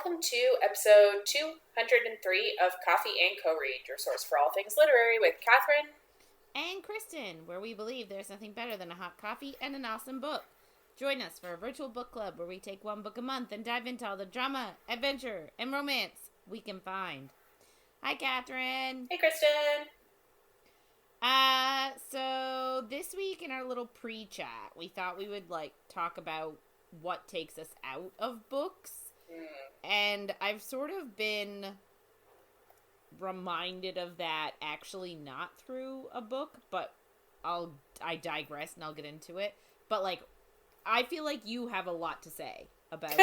welcome to episode 203 of Coffee and Co-Read, your source for all things literary with Catherine and Kristen, where we believe there's nothing better than a hot coffee and an awesome book. Join us for a virtual book club where we take one book a month and dive into all the drama, adventure, and romance we can find. Hi, Catherine. Hey, Kristen. So this week in our little pre-chat, we thought we would, talk about what takes us out of books. And I've sort of been reminded of that actually not through a book, but I digress and I'll get into it. But, I feel like you have a lot to say about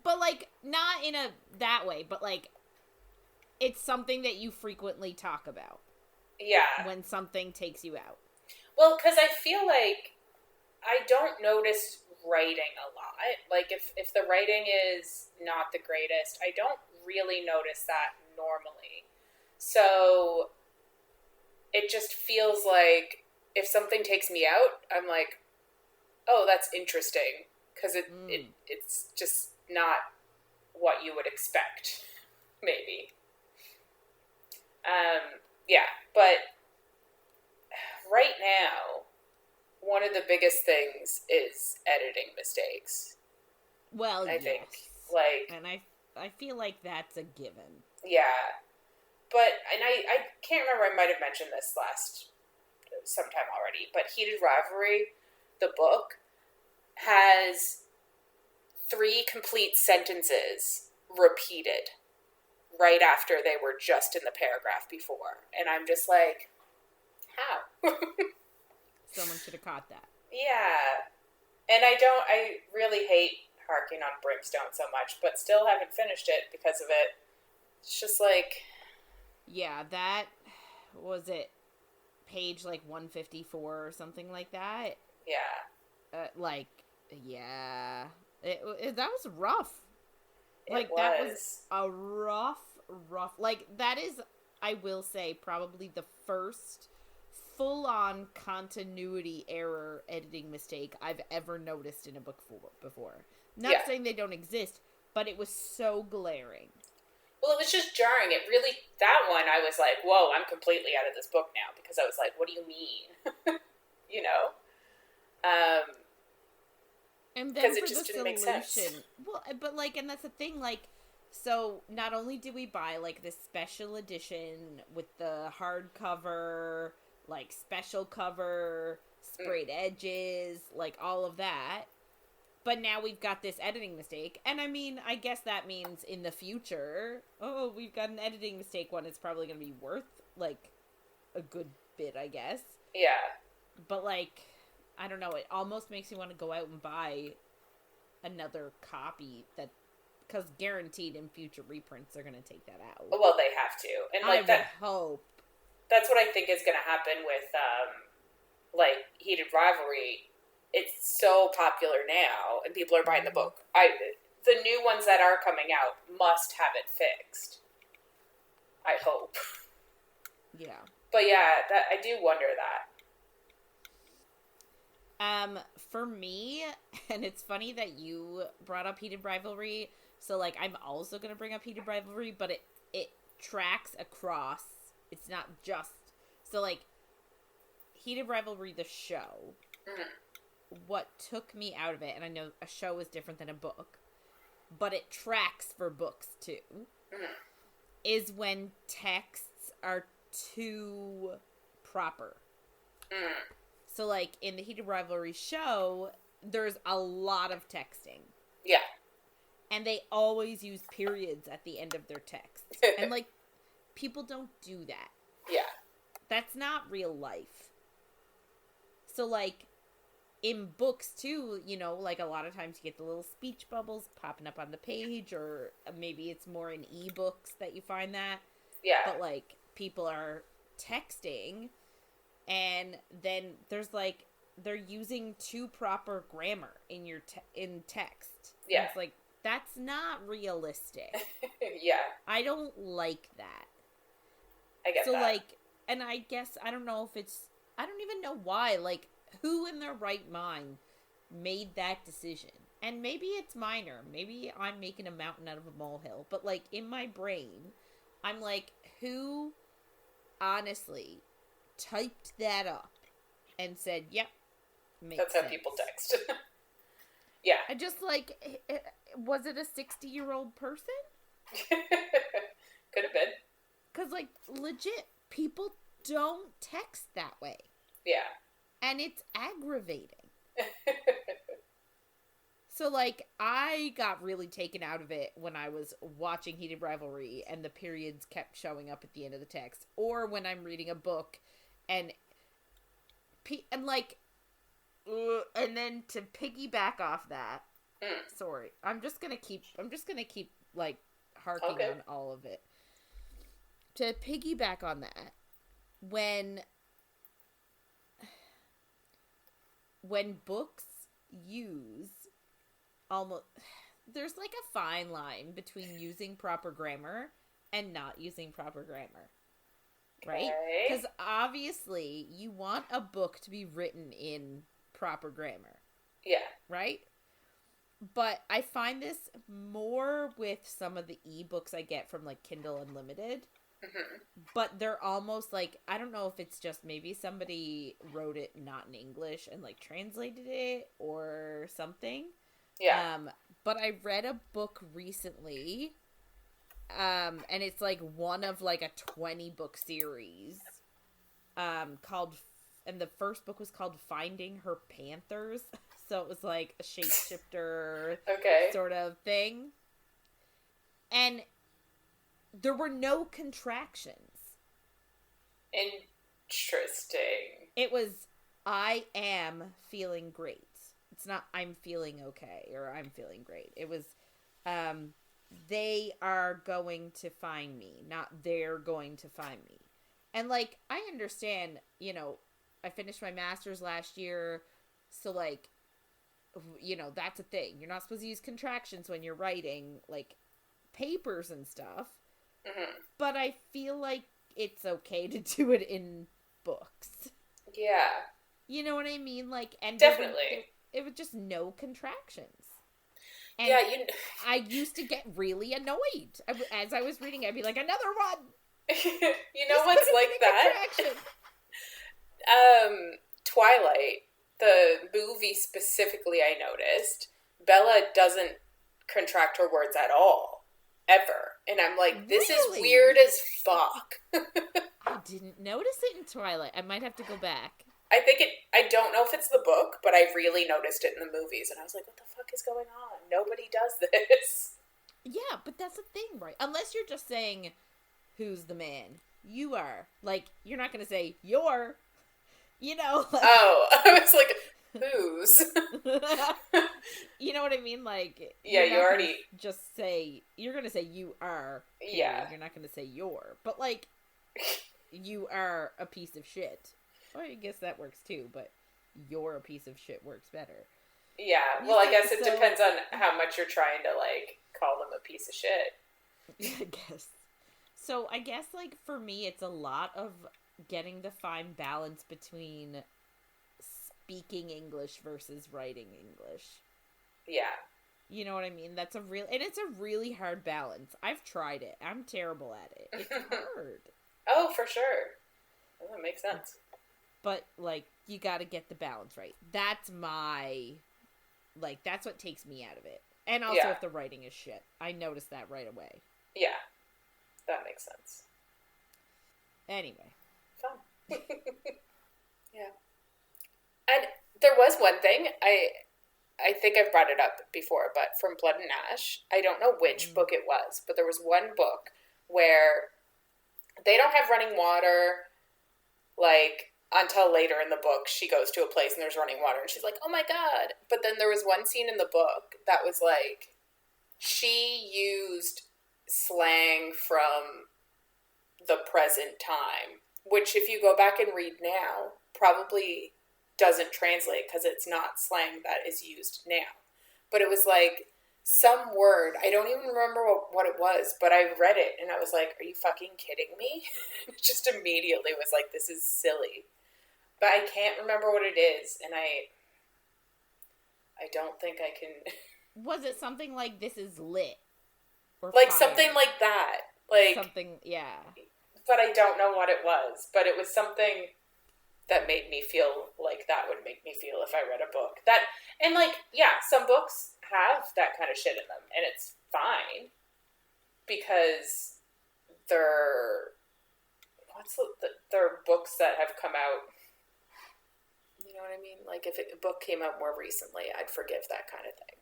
but, not in that way, but, it's something that you frequently talk about. Yeah. When something takes you out. Well, because I feel like I don't notice writing a lot. If the writing is not the greatest, I don't really notice that normally. So it just feels like if something takes me out, I'm like, oh, that's interesting. Because it's just not what you would expect, maybe. Yeah, but right now, one of the biggest things is editing mistakes. Well, I yes. think. And I feel like that's a given. Yeah. But, and I can't remember, I might have mentioned this sometime already, but Heated Rivalry, the book, has 3 complete sentences repeated right after they were just in the paragraph before. And I'm just like, how? Someone should have caught that. Yeah. And I really hate harking on Brimstone so much, but still haven't finished it because of it. It's just like... Yeah, that... Was it page, 154 or something like that? Yeah. Yeah. That was rough. It was. That was a rough... that is, I will say, probably the first full-on continuity error editing mistake I've ever noticed in a book before. Not saying they don't exist, but it was so glaring. Well, it was just jarring. It really, that one, I was like, whoa, I'm completely out of this book now, because I was like, what do you mean? you know? And then because it just didn't make sense. Well, but, and that's the thing, so not only do we buy, this special edition with the hardcover, special cover, sprayed edges, all of that, but now we've got this editing mistake, and I mean, I guess that means in the future, oh, we've got an editing mistake one, it's probably going to be worth, a good bit, I guess. Yeah. But, I don't know, it almost makes me want to go out and buy another copy because guaranteed in future reprints they're going to take that out. Well, they have to. And I would hope. That's what I think is going to happen with, Heated Rivalry. It's so popular now, and people are buying the book. The new ones that are coming out must have it fixed. I hope. Yeah. But yeah, I do wonder that. For me, and it's funny that you brought up Heated Rivalry, so, I'm also gonna bring up Heated Rivalry, but it tracks across, it's not just, so, Heated Rivalry, the show, what took me out of it, and I know a show is different than a book, but it tracks for books, too, is when texts are too proper. So, in the Heated Rivalry show, there's a lot of texting. Yeah. And they always use periods at the end of their texts. And, people don't do that. Yeah. That's not real life. So, in books, too, a lot of times you get the little speech bubbles popping up on the page, or maybe it's more in ebooks that you find that. Yeah. But, people are texting... And then there's they're using too proper grammar in your in text. Yeah. And it's that's not realistic. Yeah. I don't like that. I get that. And I guess, I don't know if it's, I don't even know why, who in their right mind made that decision? And maybe it's minor. Maybe I'm making a mountain out of a molehill. But, like, in my brain, I'm like, who honestly typed that up and said, yep, makes That's how sense. people text. Yeah. I just, like, was it a 60-year-old person? Could have been. Because, like, legit, people don't text that way. Yeah. And it's aggravating. So, like, I got really taken out of it when I was watching Heated Rivalry and the periods kept showing up at the end of the text. Or when I'm reading a book and like, and then to piggyback off that, sorry, I'm just gonna keep, like, harking on all of it. To piggyback on that, when books use almost, there's like a fine line between using proper grammar and not using proper grammar, right? Because obviously you want a book to be written in proper grammar, right? But I find this more with some of the ebooks I get from, like, Kindle Unlimited. But they're almost like, I don't know if it's just maybe somebody wrote it not in English and, like, translated it or something. But I read a book recently, and it's, like, one of, like, a 20-book series, called, and the first book was called Finding Her Panthers. So it was, like, a shapeshifter sort of thing. And there were no contractions. Interesting. It was, I am feeling great. It's not, I'm feeling okay, or I'm feeling great. It was, they are going to find me, not they're going to find me. And, like, I understand, you know, I finished my master's last year, so, like, you know, that's a thing. You're not supposed to use contractions when you're writing, like, papers and stuff. But I feel like it's okay to do it in books. Yeah. You know what I mean? Like, and definitely. It was just no contractions. And yeah, I used to get really annoyed. As I was reading, I'd be like, another one! You know what's like that? Twilight, the movie specifically, I noticed, Bella doesn't contract her words at all. Ever. And I'm like, this is weird as fuck. I didn't notice it in Twilight. I might have to go back. I don't know if it's the book, but I really noticed it in the movies, and I was like, what the fuck is going on? Nobody does this. Yeah, but that's the thing, right? Unless you're just saying, who's the man? You are. Like, you're not going to say, you're. You know? Like, oh, I was like, whose? You know what I mean? Like, yeah, you already just say, you're going to say you are. Period. Yeah. You're not going to say you're. But, like, you are a piece of shit. Well, I guess that works too, but you're a piece of shit works better. Yeah, well, I guess it depends on how much you're trying to, like, call them a piece of shit. I guess. So, I guess, like, for me, it's a lot of getting the fine balance between speaking English versus writing English. Yeah. You know what I mean? And it's a really hard balance. I've tried it. I'm terrible at it. It's hard. Oh, for sure. Well, that makes sense. But, like, you gotta get the balance right. That's that's what takes me out of it. And also if the writing is shit. I noticed that right away. Yeah. That makes sense. Anyway. Fun. Yeah. And there was one thing, I think I've brought it up before, but from Blood and Ash, I don't know which book it was, but there was one book where they don't have running water, like, until later in the book. She goes to a place and there's running water and she's like, oh my god. But then there was one scene in the book that was like, she used slang from the present time, which if you go back and read now, probably doesn't translate because it's not slang that is used now. But it was like some word, I don't even remember what it was, but I read it and I was like, are you fucking kidding me? Just immediately was like, this is silly. But I can't remember what it is, and I I don't think I can. Was it something like This Is Lit? Or Like Fire? something like that. Like something, yeah. But I don't know what it was. But it was something that made me feel like that would make me feel if I read a book. And like, yeah, some books have that kind of shit in them, and it's fine because they're they're books that have come out. You know what I mean? Like if a book came out more recently, I'd forgive that kind of thing.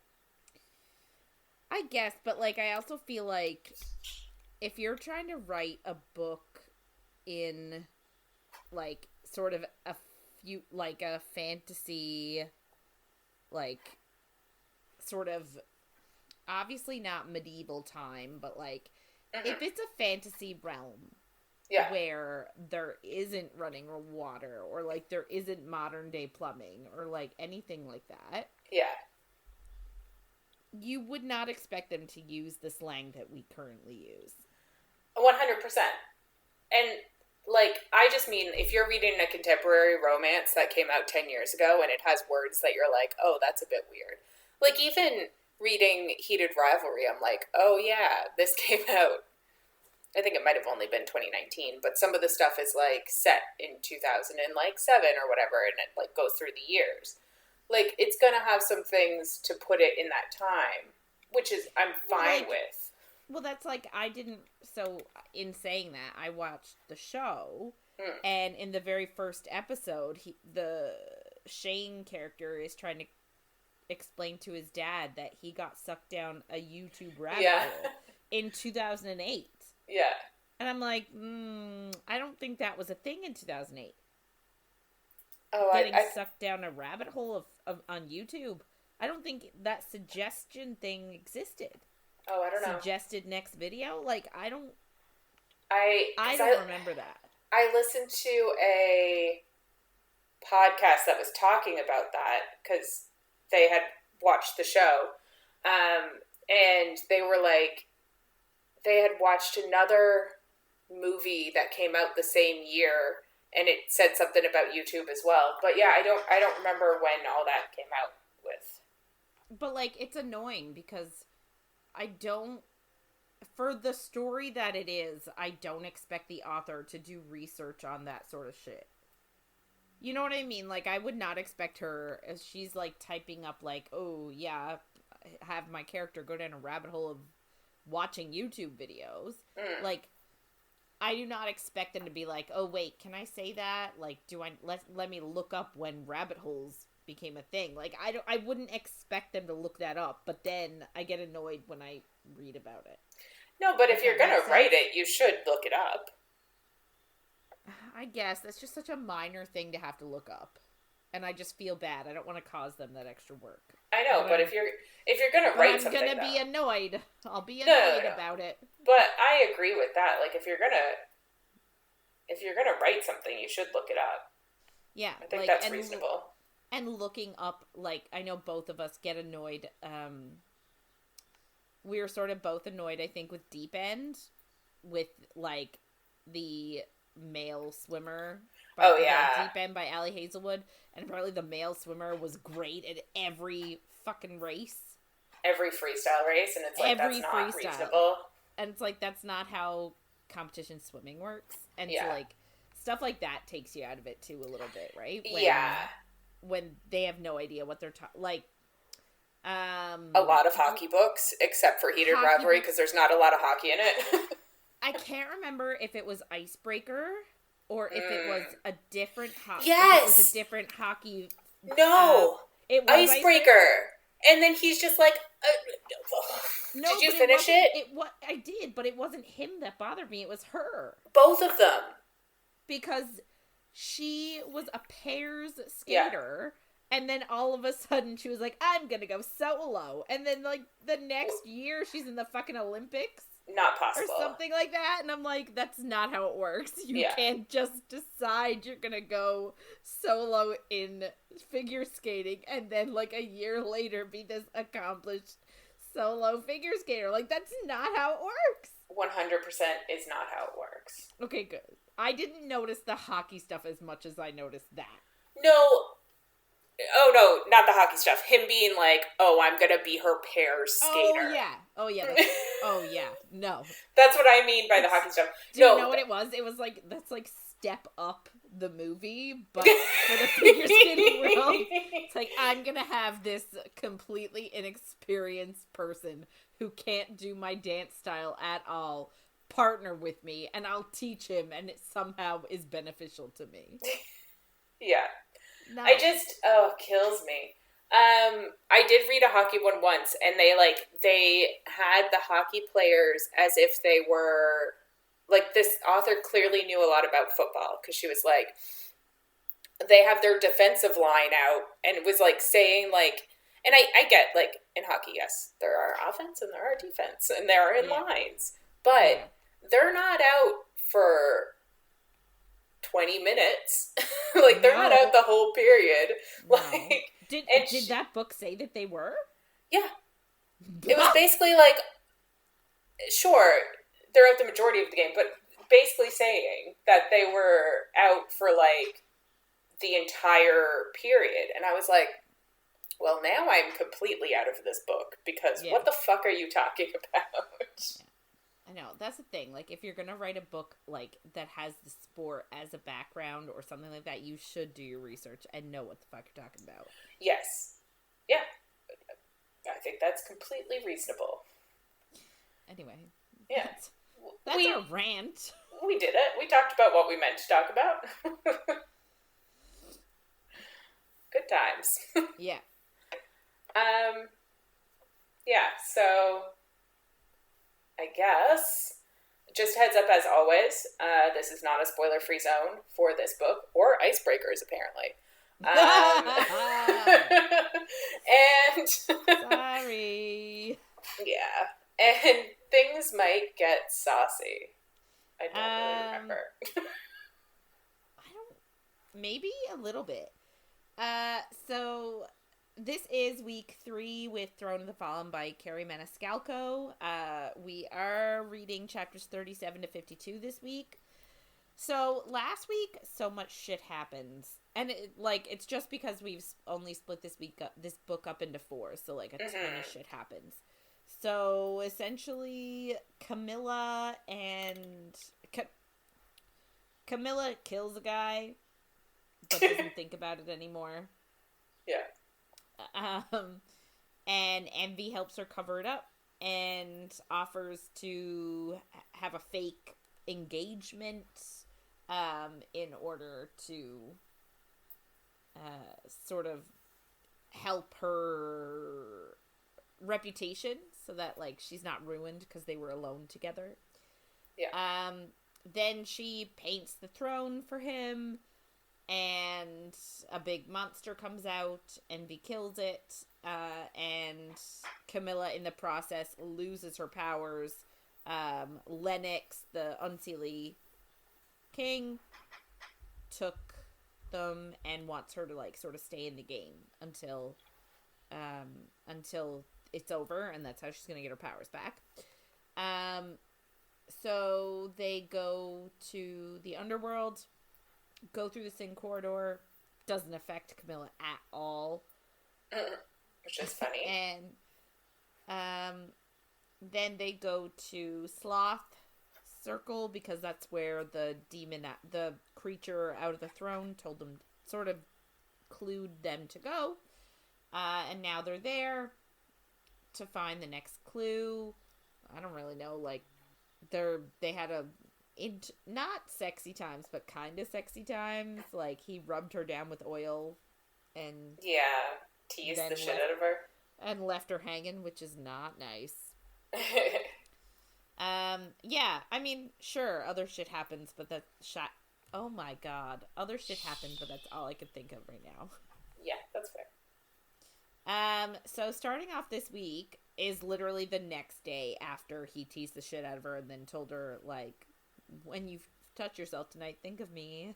I guess, but like I also feel like if you're trying to write a book in like sort of like a fantasy, like sort of obviously not medieval time, but like if it's a fantasy realm where there isn't running water or like there isn't modern day plumbing or like anything like that. Yeah. You would not expect them to use the slang that we currently use. 100%. And like, I just mean, if you're reading a contemporary romance that came out 10 years ago and it has words that you're like, oh, that's a bit weird. Like, even reading Heated Rivalry, I'm like, oh, yeah, this came out. I think it might have only been 2019, but some of the stuff is, like, set in 2007 or whatever, and it, like, goes through the years. Like, it's going to have some things to put it in that time, which is, I'm fine with. Well, that's like, so in saying that, I watched the show, and in the very first episode, the Shane character is trying to explain to his dad that he got sucked down a YouTube rabbit hole in 2008. Yeah. And I'm like, I don't think that was a thing in 2008. Oh, Getting sucked down a rabbit hole on YouTube. I don't think that suggestion thing existed. Oh, I don't know. Suggested next video? Like, I don't remember that. I listened to a podcast that was talking about that because they had watched the show. And they were like, they had watched another movie that came out the same year, and it said something about YouTube as well. But yeah, I don't remember when all that came out with. But like, it's annoying because for the story that it is, I don't expect the author to do research on that sort of shit. You know what I mean? Like, I would not expect her, as she's like typing up like, oh yeah, have my character go down a rabbit hole of watching YouTube videos. Like, I do not expect them to be like, oh wait, can I say that? Like, let me look up when rabbit holes became a thing. Like, I wouldn't expect them to look that up, but then I get annoyed when I read about it. No, but if you're gonna write it, you should look it up. I guess that's just such a minor thing to have to look up, and I just feel bad. I don't want to cause them that extra work. I know, but if you're gonna write something, I'm gonna be annoyed. I'll be annoyed about it. But I agree with that. Like, if you're gonna write something, you should look it up. Yeah, I think that's reasonable. And looking up, like, I know both of us get annoyed. We were sort of both annoyed, I think, with Deep End, with like the male swimmer. Deep End by Allie Hazelwood, and apparently the male swimmer was great at every fucking race. Every freestyle race, and it's like, that's not reasonable. And it's like, that's not how competition swimming works. And so, like, stuff like that takes you out of it, too, a little bit, right? When they have no idea what they're talking... Like, a lot of hockey books, except for Heated Rivalry, because there's not a lot of hockey in it. I can't remember if it was Icebreaker or if it was a different hockey. Yes! It was a different hockey. No! It was Icebreaker. And then he's just like, no, did you finish it? I did, but it wasn't him that bothered me. It was her. Both of them. Because she was a pairs skater, and then all of a sudden she was like, I'm gonna go solo. And then, like, the next year she's in the fucking Olympics. Not possible. Or something like that. And I'm like, that's not how it works. You can't just decide you're gonna go solo in figure skating and then, like, a year later be this accomplished solo figure skater. Like, that's not how it works. 100% is not how it works. Okay, good. I didn't notice the hockey stuff as much as I noticed that. No, Oh, no, not the hockey stuff. Him being like, oh, I'm going to be her pair skater. Oh, yeah. Oh, yeah. Oh, yeah. No. That's what I mean by the hockey stuff. Do you know what it was? It was like, that's like Step Up the movie, but for the figure skating world. It's like, I'm going to have this completely inexperienced person who can't do my dance style at all partner with me, and I'll teach him, and it somehow is beneficial to me. Yeah. No. Kills me. I did read a hockey one once, and they had the hockey players as if they were, like, this author clearly knew a lot about football, because she was like, they have their defensive line out, and it was, like, saying, like, and I get, like, in hockey, yes, there are offense and there are defense, and there are in lines, but they're not out for 20 minutes. Like, they're not out the whole period. No. Like, did that book say that they were? Yeah. It was basically like, sure, they're out the majority of the game, but basically saying that they were out for, like, the entire period. And I was like, well, now I'm completely out of this book, because what the fuck are you talking about? Yeah. I know, that's the thing. Like, if you're gonna write a book, like, that has the sport as a background or something like that, you should do your research and know what the fuck you're talking about. Yes. Yeah. I think that's completely reasonable. Anyway. Yeah. That's our rant. We did it. We talked about what we meant to talk about. Good times. Yeah. Yeah, so I guess, just heads up as always, this is not a spoiler-free zone for this book, or icebreakers, apparently. And sorry. Yeah, and things might get saucy. I don't really remember. Maybe a little bit. So this is week 3 with Throne of the Fallen by Kerri Maniscalco. We are reading chapters 37 to 52 this week. So last week, so much shit happens, and it's just because we've only split this book up into 4. So like a ton of shit happens. So essentially, Camilla kills a guy, but doesn't think about it anymore. Yeah. And Envy helps her cover it up and offers to have a fake engagement, in order to, sort of help her reputation so that, like, she's not ruined because they were alone together. Yeah. Then she paints the throne for him, and a big monster comes out. Envy kills it, and Camilla, in the process, loses her powers. Lennox, the Unseelie king, took them and wants her to, like, sort of stay in the game until it's over, and that's how she's gonna get her powers back. So they go to the underworld, go through the Sin Corridor. Doesn't affect Camilla at all. Which is funny. And then they go to Sloth Circle, because that's where the creature out of the throne told them, sort of clued them to go. And now they're there to find the next clue. I don't really know, like, they had not sexy times, but kind of sexy times. Like, he rubbed her down with oil and teased the shit out of her and left her hanging, which is not nice. Yeah, I mean, sure, other shit happens, but that shot. Oh my god, other shit happened, but that's all I could think of right now. Yeah, that's fair. So starting off this week is literally the next day after he teased the shit out of her and then told her, like, when you touch yourself tonight, think of me.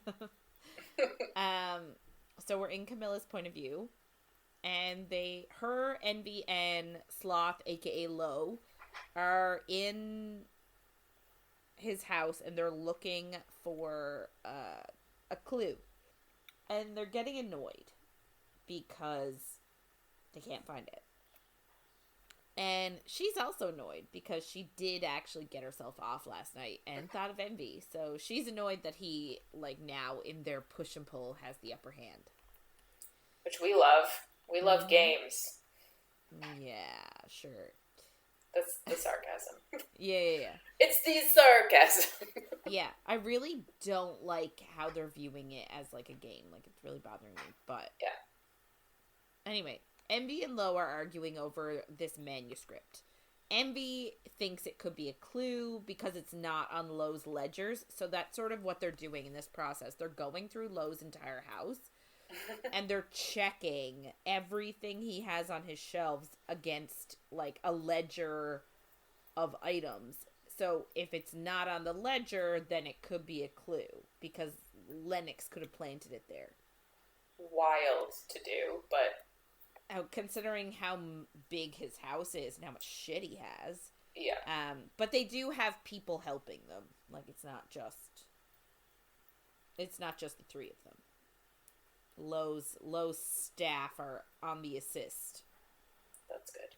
So we're in Camilla's point of view, and her, Envy, and Sloth, aka Lo, are in his house, and they're looking for a clue, and they're getting annoyed because they can't find it. And she's also annoyed because she did actually get herself off last night and thought of Envy. So she's annoyed that he, like, now in their push and pull has the upper hand. Which we love. We love games. Yeah, sure. That's the sarcasm. Yeah. It's the sarcasm. Yeah, I really don't like how they're viewing it as, like, a game. Like, it's really bothering me, but... Yeah. Anyway, Envy and Lo are arguing over this manuscript. Envy thinks it could be a clue because it's not on Lo's ledgers, so that's sort of what they're doing in this process. They're going through Lo's entire house, and they're checking everything he has on his shelves against, like, a ledger of items. So if it's not on the ledger, then it could be a clue, because Lennox could have planted it there. Wild to do, but... Considering how big his house is and how much shit he has. Yeah. But they do have people helping them. Like, it's not just the three of them. Lo's staff are on the assist. That's good.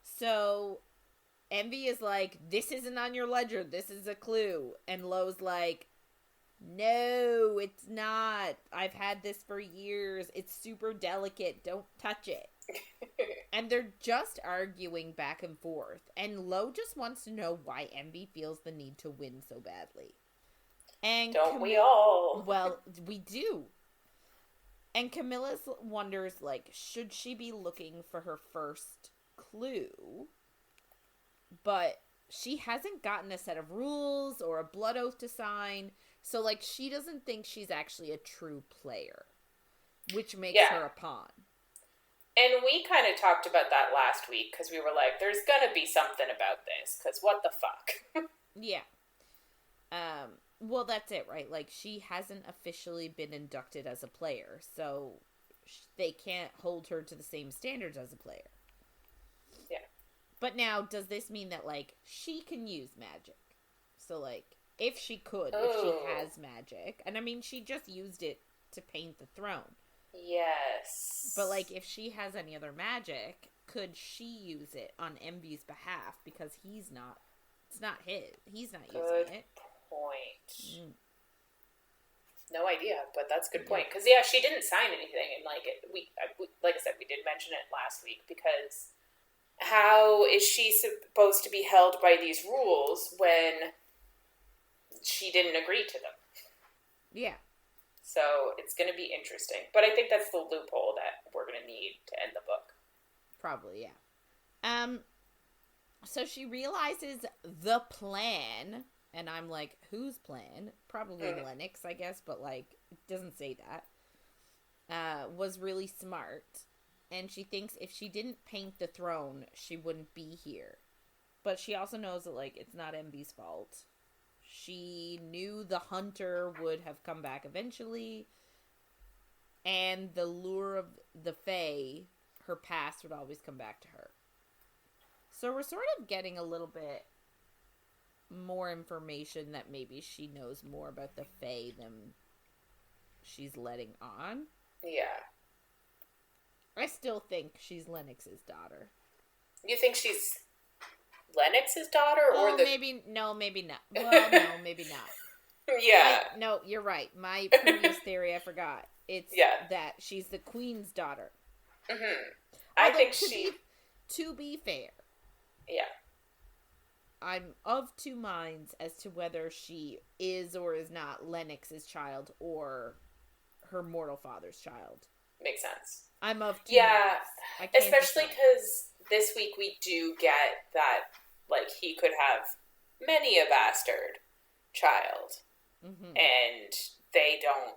So, Envy is like, this isn't on your ledger, this is a clue. And Lo's like, no, it's not. I've had this for years. It's super delicate. Don't touch it. And they're just arguing back and forth. And Lo just wants to know why Envy feels the need to win so badly. And don't we all? Well, we do. And Camilla wonders, like, should she be looking for her first clue? But she hasn't gotten a set of rules or a blood oath to sign. So, like, she doesn't think she's actually a true player, which makes her a pawn. And we kind of talked about that last week, because we were like, there's gonna be something about this, because what the fuck? Yeah. Well, that's it, right? Like, she hasn't officially been inducted as a player, so they can't hold her to the same standards as a player. Yeah. But now, does this mean that, like, she can use magic? So, like, if she could, if she has magic. And, I mean, she just used it to paint the throne. Yes. But, like, if she has any other magic, could she use it on Envy's behalf? Because it's not his. He's not using it. Point. No idea, but that's a good point. Because, yeah, she didn't sign anything. And, like, like I said, we did mention it last week. Because how is she supposed to be held by these rules when she didn't agree to them? Yeah. So it's going to be interesting. But I think that's the loophole that we're going to need to end the book. Probably, yeah. So she realizes the plan, and I'm like, whose plan? Probably Lennox, I guess, but, like, it doesn't say that. Was really smart. And she thinks if she didn't paint the throne, she wouldn't be here. But she also knows that, like, it's not Envy's fault. She knew the hunter would have come back eventually. And the lure of the Fae, her past, would always come back to her. So we're sort of getting a little bit more information that maybe she knows more about the Fae than she's letting on. Yeah. I still think she's Lennox's daughter. You think she's Lennox's daughter, or maybe not. Well, no, maybe not. Yeah. No, you're right. My previous theory, I forgot. It's that she's the queen's daughter. Mm-hmm. I think to be fair. Yeah. I'm of two minds as to whether she is or is not Lennox's child or her mortal father's child. Makes sense. I'm of two minds. Especially because this week we do get that, like, he could have many a bastard child. Mm-hmm. And they don't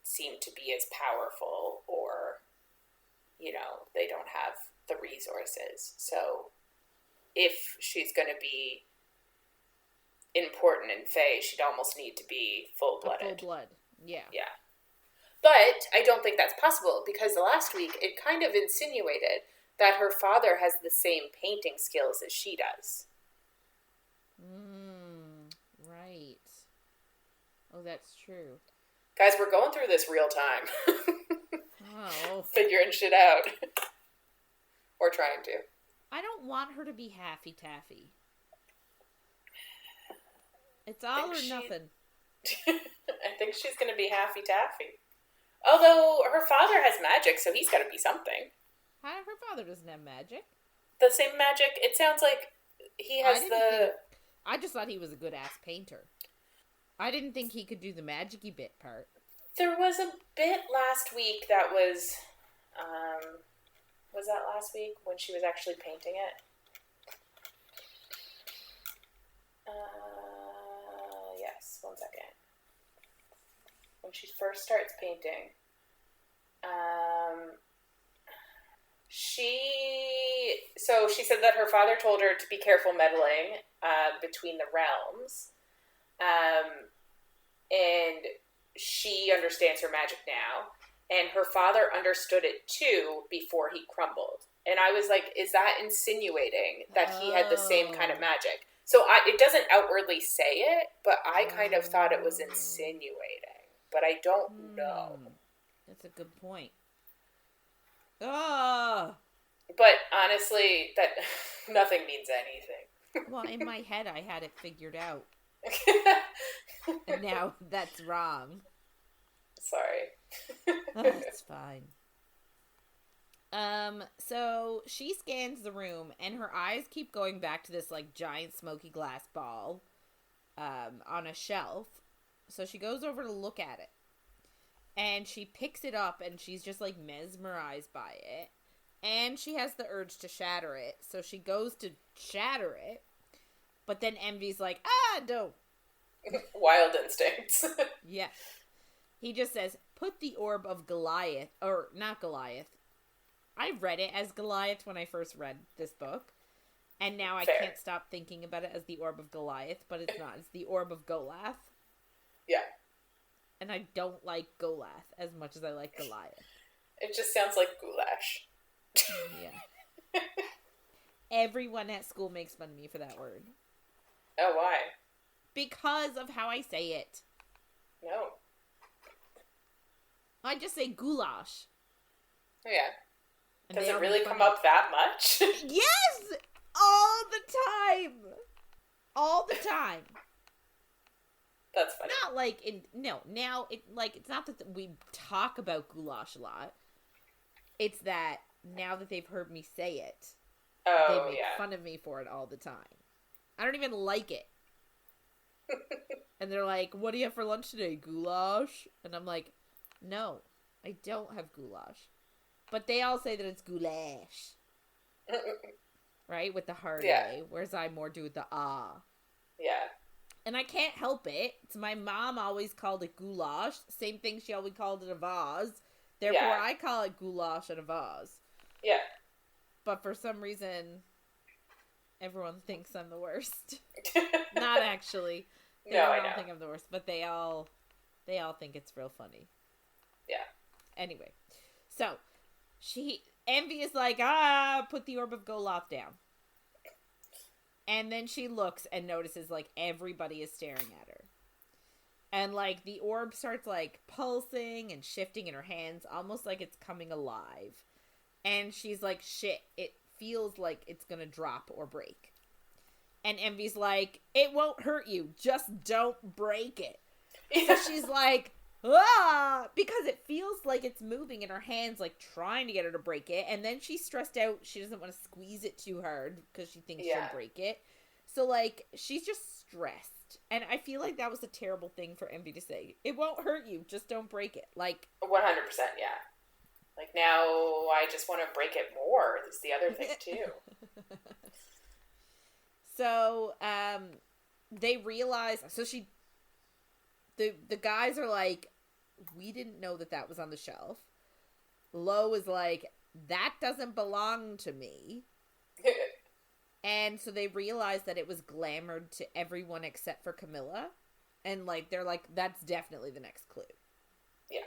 seem to be as powerful, or, you know, they don't have the resources. So if she's going to be important in Fae, she'd almost need to be full-blooded. Full blood, yeah. Yeah. But I don't think that's possible, because last week it kind of insinuated that her father has the same painting skills as she does. Right. Oh, that's true. Guys, we're going through this real time. Oh. Figuring shit out. Or trying to. I don't want her to be Happy Taffy. It's all or nothing. I think she's going to be Happy Taffy. Although her father has magic, so he's got to be something. Her father doesn't have magic. The same magic? It sounds like he has I just thought he was a good-ass painter. I didn't think he could do the magic-y bit part. There was a bit last week that was... was that last week when she was actually painting it? Yes, 1 second. When she first starts painting, she said that her father told her to be careful meddling between the realms, and she understands her magic now, and her father understood it too before he crumbled. And I was like, is that insinuating that he had the same kind of magic? So it doesn't outwardly say it, but I kind of thought it was insinuating. But I don't know. That's a good point. Oh! But honestly, that nothing means anything. Well, in my head, I had it figured out. And now that's wrong. Sorry. It's fine. So she scans the room, and her eyes keep going back to this, like, giant smoky glass ball, on a shelf. So she goes over to look at it, and she picks it up, and she's just, like, mesmerized by it, and she has the urge to shatter it, so she goes to shatter it, but then Envy's like, no. Wild instincts. Yeah. He just says, put the orb of Goliath, or not Goliath. I read it as Goliath when I first read this book, and now I can't stop thinking about it as the orb of Goliath, but it's not. It's the orb of Golath. Yeah. And I don't like Golath as much as I like Goliath. It just sounds like goulash. Yeah. Everyone at school makes fun of me for that word. Oh, why? Because of how I say it. No. I just say goulash. Oh, yeah. Does it really come up that much? Yes! All the time! All the time. That's funny. Not like now it's not that we talk about goulash a lot. It's that now that they've heard me say it, they make fun of me for it all the time. I don't even like it. And they're like, what do you have for lunch today? Goulash? And I'm like, no, I don't have goulash. But they all say that it's goulash. Right? With the hard A. Whereas I more do with the ah. Yeah. And I can't help it. My mom always called it goulash. Same thing, she always called it a vase. Therefore, I call it goulash and a vase. Yeah. But for some reason, everyone thinks I'm the worst. Not actually. I don't think I'm the worst, but they all think it's real funny. Yeah. Anyway, so Envy is like, put the orb of Goloth down. And then she looks and notices, like, everybody is staring at her. And, like, the orb starts, like, pulsing and shifting in her hands, almost like it's coming alive. And she's like, shit, it feels like it's gonna drop or break. And Envy's like, it won't hurt you, just don't break it. So she's like, because it feels like it's moving in her hands, like trying to get her to break it. And then she's stressed out. She doesn't want to squeeze it too hard because she thinks she'll break it. So, like, she's just stressed. And I feel like that was a terrible thing for Envy to say. It won't hurt you, just don't break it. Like, 100%, yeah. Like, now I just want to break it more. That's the other thing, too. So, they realize, the guys are like, we didn't know that was on the shelf. Lo is like, that doesn't belong to me. And so they realize that it was glamored to everyone except for Camilla. And, like, they're like, that's definitely the next clue. Yeah.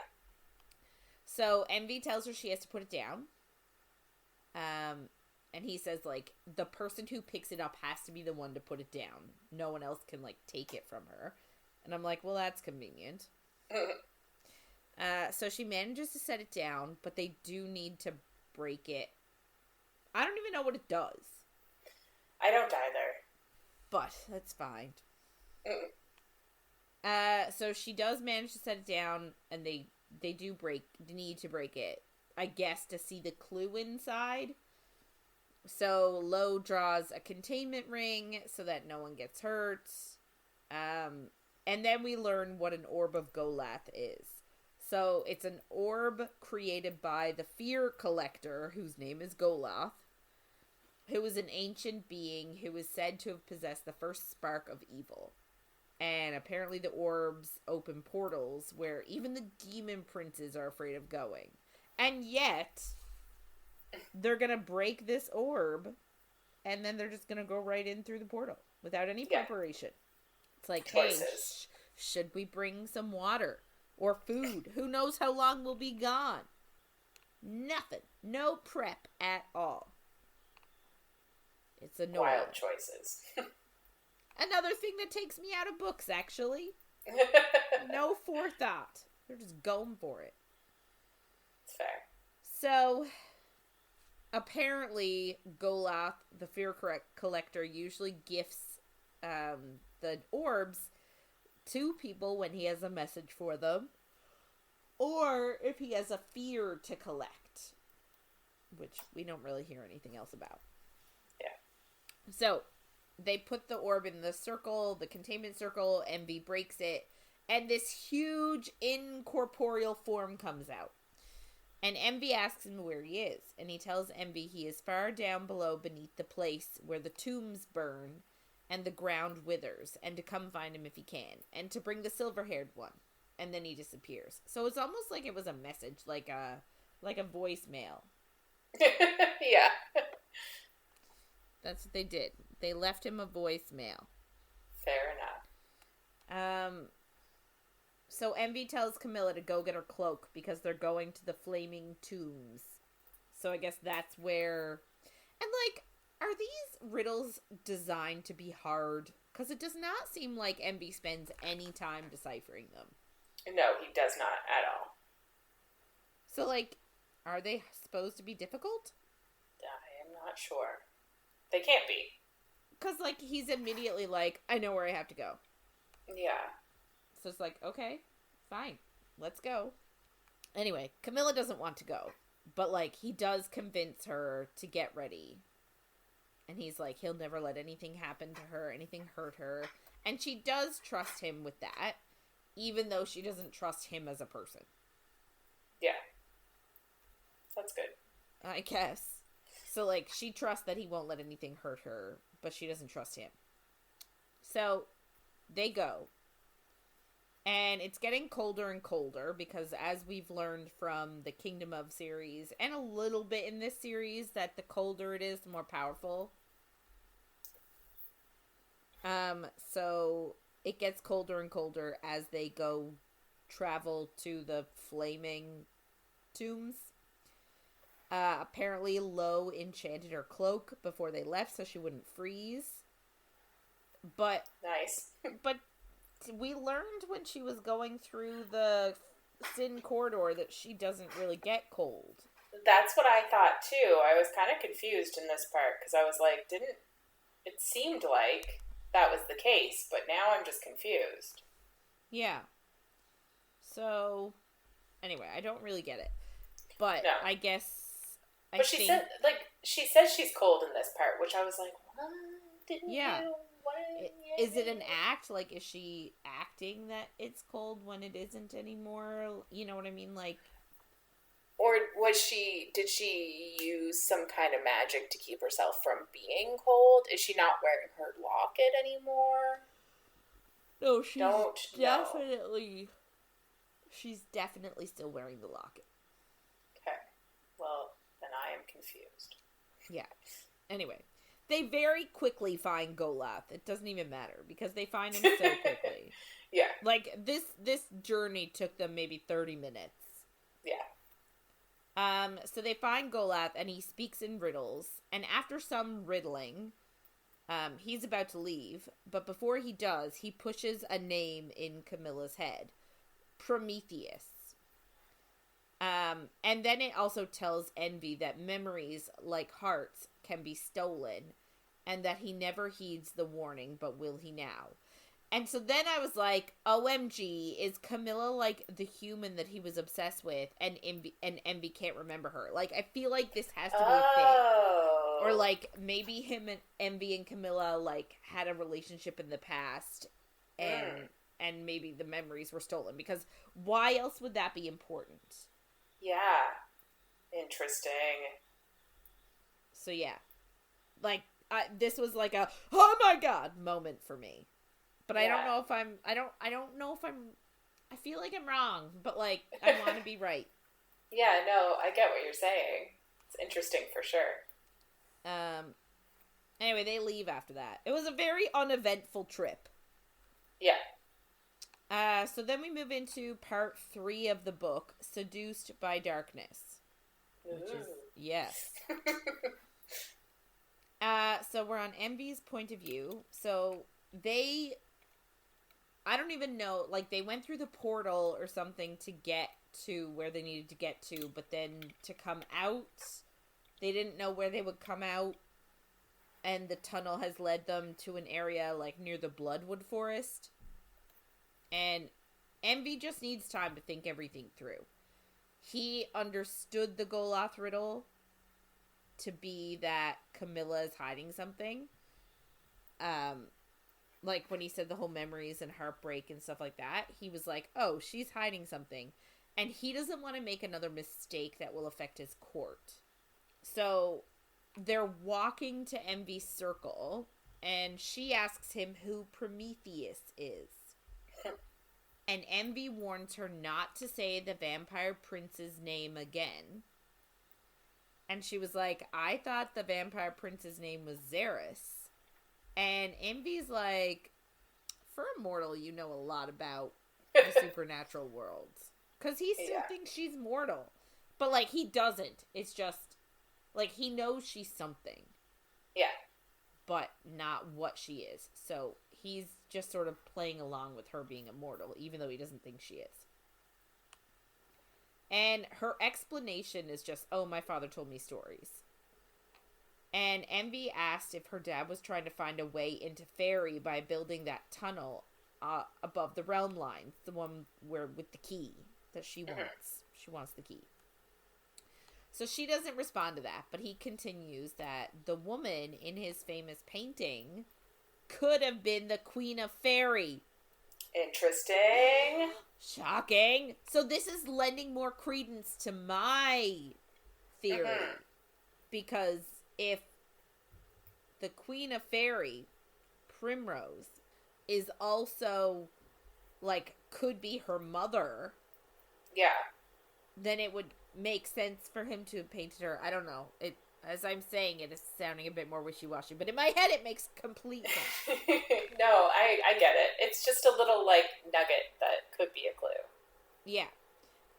So Envy tells her she has to put it down. And he says, like, the person who picks it up has to be the one to put it down. No one else can, like, take it from her. And I'm like, well, that's convenient. So she manages to set it down, but they do need to break it. I don't even know what it does. I don't either. But that's fine. Mm. So she does manage to set it down, and they need to break it. I guess to see the clue inside. So Lo draws a containment ring so that no one gets hurt. And then we learn what an orb of Golath is. So it's an orb created by the Fear Collector, whose name is Golath, who is an ancient being who is said to have possessed the first spark of evil. And apparently the orbs open portals where even the demon princes are afraid of going. And yet, they're going to break this orb, and then they're just going to go right in through the portal without any preparation. It's like, choices. Hey, should we bring some water or food? Who knows how long we'll be gone? Nothing. No prep at all. It's annoying. Wild choices. Another thing that takes me out of books, actually. No forethought. They're just going for it. It's fair. So, apparently, Golath, the Fear Collector, usually gifts the orbs to people when he has a message for them, or if he has a fear to collect, which we don't really hear anything else about. Yeah. So, they put the orb in the circle, the containment circle, Envy breaks it, and this huge incorporeal form comes out. And Envy asks him where he is, and he tells Envy he is far down below beneath the place where the tombs burn and the ground withers, and to come find him if he can, and to bring the silver-haired one. And then he disappears. So it's almost like it was a message, like a voicemail. Yeah. That's what they did. They left him a voicemail. Fair enough. So Envy tells Camilla to go get her cloak because they're going to the flaming tombs. So I guess that's where... And, like, are these riddles designed to be hard? Because it does not seem like Envy spends any time deciphering them. No, he does not at all. So, like, are they supposed to be difficult? I am not sure. They can't be. Because, like, he's immediately like, I know where I have to go. Yeah. So it's like, okay, fine, let's go. Anyway, Camilla doesn't want to go. But, like, he does convince her to get ready. And he's like, he'll never let anything happen to her, anything hurt her. And she does trust him with that, even though she doesn't trust him as a person. Yeah. That's good. I guess. So, like, she trusts that he won't let anything hurt her, but she doesn't trust him. So, they go. And it's getting colder and colder because as we've learned from the Kingdom of series and a little bit in this series that the colder it is, the more powerful. So it gets colder and colder as they go travel to the flaming tombs. Apparently Lo enchanted her cloak before they left so she wouldn't freeze. But nice. But we learned when she was going through the Sin corridor that she doesn't really get cold. That's what I thought too. I was kind of confused in this part because I was like, it seemed like that was the case, but now I'm just confused. Yeah. So, anyway, I don't really get it. But no. I guess But she says she's cold in this part, which I was like, what? Didn't you? What? Is it an act? Like, is she acting that it's cold when it isn't anymore? You know what I mean? Like, or did she use some kind of magic to keep herself from being cold? Is she not wearing her locket anymore? No, she's definitely still wearing the locket. Okay. Well, then I am confused. Yeah. Anyway. They very quickly find Golath. It doesn't even matter because they find him so quickly. Yeah. Like, this journey took them maybe 30 minutes. Yeah. So they find Golath and he speaks in riddles. And after some riddling, he's about to leave. But before he does, he pushes a name in Camilla's head. Prometheus. And then it also tells Envy that memories, like hearts, can be stolen, and that he never heeds the warning, but will he now? And so then I was like, OMG, is Camilla like the human that he was obsessed with, and Envy can't remember her? Like, I feel like this has to be a thing. Or like maybe him and Envy and Camilla like had a relationship in the past, and maybe the memories were stolen, because why else would that be important? Yeah. Interesting. So yeah. Like, this was like a, oh my god moment for me. But yeah. I don't know if I don't know if I feel like I'm wrong, but like, I want to be right. Yeah, no, I get what you're saying. It's interesting for sure. Anyway, they leave after that. It was a very uneventful trip. Yeah. So then we move into part 3 of the book, Seduced by Darkness. Which is, yes. So we're on Envy's point of view. So I don't even know, like, they went through the portal or something to get to where they needed to get to, but then to come out, they didn't know where they would come out, and the tunnel has led them to an area, like, near the Bloodwood Forest. And Envy just needs time to think everything through. He understood the Goloth riddle to be that Camilla is hiding something. Like, when he said the whole memories and heartbreak and stuff like that, he was like, oh, she's hiding something. And he doesn't want to make another mistake that will affect his court. So, they're walking to Envy's circle, and she asks him who Prometheus is. And Envy warns her not to say the vampire prince's name again. And she was like, I thought the vampire prince's name was Xeris. And Envy's like, for a mortal, you know a lot about the supernatural world. Because he still thinks she's mortal. But, like, he doesn't. It's just, like, he knows she's something. Yeah. But not what she is. So he's just sort of playing along with her being immortal, even though he doesn't think she is. And her explanation is just, oh, my father told me stories. And Envy asked if her dad was trying to find a way into Fairy by building that tunnel above the realm lines, the one where with the key that she wants. She wants the key. So she doesn't respond to that, but he continues that the woman in his famous painting could have been the Queen of Fairy. Interesting. Shocking. So this is lending more credence to my theory. Because if the Queen of Fairy, Primrose, is also, like, could be her mother. Yeah. Then it would make sense for him to have painted her. I don't know. It, as I'm saying it, is sounding a bit more wishy-washy. But in my head, it makes complete sense. No, I get it. It's just a little, like, nugget that could be a clue. Yeah.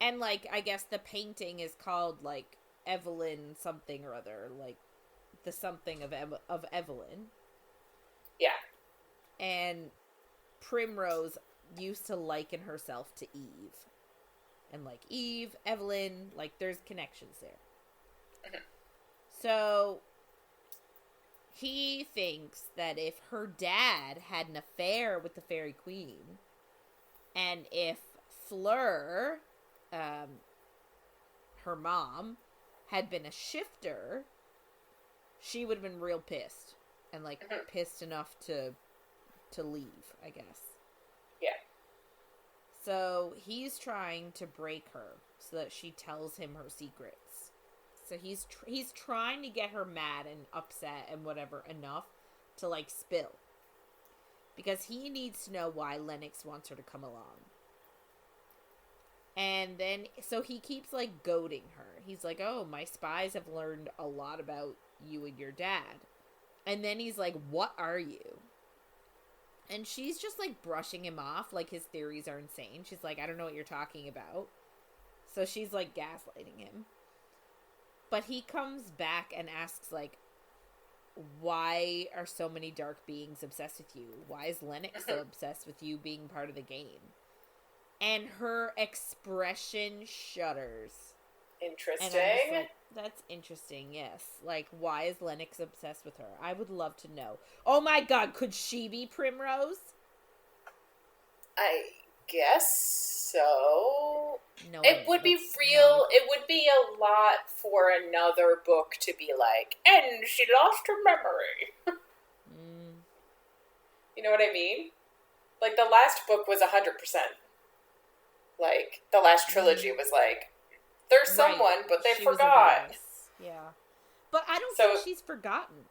And, like, I guess the painting is called, like, Evelyn something or other. Like, the something of Evelyn. Yeah. And Primrose used to liken herself to Eve. And, like, Eve, Evelyn, like, there's connections there. So, he thinks that if her dad had an affair with the Fairy Queen, and if Fleur, her mom, had been a shifter, she would have been real pissed. And, like, pissed enough to leave, I guess. Yeah. So, he's trying to break her so that she tells him her secrets. So, he's trying to get her mad and upset and whatever enough to, like, spill. Because he needs to know why Lennox wants her to come along. And then, so he keeps, like, goading her. He's like, oh, my spies have learned a lot about you and your dad. And then he's like, what are you? And she's just, like, brushing him off, like his theories are insane. She's like, I don't know what you're talking about. So she's, like, gaslighting him. But he comes back and asks, like, why are so many dark beings obsessed with you? Why is Lennox so obsessed with you being part of the game? And her expression shudders. And I'm just Interesting. like, that's interesting, yes. Like, why is Lennox obsessed with her? I would love to know. Oh my god, could she be Primrose? I guess so. No, It would be no. real. It would be a lot for another book to be like, and she lost her memory. Mm, You know what I mean? Like, the last book was 100%. Like, the last trilogy was like, there's right. someone, but they She was a forgot. goddess. Yeah. But I don't think So, she's forgotten.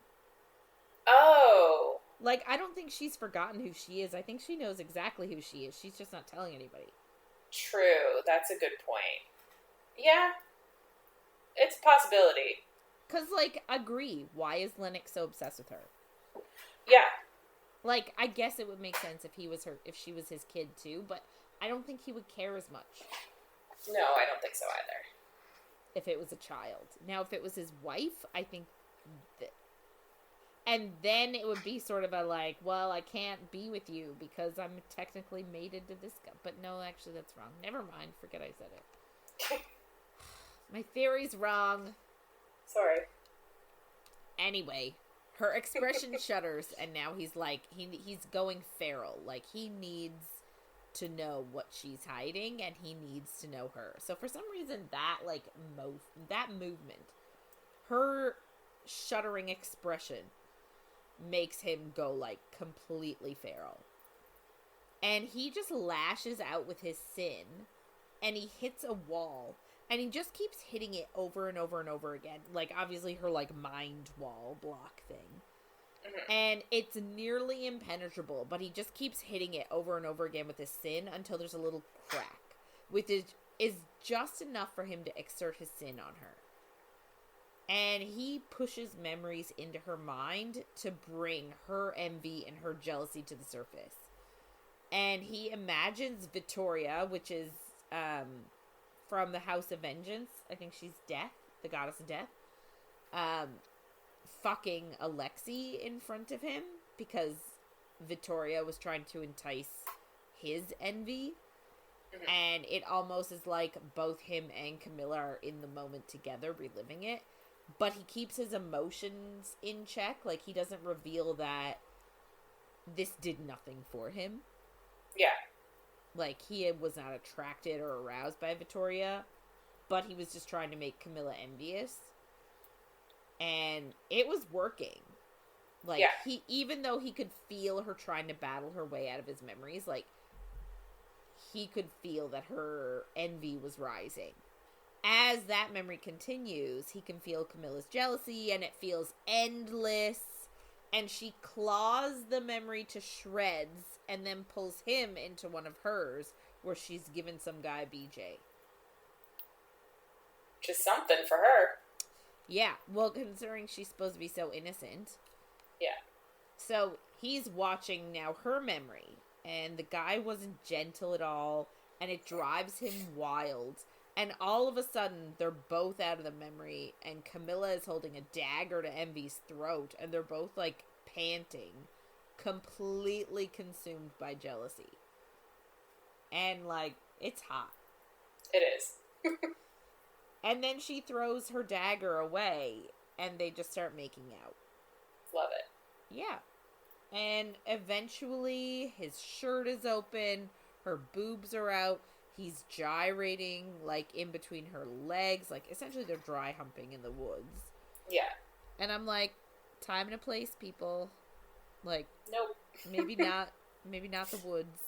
oh, Like, I don't think she's forgotten who she is. I think she knows exactly who she is. She's just not telling anybody. true. That's a good point. Yeah, it's a possibility. Because, like, agree. Why is Lennox so obsessed with her? Yeah, Like, I guess it would make sense if she was his kid too, but I don't think he would care as much no, I don't think so either. if it was a child. Now, if it was his wife, I think and then it would be sort of a like, well, I can't be with you because I'm technically mated to this guy. But no, actually, that's wrong. Never mind. Forget I said it. My theory's wrong. Sorry. Anyway, her expression shudders, and now he's like, he's going feral. Like, he needs to know what she's hiding, and he needs to know her. So for some reason, that, like, that movement, her shuddering expression makes him go, like, completely feral. And he just lashes out with his sin, and he hits a wall, and he just keeps hitting it over and over and over again. Like, obviously her, like, mind wall block thing. Mm-hmm. And it's nearly impenetrable, but he just keeps hitting it over and over again with his sin until there's a little crack, which is just enough for him to exert his sin on her. And he pushes memories into her mind to bring her envy and her jealousy to the surface. And he imagines Vittoria, which is from the House of Vengeance. I think she's Death, the goddess of death. Fucking Alexei in front of him because Vittoria was trying to entice his envy. Mm-hmm. And it almost is like both him and Camilla are in the moment together, reliving it. But he keeps his emotions in check. Like, he doesn't reveal that this did nothing for him. Yeah. Like, he was not attracted or aroused by Vittoria, but he was just trying to make Camilla envious. And it was working. Like, yeah. Even though he could feel her trying to battle her way out of his memories, like, he could feel that her envy was rising. As that memory continues, he can feel Camilla's jealousy, and it feels endless. And she claws the memory to shreds and then pulls him into one of hers where she's given some guy BJ. Just something for her. Yeah, well, considering she's supposed to be so innocent. Yeah. So he's watching now her memory, and the guy wasn't gentle at all, and it drives him wild. And all of a sudden, they're both out of the memory, and Camilla is holding a dagger to Envy's throat, and they're both, like, panting, completely consumed by jealousy. And, like, it's hot. It is. And then she throws her dagger away, and they just start making out. Love it. Yeah. And eventually, his shirt is open, her boobs are out, he's gyrating, like, in between her legs. Like, essentially, they're dry humping in the woods. Yeah. And I'm like, time and a place, people. Like, nope. maybe not the woods.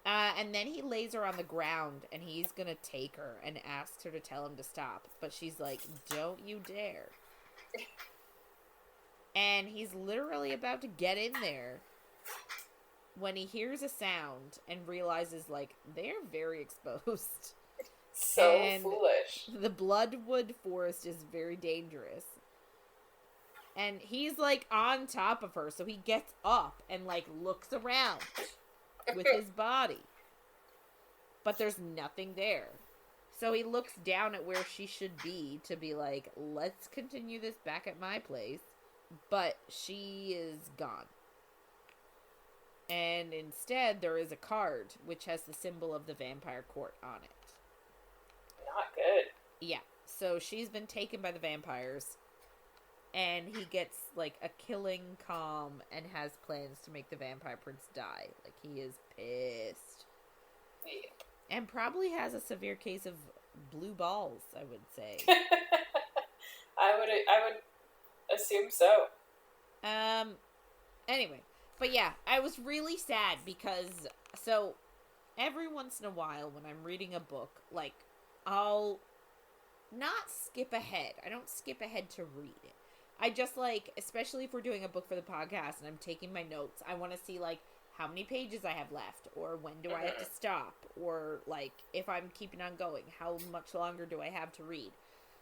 And then he lays her on the ground, and he's gonna take her and asks her to tell him to stop. But she's like, don't you dare. And he's literally about to get in there when he hears a sound and realizes, like, they're very exposed. So and foolish. The bloodwood forest is very dangerous. And he's, like, on top of her, so he gets up and, like, looks around with his body. But there's nothing there. So he looks down at where she should be to be like, let's continue this back at my place. But she is gone. And instead, there is a card which has the symbol of the vampire court on it. Yeah. So she's been taken by the vampires, and he gets like a killing calm and has plans to make the vampire prince die. Like, he is pissed. Yep. And probably has a severe case of blue balls, I would say. I would assume so. Anyway, but yeah, I was really sad because, so, every once in a while when I'm reading a book, like, I'll not skip ahead. I don't skip ahead to read it. I just, like, especially if we're doing a book for the podcast and I'm taking my notes, I want to see, like, how many pages I have left, or when do I have to stop, or, like, if I'm keeping on going, how much longer do I have to read?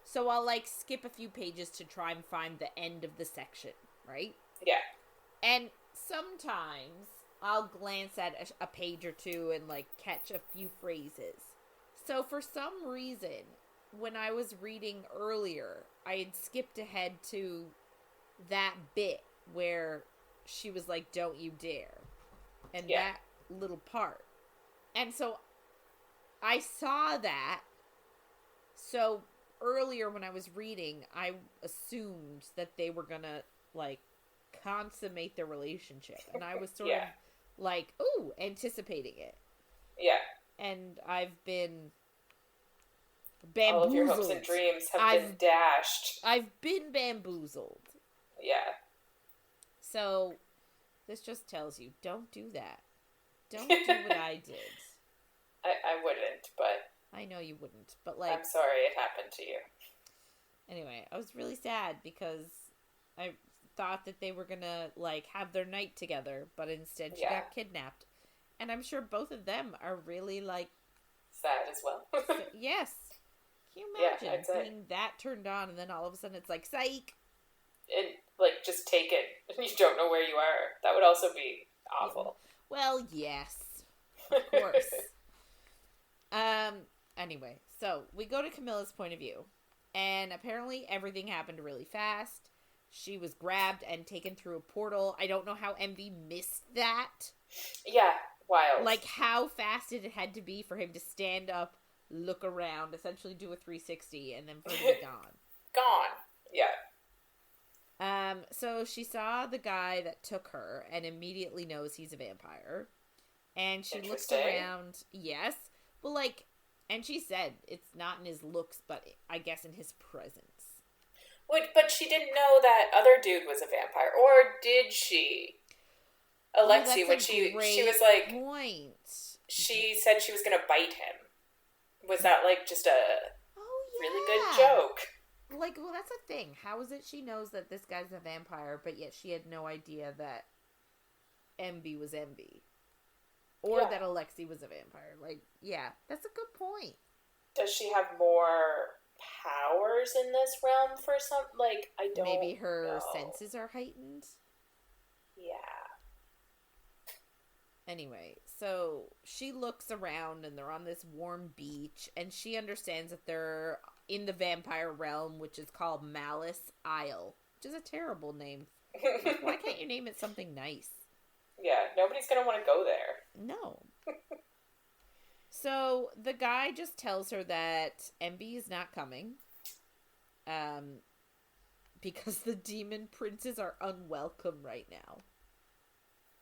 So I'll, like, skip a few pages to try and find the end of the section, right? Yeah. And sometimes I'll glance at a page or two and, like, catch a few phrases. So for some reason, when I was reading earlier, I had skipped ahead to that bit where she was like, "Don't you dare." And that little part. And so I saw that. So earlier when I was reading, I assumed that they were gonna, like, consummate their relationship. And I was sort of like, ooh, anticipating it. Yeah. And I've been bamboozled. All of your hopes and dreams have been dashed. I've been bamboozled. Yeah. So this just tells you, don't do that. Don't do what I did. I wouldn't, but... I know you wouldn't, but, like... I'm sorry it happened to you. Anyway, I was really sad because I thought that they were gonna, like, have their night together, but instead she got kidnapped. And I'm sure both of them are really, like... sad as well. Yes. Can you imagine being that turned on and then all of a sudden it's like, psych! And, like, just taken. And you don't know where you are. That would also be awful. Well, yes. Of course. Anyway, so we go to Camilla's point of view. And apparently everything happened really fast. She was grabbed and taken through a portal. I don't know how MV missed that. Yeah, wild. Like, how fast it had to be for him to stand up, look around, essentially do a 360, and then for him to be gone. Gone. Yeah. So she saw the guy that took her and immediately knows he's a vampire. And she looks around. Yes. But, like, and she said it's not in his looks, but I guess in his presence. But she didn't know that other dude was a vampire. Or did she? Alexi, when she was like... point. She said she was going to bite him. Was that, like, just a really good joke? Like, well, that's the thing. How is it she knows that this guy's a vampire, but yet she had no idea that MB was MB? Or that Alexi was a vampire. Like, yeah, that's a good point. Does she have more powers in this realm for some... Like, I don't Maybe her know. senses are heightened? Yeah. Anyway, so she looks around and they're on this warm beach, and she understands that they're in the vampire realm, which is called Malice Isle, which is a terrible name. Like, why can't you name it something nice? Yeah, nobody's gonna want to go there. No. So the guy just tells her that MB is not coming, because the demon princes are unwelcome right now.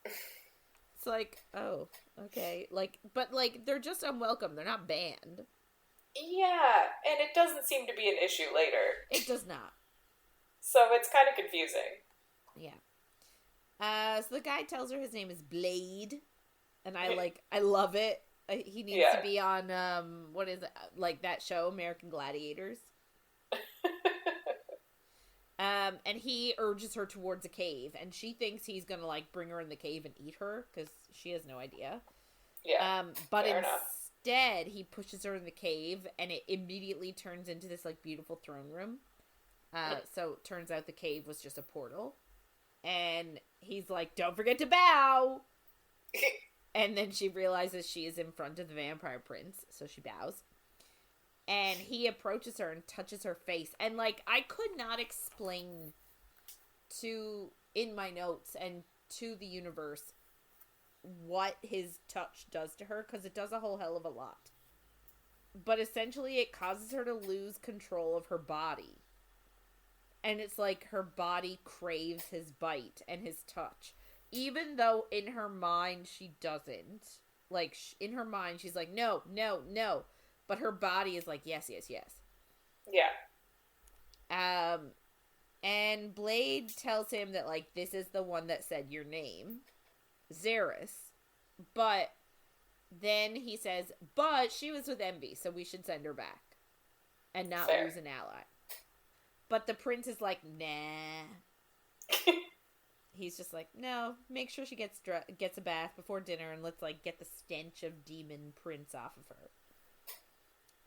It's like, oh, okay. Like, but, like, they're just unwelcome. They're not banned. Yeah, and it doesn't seem to be an issue later. It does not. So it's kind of confusing. Yeah. So the guy tells her his name is Blade, and I love it. He needs to be on, what is it, like that show, American Gladiators. And he urges her towards a cave, and she thinks he's gonna, like, bring her in the cave and eat her, because she has no idea. Yeah. But instead, he pushes her in the cave, and it immediately turns into this, like, beautiful throne room. So it turns out the cave was just a portal. And he's like, don't forget to bow! And then she realizes she is in front of the vampire prince, so she bows. And he approaches her and touches her face. And, like, I could not explain in my notes and to the universe what his touch does to her, because it does a whole hell of a lot. but essentially it causes her to lose control of her body. And it's like her body craves his bite and his touch. Even though in her mind she doesn't. Like, in her mind she's like, no, no, no. But her body is like, yes, yes, yes. Yeah. And Blade tells him that, like, this is the one that said your name. Xeris. But then he says, but she was with Envy, so we should send her back. And not Fair. lose an ally. But the prince is like, nah. He's just like, no, make sure she gets a bath before dinner and let's, like, get the stench of demon prince off of her.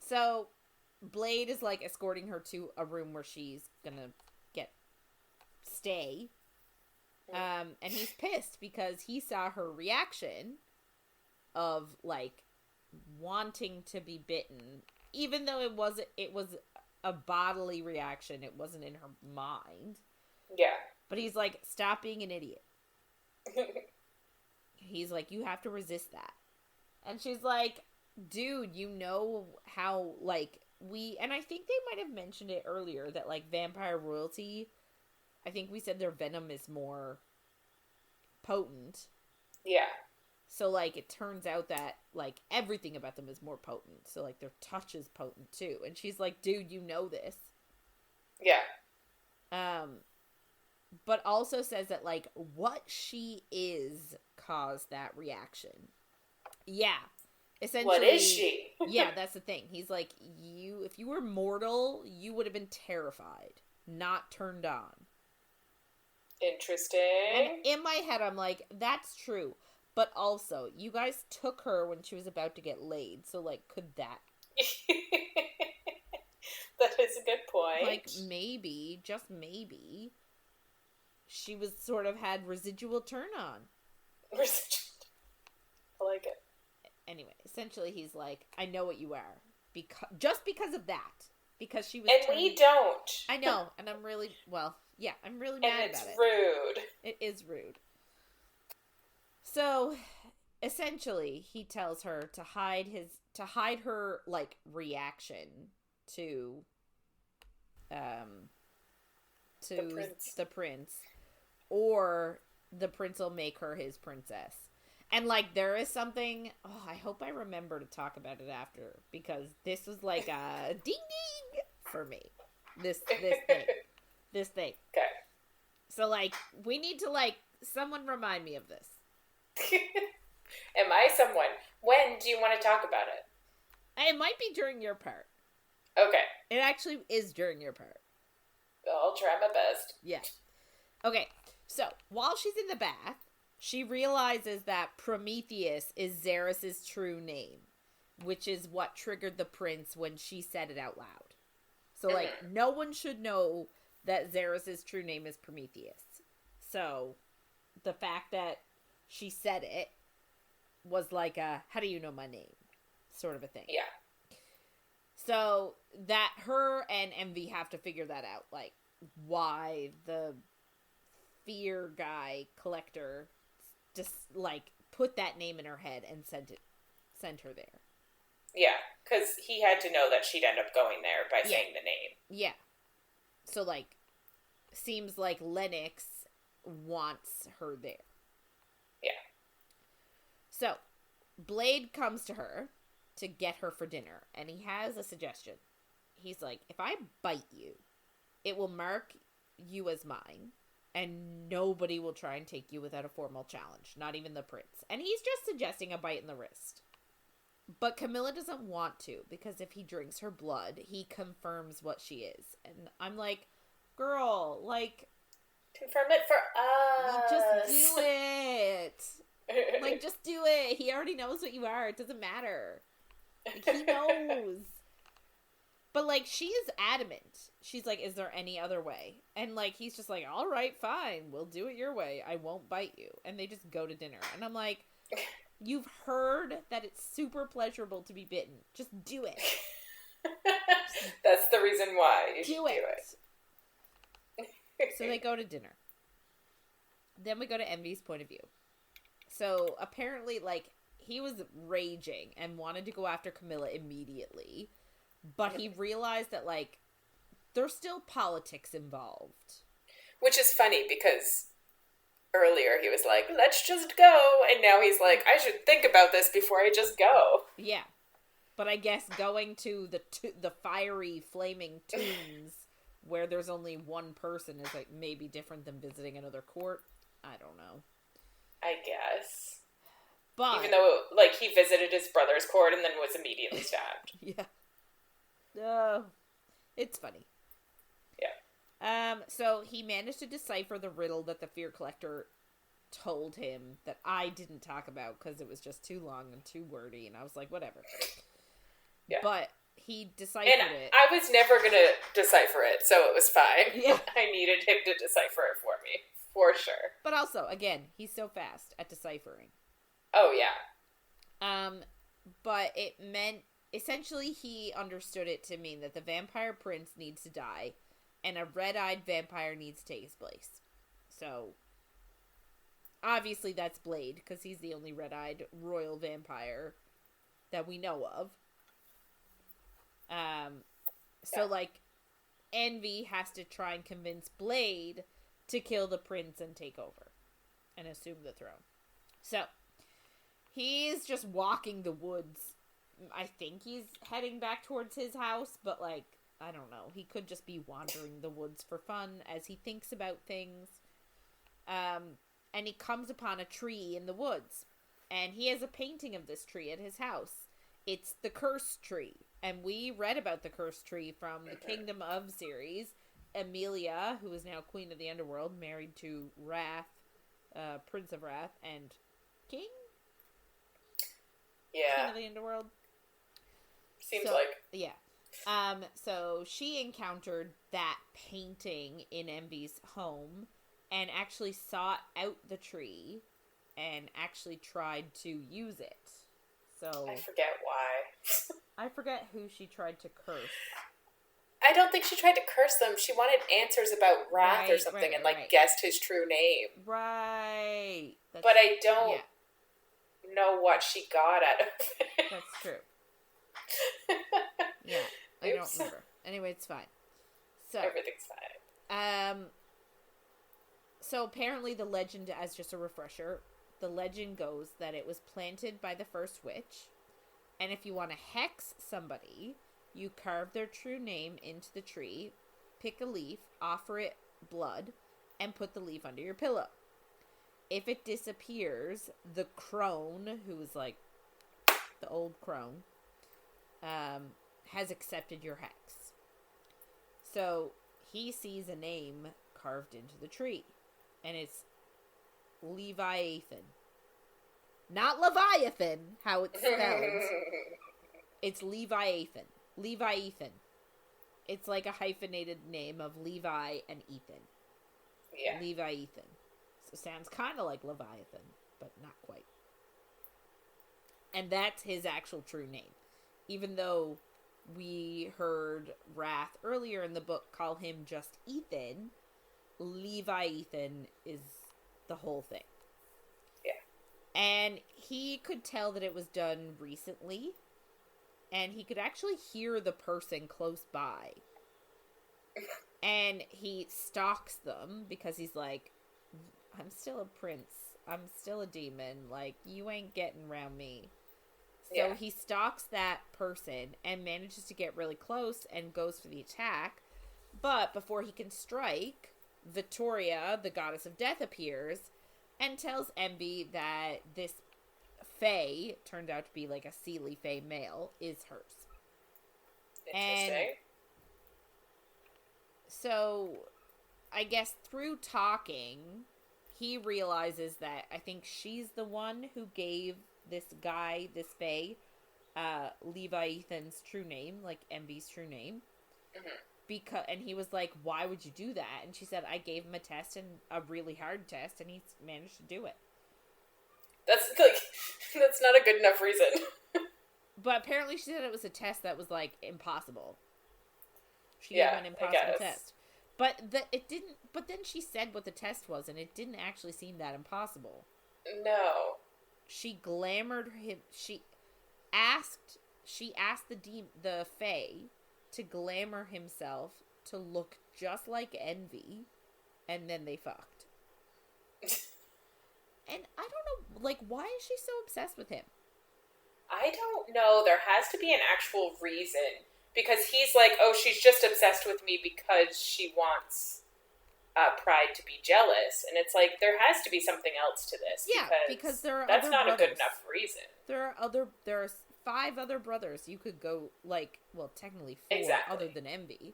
So, Blade is, like, escorting her to a room where she's gonna stay. And he's pissed because he saw her reaction of, like, wanting to be bitten. Even though it was a bodily reaction, it wasn't in her mind. Yeah. But he's like, stop being an idiot. He's like, you have to resist that. And she's like, dude, you know how, like, and I think they might have mentioned it earlier, that, like, vampire royalty, I think we said their venom is more potent. Yeah. So, like, it turns out that, like, everything about them is more potent. So, like, their touch is potent, too. And she's like, dude, you know this. Yeah. But also says that, like, what she is caused that reaction. Yeah. Essentially. What is she? Yeah, that's the thing. He's like, if you were mortal, you would have been terrified, not turned on. Interesting. And in my head, I'm like, that's true. But also, you guys took her when she was about to get laid. So, like, could that... That is a good point. Like, maybe, just maybe, she was sort of had residual turn on. I like it. Anyway, essentially he's like, I know what you are. Just because of that. Because she was And we don't. I know, and I'm really, I'm really mad about it. And it's rude. It is rude. So, essentially, he tells her to hide her, like, reaction to the prince, or the prince will make her his princess. And, like, there is something, I hope I remember to talk about it after, because this was like a ding ding for me. This thing. This thing. Okay. So, like, we need to, like, someone remind me of this. Am I someone? When do you want to talk about it? It might be during your part. Okay. It actually is during your part. I'll try my best. Yeah. Okay, so, while she's in the bath, she realizes that Prometheus is Xeris' true name, which is what triggered the prince when she said it out loud. So, like, no one should know that Xeris' true name is Prometheus. So, the fact that she said it was like a, how do you know my name? Sort of a thing. Yeah. So, that her and Envy have to figure that out. Like, why the fear guy, collector, just, like, put that name in her head and sent her there. Yeah, because he had to know that she'd end up going there by saying the name. Yeah. So, like, seems like Lennox wants her there. Yeah. So, Blade comes to her to get her for dinner, and he has a suggestion. He's like, if I bite you, it will mark you as mine, and nobody will try and take you without a formal challenge, not even the prince. And he's just suggesting a bite in the wrist. But Camilla doesn't want to, because if he drinks her blood, he confirms what she is. And I'm like, girl, like... Confirm it for us. Just do it. Like, just do it. He already knows what you are. It doesn't matter. Like, he knows. But, like, she is adamant. She's like, is there any other way? And, like, he's just like, all right, fine. We'll do it your way. I won't bite you. And they just go to dinner. And I'm like... You've heard that it's super pleasurable to be bitten. Just do it. That's the reason why you should do it. So they go to dinner. Then we go to Envy's point of view. So apparently, like, he was raging and wanted to go after Camilla immediately, but he realized that, like, there's still politics involved. Which is funny because earlier he was like, let's just go, and now he's like, I should think about this before I just go. Yeah. But I guess going to the fiery, flaming tombs where there's only one person is, like, maybe different than visiting another court. I don't know. I guess. But even though, like, he visited his brother's court and then was immediately stabbed. Yeah. It's funny. Yeah. So he managed to decipher the riddle that the Fear Collector told him that I didn't talk about because it was just too long and too wordy, and I was like, whatever. Yeah. But he deciphered it. I was never going to decipher it, so it was fine. Yeah. I needed him to decipher it for me, for sure. But also, again, he's so fast at deciphering. Oh, yeah. But it meant, essentially he understood it to mean that the vampire prince needs to die, and a red-eyed vampire needs to take his place. So, obviously that's Blade, because he's the only red-eyed royal vampire that we know of. So, like, Envy has to try and convince Blade to kill the prince and take over and assume the throne. So, he's just walking the woods. I think he's heading back towards his house, but, like, I don't know. He could just be wandering the woods for fun as he thinks about things. And he comes upon a tree in the woods. And he has a painting of this tree at his house. It's the Cursed Tree. And we read about the Cursed Tree from the Kingdom of series. Amelia, who is now Queen of the Underworld, married to Wrath, Prince of Wrath, and King? Yeah. King of the Underworld? Seems like. Yeah. So she encountered that painting in Envy's home and actually sought out the tree and actually tried to use it. So I forget why. I forget who she tried to curse. I don't think she tried to curse them. She wanted answers about Wrath or something and, like, guessed his true name. Right. But I don't know what she got out of it. That's true. Yeah. I don't remember. Anyway, it's fine. So everything's fine. So apparently the legend, as just a refresher, the legend goes that it was planted by the first witch, and if you want to hex somebody, you carve their true name into the tree, pick a leaf, offer it blood, and put the leaf under your pillow. If it disappears, the crone, who is like the old crone, has accepted your hex. So he sees a name carved into the tree, and it's Leviathan. Not Leviathan, how it's spelled. It's Leviathan. Leviathan. It's like a hyphenated name of Levi and Ethan. Yeah. Leviathan. So it sounds kind of like Leviathan, but not quite. And that's his actual true name. Even though we heard Wrath earlier in the book call him just Ethan, Leviathan is the whole thing. Yeah. And he could tell that it was done recently, and he could actually hear the person close by. And he stalks them because he's like, I'm still a prince. I'm still a demon. Like, you ain't getting around me. So he stalks that person and manages to get really close and goes for the attack. But before he can strike, Victoria, the goddess of death, appears and tells Envy that this fae, turned out to be like a Seelie fae male, is hers. Interesting. And so, I guess through talking, he realizes that I think she's the one who gave this guy, this fae, Leviathan's true name, like Envy's true name. Mm-hmm. And he was like, why would you do that? And she said, I gave him a test, and a really hard test, and he's managed to do it. That's not a good enough reason. But apparently she said it was a test that was, like, impossible. She gave him an impossible test. But then she said what the test was, and it didn't actually seem that impossible. No. she glamored him. She asked the Fae to glamour himself to look just like Envy, and then they fucked. And I don't know, like, why is she so obsessed with him? I don't know. There has to be an actual reason. Because he's like, oh, she's just obsessed with me because she wants Pride to be jealous. And it's like, there has to be something else to this. Yeah, because there are that's other not brothers. a good enough reason. There are 5 other brothers you could go, like, well, technically 4 other than Envy.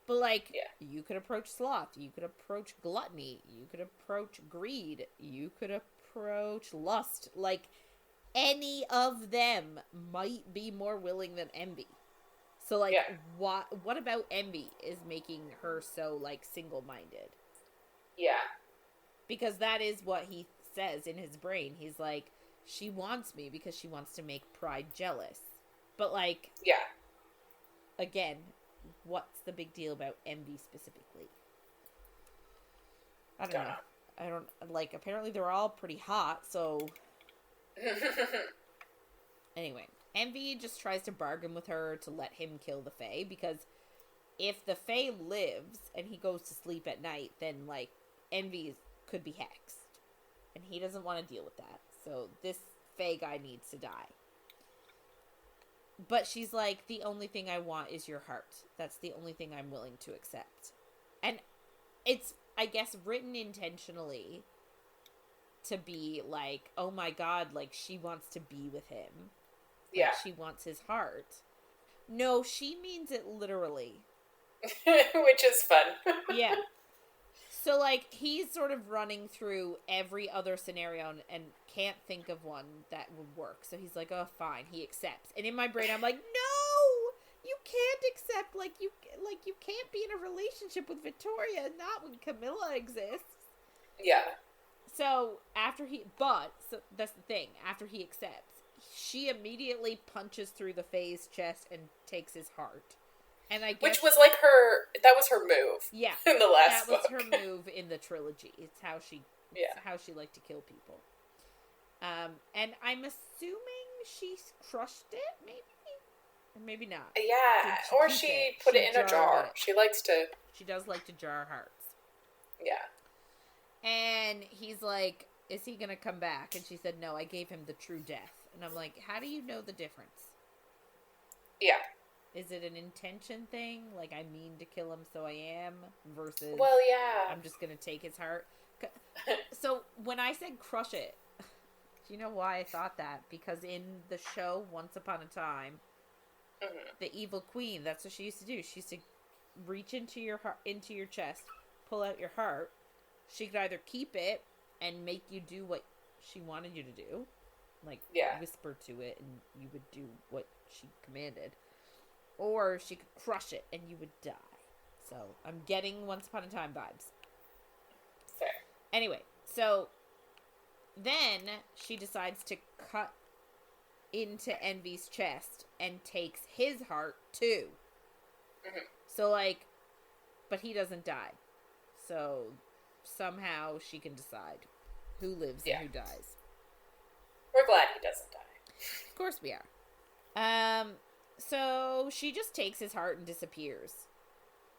But, like, you could approach Sloth, you could approach Gluttony, you could approach Greed, you could approach Lust. Like, any of them might be more willing than Envy. So, like, what about Envy is making her so, like, single-minded? Yeah. Because that is what he says in his brain. He's like, she wants me because she wants to make Pride jealous. But, like... Yeah. Again, what's the big deal about Envy specifically? I don't know. I don't... Like, apparently they're all pretty hot, so... Anyway... Envy just tries to bargain with her to let him kill the Fae, because if the Fae lives and he goes to sleep at night, then, like, Envy could be hexed. And he doesn't want to deal with that. So this Fae guy needs to die. But she's like, the only thing I want is your heart. That's the only thing I'm willing to accept. And it's, I guess, written intentionally to be like, oh my god, like, she wants to be with him. Yeah. Like, she wants his heart. No, she means it literally. Which is fun. Yeah. So, like, he's sort of running through every other scenario and can't think of one that would work. So he's like, oh, fine. He accepts. And in my brain, I'm like, no! You can't accept. Like, you can't be in a relationship with Victoria, not when Camilla exists. Yeah. So, so that's the thing. After he accepts, she immediately punches through the Fae's chest and takes his heart. And I guess, which was like that was her move. Yeah. In the last book. That was her move in the trilogy. It's how she liked to kill people. And I'm assuming she crushed it, maybe? Or maybe not. Yeah. Or she put it in a jar. She does like to jar hearts. Yeah. And he's like, is he gonna come back? And she said, no, I gave him the true death. And I'm like, how do you know the difference? Yeah. Is it an intention thing? Like, I mean to kill him, so I am? Versus, well, yeah. I'm just gonna take his heart. So, when I said crush it, do you know why I thought that? Because in the show, Once Upon a Time, the evil queen, that's what she used to do. She used to reach into your chest, pull out your heart. She could either keep it and make you do what she wanted you to do, like whisper to it and you would do what she commanded, or she could crush it and you would die. So I'm getting Once Upon a Time vibes. Fair. Anyway, so then she decides to cut into Envy's chest and takes his heart too. So, like, but he doesn't die. So somehow she can decide who lives and who dies. We're glad he doesn't die. Of course we are. So she just takes his heart and disappears.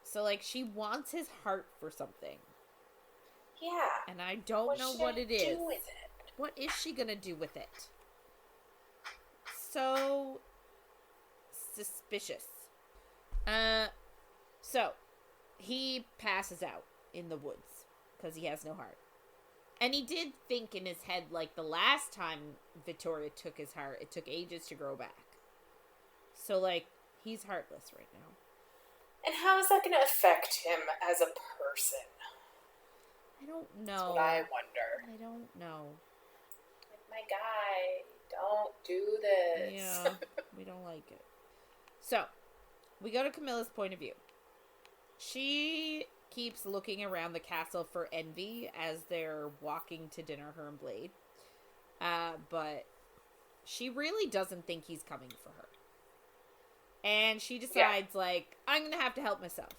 So, like, she wants his heart for something. Yeah. And I don't know what it is. What do with it? What is she gonna do with it? So suspicious. So he passes out in the woods because he has no heart. And he did think in his head, like, the last time Victoria took his heart, it took ages to grow back. So, like, he's heartless right now. And how is that going to affect him as a person? I don't know. That's what I wonder. I don't know. Like, my guy, don't do this. Yeah, we don't like it. So, we go to Camilla's point of view. She keeps looking around the castle for Envy as they're walking to dinner, her and Blade. But she really doesn't think he's coming for her. And she decides, like, I'm going to have to help myself.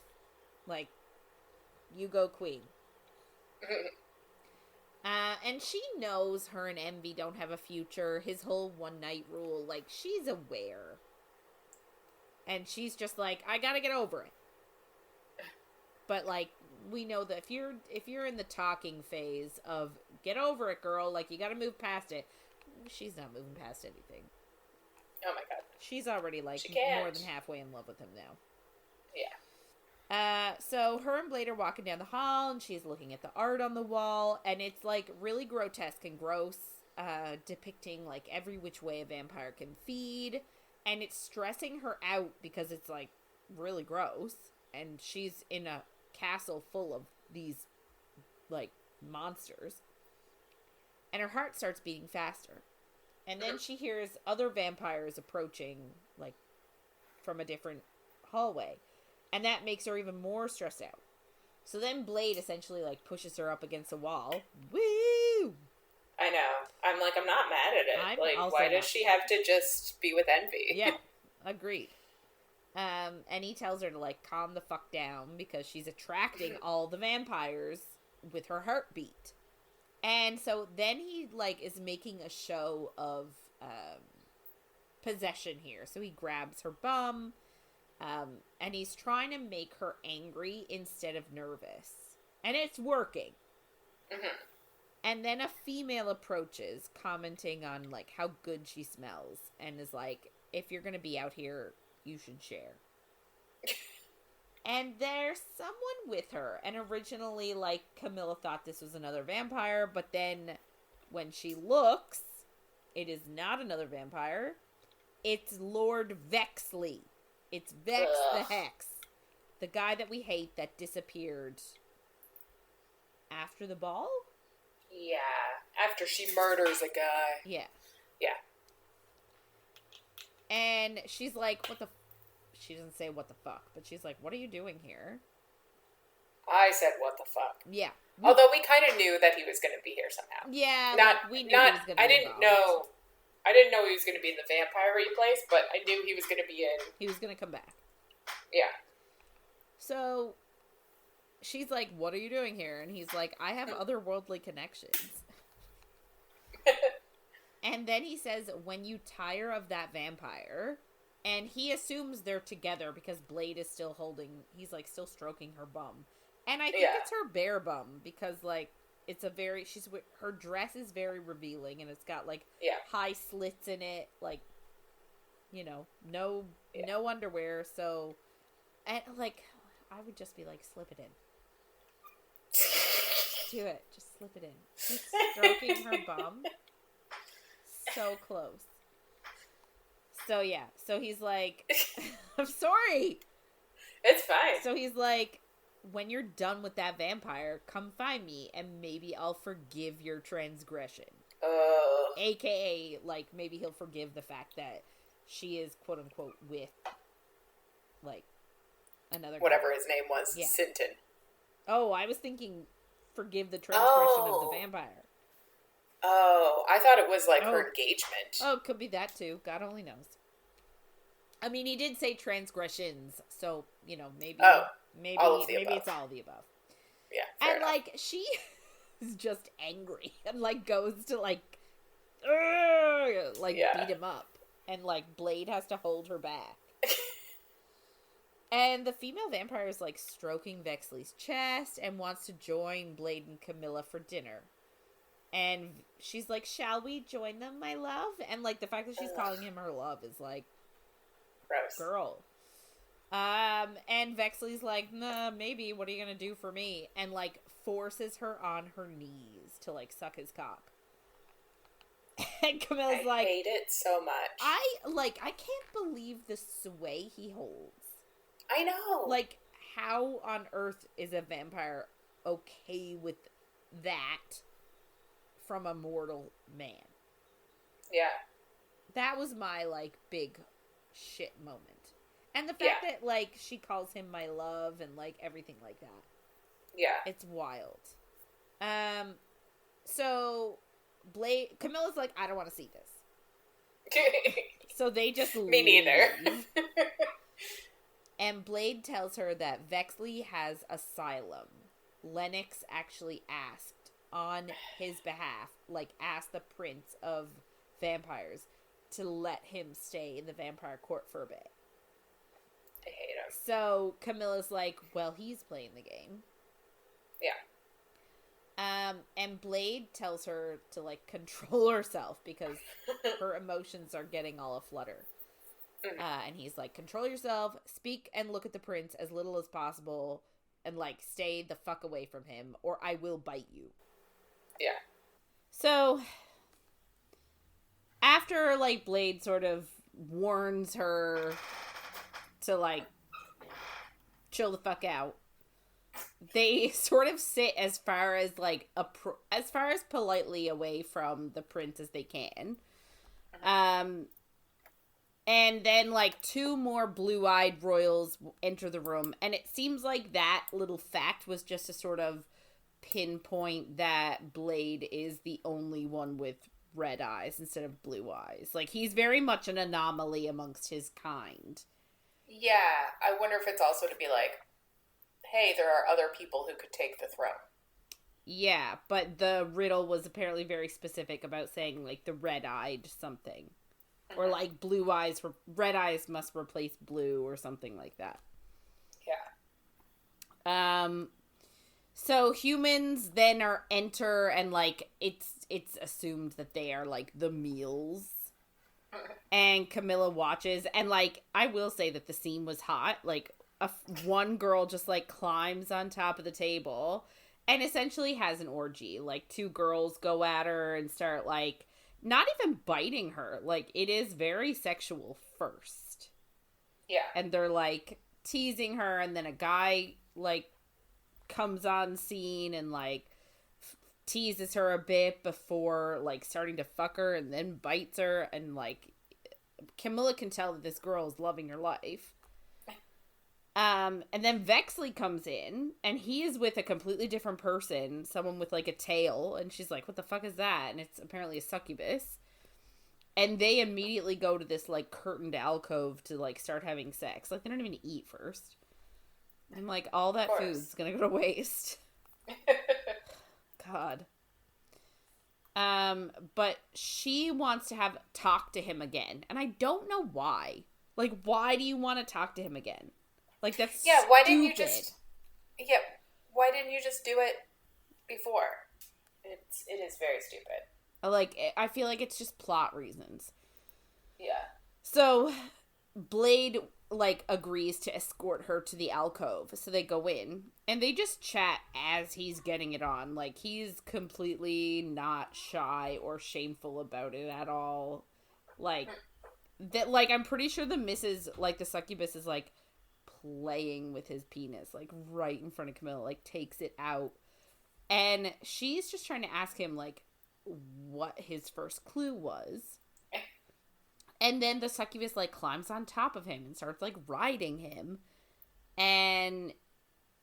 Like, you go queen. And And she knows her and Envy don't have a future. His whole one night rule, like, she's aware. And she's just like, I gotta get over it. But, like, we know that if you're in the talking phase of get over it, girl, like, you gotta move past it, she's not moving past anything. Oh my god. She's already, like, more than halfway in love with him now. Yeah. So her and Blade are walking down the hall, and she's looking at the art on the wall, and it's, like, really grotesque and gross, depicting, like, every which way a vampire can feed, and it's stressing her out because it's, like, really gross, and she's in a castle full of these, like, monsters, and her heart starts beating faster, and then she hears other vampires approaching, like, from a different hallway, and that makes her even more stressed out. So then Blade essentially, like, pushes her up against a wall. Woo! I know. I'm like, I'm not mad at it. I'm like, why does she have to just be with Envy? Yeah, agreed. And he tells her to, like, calm the fuck down because she's attracting all the vampires with her heartbeat. And so then he, like, is making a show of possession here. So he grabs her bum, and he's trying to make her angry instead of nervous. And it's working. Mm-hmm. And then a female approaches, commenting on, like, how good she smells. And is like, if you're going to be out here, you should share. And there's someone with her. And originally, like, Camilla thought this was another vampire. But then, when she looks, it is not another vampire. It's Lord Vexley. It's Vex the Hex. The guy that we hate that disappeared after the ball? Yeah. After she murders a guy. Yeah. Yeah. And she's like, what the... She doesn't say what the fuck, but she's like, what are you doing here? I said what the fuck. Yeah. Although we kind of knew that he was going to be here somehow. Yeah. We knew he was going to be I didn't know he was going to be in the vampire-y place, but I knew he was going to be in... He was going to come back. Yeah. So, she's like, what are you doing here? And he's like, I have otherworldly connections. And then he says, when you tire of that vampire... And he assumes they're together because Blade is still he's, like, still stroking her bum. And I think it's her bare bum because, like, it's a very, her dress is very revealing and it's got, like, high slits in it, like, you know, no underwear, so, and, like, I would just be like, slip it in. Do it. Just slip it in. He's stroking her bum. So close. So, yeah. So, he's like, I'm sorry. It's fine. So, he's like, when you're done with that vampire, come find me, and maybe I'll forgive your transgression. AKA, like, maybe he'll forgive the fact that she is, quote-unquote, with, like, another whatever guy. His name was. Yeah. Sinton. Oh, I was thinking forgive the transgression of the vampire. Oh, I thought it was, like, her engagement. Oh, it could be that, too. God only knows. I mean, he did say transgressions, so, you know, maybe it's all of the above. Yeah, and, enough. Like, she is just angry and, like, goes to, like, beat him up. And, like, Blade has to hold her back. And the female vampire is, like, stroking Vexley's chest and wants to join Blade and Camilla for dinner. And she's like, shall we join them, my love? And, like, the fact that she's calling him her love is, like, gross. Girl. And Vexley's like, nah, maybe, what are you gonna do for me? And, like, forces her on her knees to, like, suck his cock. And Camilla's like... I hate it so much. I can't believe the sway he holds. I know. Like, how on earth is a vampire okay with that from a mortal man? Yeah. That was my, like, big shit moment. And the fact that, like, she calls him my love and, like, everything like that. Yeah. It's wild. So, Camilla's like, I don't want to see this. So they just leave. Me neither. And Blade tells her that Vexley has asylum. Lennox actually asked on his behalf, like, ask the Prince of Vampires to let him stay in the vampire court for a bit. I hate him. So Camilla's like, well, he's playing the game. Yeah. And Blade tells her to, like, control herself because her emotions are getting all aflutter. And he's like, control yourself, speak and look at the prince as little as possible, and, like, stay the fuck away from him, or I will bite you. Yeah. So, after, like, Blade sort of warns her to, like, chill the fuck out, they sort of sit as far as, like, as far as politely away from the prince as they can. And then, like, 2 more blue-eyed royals enter the room, and it seems like that little fact was just to sort of pinpoint that Blade is the only one with red eyes instead of blue eyes. Like, he's very much an anomaly amongst his kind. Yeah, I wonder if it's also to be like, hey, there are other people who could take the throne. Yeah, but the riddle was apparently very specific about saying, like, the red-eyed something. Or, like, blue eyes, red eyes must replace blue or something like that. Yeah. So humans then enter and, like, it's assumed that they are, like, the meals. And Camilla watches, and, like, I will say that the scene was hot. Like, one girl just, like, climbs on top of the table and essentially has an orgy. Like, 2 girls go at her and start, like, not even biting her. Like, it is very sexual first. Yeah. And they're, like, teasing her, and then a guy, like, comes on scene and, like, teases her a bit before, like, starting to fuck her, and then bites her, and, like, Camilla can tell that this girl is loving her life. And then Vexley comes in, and he is with a completely different person, someone with, like, a tail, and she's like, what the fuck is that? And it's apparently a succubus. And they immediately go to this, like, curtained alcove to, like, start having sex. Like, they don't even eat first. I'm like, all that food's gonna go to waste. God. But she wants to talk to him again, and I don't know why. Like, why do you want to talk to him again? Like, that's why stupid. didn't you just... Yeah, why didn't you just do it before? It is very stupid. Like, I feel like it's just plot reasons. Yeah. So, Blade, like, agrees to escort her to the alcove. So they go in, and they just chat as he's getting it on. Like, he's completely not shy or shameful about it at all. Like, that. Like, I'm pretty sure the succubus is, like, playing with his penis, like, right in front of Camilla, like, takes it out. And she's just trying to ask him, like, what his first clue was. And then the succubus, like, climbs on top of him and starts, like, riding him. And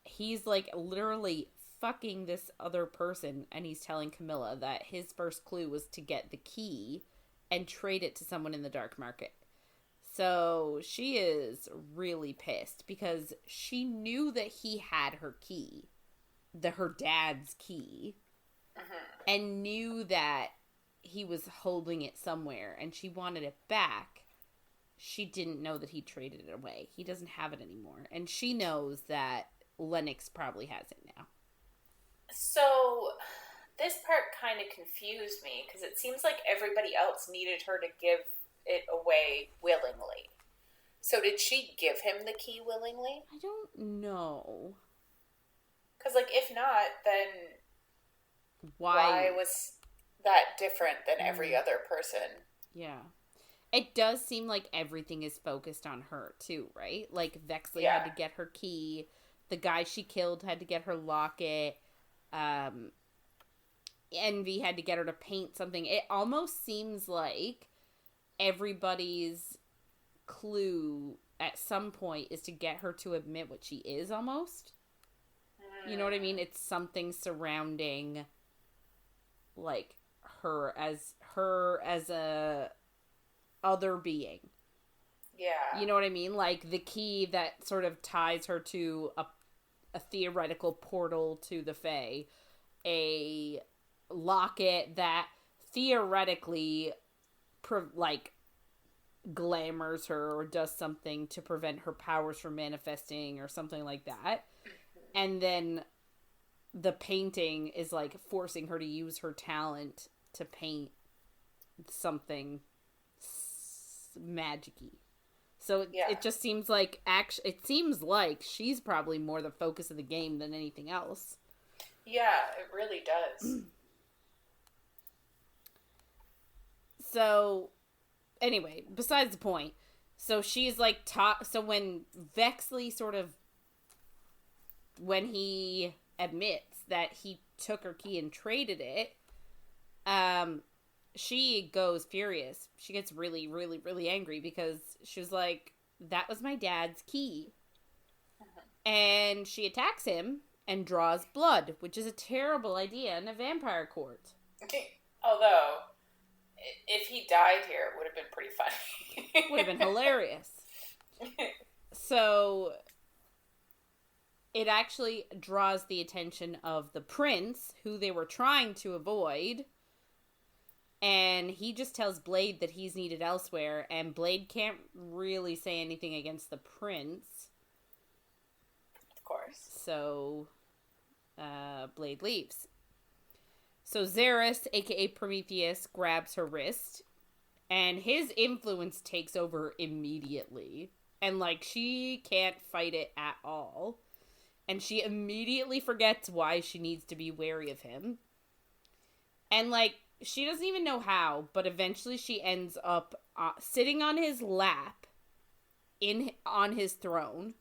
he's, like, literally fucking this other person, and he's telling Camilla that his first clue was to get the key and trade it to someone in the dark market. So she is really pissed because she knew that he had her key, her dad's key, and knew that he was holding it somewhere, and she wanted it back. She didn't know that he traded it away. He doesn't have it anymore, and she knows that Lennox probably has it now. So this part kind of confused me because it seems like everybody else needed her to give it away willingly. So did she give him the key willingly? I don't know. Because, like, if not, then why was that different than every other person? Yeah. It does seem like everything is focused on her, too, right? Like, Vexley had to get her key. The guy she killed had to get her locket. Envy had to get her to paint something. It almost seems like everybody's clue at some point is to get her to admit what she is, almost. You know what I mean? It's something surrounding, like, her as a other being. Yeah. You know what I mean? Like, the key that sort of ties her to a theoretical portal to the Fae, a locket that theoretically, like, glamours her or does something to prevent her powers from manifesting or something like that. And then the painting is, like, forcing her to use her talent to paint something magic-y. So it just seems like it seems like she's probably more the focus of the game than anything else. Yeah, it really does. So anyway, besides the point. So she's like so when Vexley when he admits that he took her key and traded it, she goes furious. She gets really, really, really angry because she was like, that was my dad's key. And she attacks him and draws blood, which is a terrible idea in a vampire court. Although, if he died here, it would have been pretty funny. Would have been hilarious. So, it actually draws the attention of the prince, who they were trying to avoid. And he just tells Blade that he's needed elsewhere, and Blade can't really say anything against the prince. Of course. So, Blade leaves. So Xeris, aka Prometheus, grabs her wrist, and his influence takes over immediately. And, like, she can't fight it at all. And she immediately forgets why she needs to be wary of him. And, like, she doesn't even know how, but eventually she ends up sitting on his lap on his throne.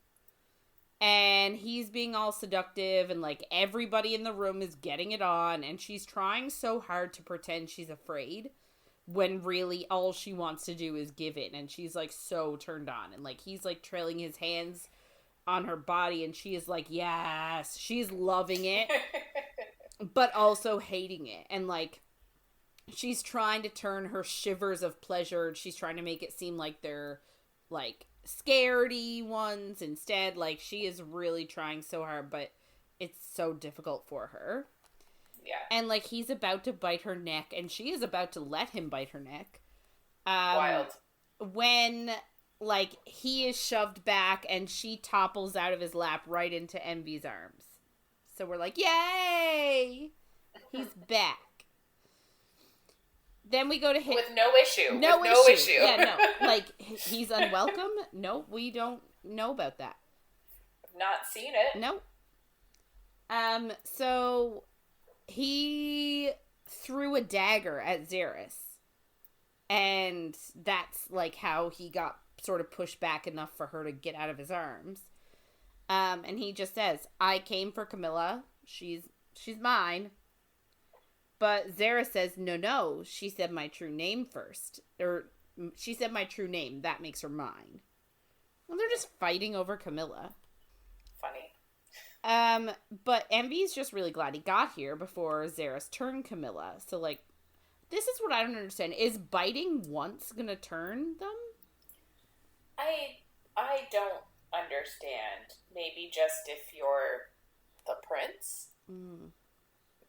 And he's being all seductive, and, like, everybody in the room is getting it on, and she's trying so hard to pretend she's afraid, when really all she wants to do is give in, and she's, like, so turned on. And, like, he's, like, trailing his hands on her body, and she is like, yes, she's loving it, but also hating it. And, like, she's trying to turn her shivers of pleasure, she's trying to make it seem like they're, like, scaredy ones instead. Like, she is really trying so hard, but it's so difficult for her. Yeah. And, like, he's about to bite her neck, and she is about to let him bite her neck. Wild. When, like, he is shoved back, and she topples out of his lap right into Envy's arms. So we're like, yay! He's back. Then we go to hit... With no issue. No issue. Yeah, no. Like, he's unwelcome? No, we don't know about that. I've not seen it. No. So he threw a dagger at Xeris. And that's, like, how he got sort of pushed back enough for her to get out of his arms. And he just says, I came for Camilla. She's mine. But Xeris says, no, she said my true name first. Or, she said my true name. That makes her mine. Well, they're just fighting over Camilla. Funny. But Envy's just really glad he got here before Xeris turned Camilla. So, like, this is what I don't understand. Is biting once gonna turn them? I don't understand. Maybe just if you're the prince.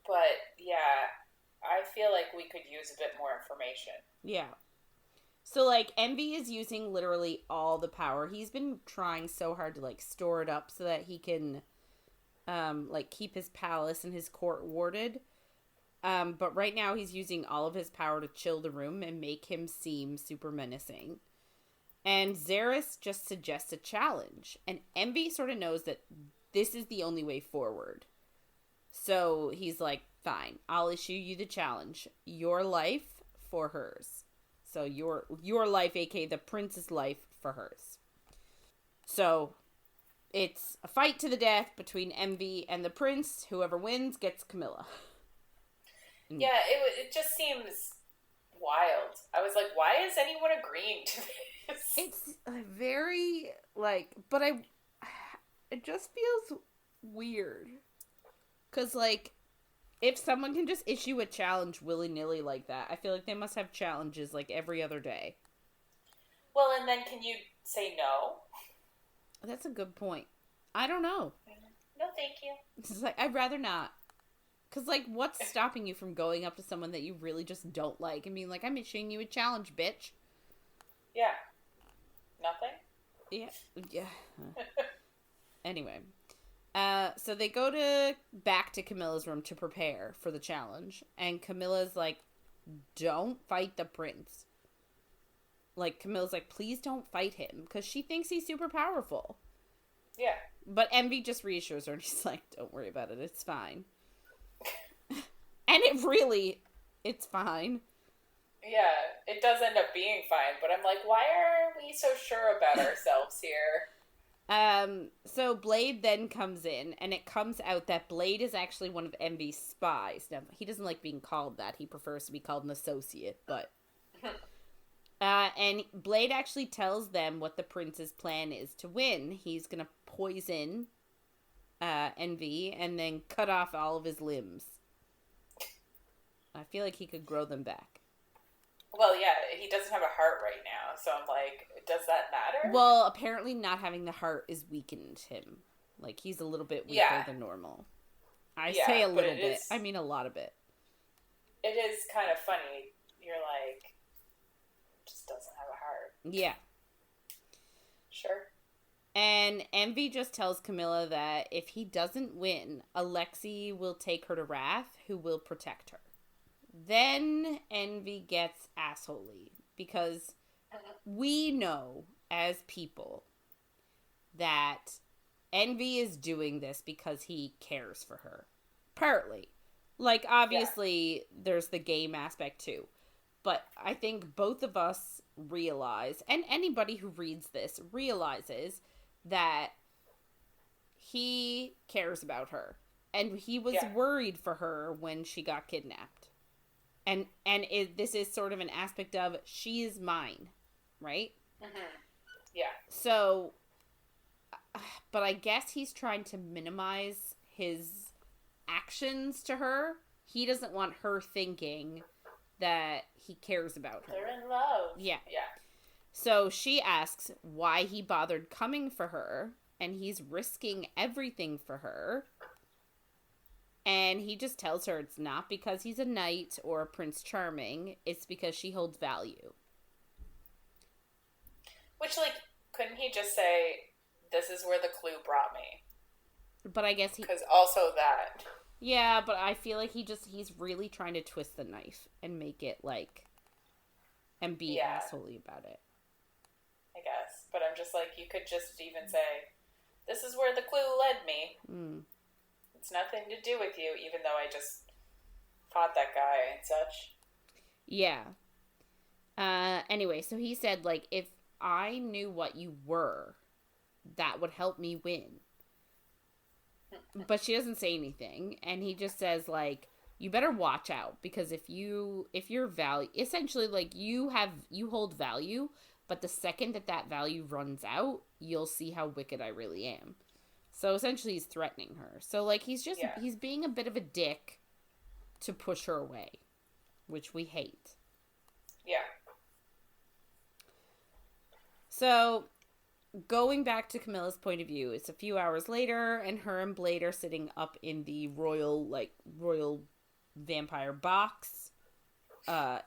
But, yeah, I feel like we could use a bit more information. Yeah. So, like, Envy is using literally all the power. He's been trying so hard to, like, store it up so that he can, like, keep his palace and his court warded. But right now he's using all of his power to chill the room and make him seem super menacing. And Xeris just suggests a challenge. And Envy sort of knows that this is the only way forward. So he's like, fine, I'll issue you the challenge. Your life for hers. So your life, aka the prince's life, for hers. So it's a fight to the death between Envy and the prince. Whoever wins gets Camilla. Yeah, it just seems wild. I was like, why is anyone agreeing to this? It's very, like, but it just feels weird. Because, like, if someone can just issue a challenge willy-nilly like that, I feel like they must have challenges, like, every other day. Well, and then can you say no? That's a good point. I don't know. No, thank you. It's like, I'd rather not. Because, like, what's stopping you from going up to someone that you really just don't like and being like, I'm issuing you a challenge, bitch? Yeah. Nothing? Yeah. Yeah. Anyway. So they go back to Camilla's room to prepare for the challenge. And Camilla's like, don't fight the prince. Like, Camilla's like, please don't fight him. Because she thinks he's super powerful. Yeah. But Envy just reassures her. And he's like, don't worry about it. It's fine. And it's fine. Yeah, it does end up being fine, but I'm like, why are we so sure about ourselves here? So Blade then comes in, and it comes out that Blade is actually one of Envy's spies. Now, he doesn't like being called that. He prefers to be called an associate, but... and Blade actually tells them what the prince's plan is to win. He's gonna poison Envy and then cut off all of his limbs. I feel like he could grow them back. Well, yeah, he doesn't have a heart right now, so I'm like, does that matter? Well, apparently not having the heart is weakened him. Like, he's a little bit weaker than normal. I say a little bit. I mean a lot of it. It is kind of funny. You're like, just doesn't have a heart. Yeah. Sure. And Envy just tells Camilla that if he doesn't win, Alexei will take her to Wrath, who will protect her. Then Envy gets assholey because we know as people that Envy is doing this because he cares for her. Partly. Like, obviously, there's the game aspect too. But I think both of us realize, and anybody who reads this realizes, that he cares about her. And he was worried for her when she got kidnapped. And this is sort of an aspect of, she is mine, right? Mm-hmm. Yeah. So, but I guess he's trying to minimize his actions to her. He doesn't want her thinking that he cares about her. They're in love. Yeah. Yeah. So she asks why he bothered coming for her, and he's risking everything for her. And he just tells her it's not because he's a knight or a Prince Charming. It's because she holds value. Which, like, couldn't he just say, this is where the clue brought me? But I guess he... Because also that... Yeah, but I feel like he's really trying to twist the knife and make it, like... And be assholey about it. I guess. But I'm just like, you could just even say, this is where the clue led me. Mm. It's nothing to do with you, even though I just fought that guy and such. Yeah. Anyway, so he said, like, if I knew what you were, that would help me win. But she doesn't say anything, and he just says, like, you better watch out, because if your value, essentially, like, you hold value, but the second that value runs out, you'll see how wicked I really am. So essentially he's threatening her. So, like, he's being a bit of a dick to push her away, which we hate. Yeah. So, going back to Camilla's point of view, it's a few hours later, and her and Blade are sitting up in the royal vampire box,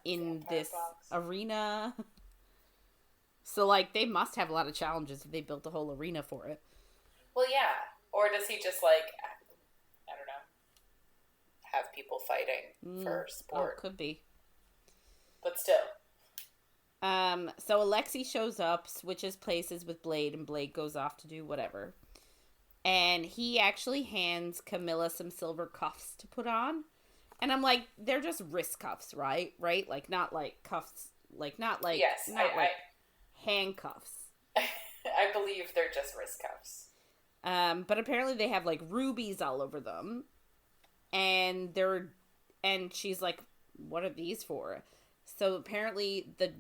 in this arena. So, like, they must have a lot of challenges if they built a whole arena for it. Well, yeah. Or does he just, like, I don't know, have people fighting for sport? Oh, could be. But still. So Alexei shows up, switches places with Blade, and Blade goes off to do whatever. And he actually hands Camilla some silver cuffs to put on. And I'm like, they're just wrist cuffs, right? Right? Like, not like cuffs, like, not like, yes, handcuffs. I believe they're just wrist cuffs. But apparently they have, like, rubies all over them. And she's like, what are these for? So apparently the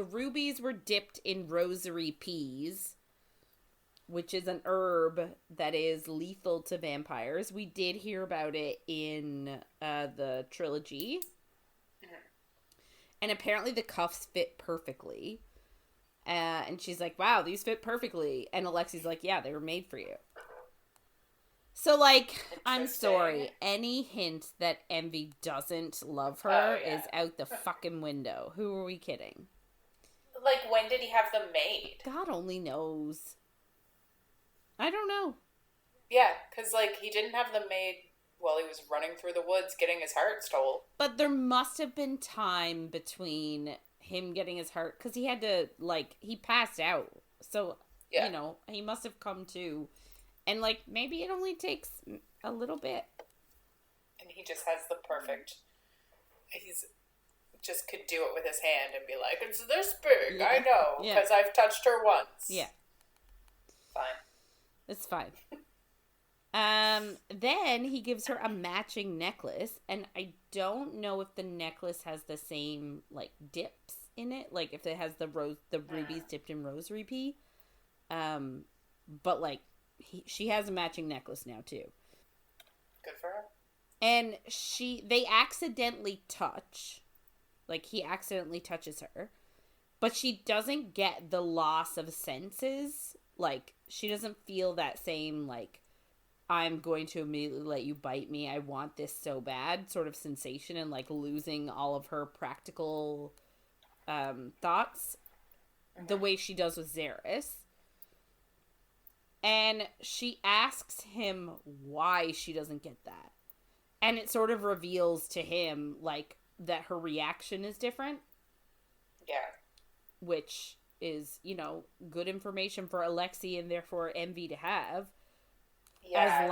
rubies were dipped in rosary peas, which is an herb that is lethal to vampires. We did hear about it in the trilogy. Mm-hmm. And apparently the cuffs fit perfectly. And she's like, wow, these fit perfectly. And Alexi's like, yeah, they were made for you. So, like, I'm Interesting. sorry. Any hint that Envy doesn't love her is out the fucking window. Who are we kidding? Like, when did he have them made? God only knows. I don't know. Yeah, because, like, he didn't have them made while he was running through the woods getting his heart stolen. But there must have been time between him getting his heart, because he had to, like, he passed out. So, you know, he must have come to. And, like, maybe it only takes a little bit. And he just has the perfect. He's just could do it with his hand and be like, it's this big, I know, because I've touched her once. Yeah. Fine. It's fine. Then he gives her a matching necklace, and I don't know if the necklace has the same, like, dips in it, like, if it has the rubies dipped in rosary pea. But, like, she has a matching necklace now, too. Good for her. And they accidentally touch. Like, he accidentally touches her. But she doesn't get the loss of senses. Like, she doesn't feel that same, like, I'm going to immediately let you bite me, I want this so bad sort of sensation, and, like, losing all of her practical thoughts the way she does with Xeris. And she asks him why she doesn't get that. And it sort of reveals to him, like, that her reaction is different. Yeah. Which is, you know, good information for Alexei and therefore Envy to have. Yeah,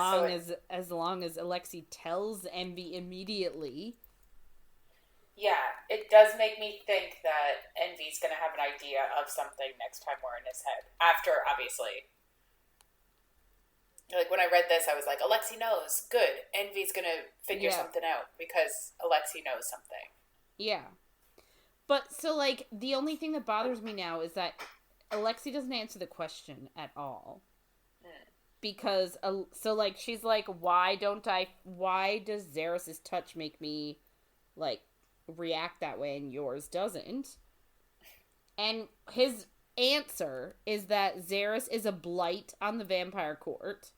as long as Alexei tells Envy immediately. Yeah, it does make me think that Envy's going to have an idea of something next time we're in his head. After, obviously. Like, when I read this, I was like, Alexei knows. Good. Envy's going to figure something out because Alexei knows something. Yeah. But, so, like, the only thing that bothers me now is that Alexei doesn't answer the question at all. Because, so, like, she's like, why does Xeris' touch make me, like, react that way and yours doesn't? And his answer is that Xeris is a blight on the vampire court.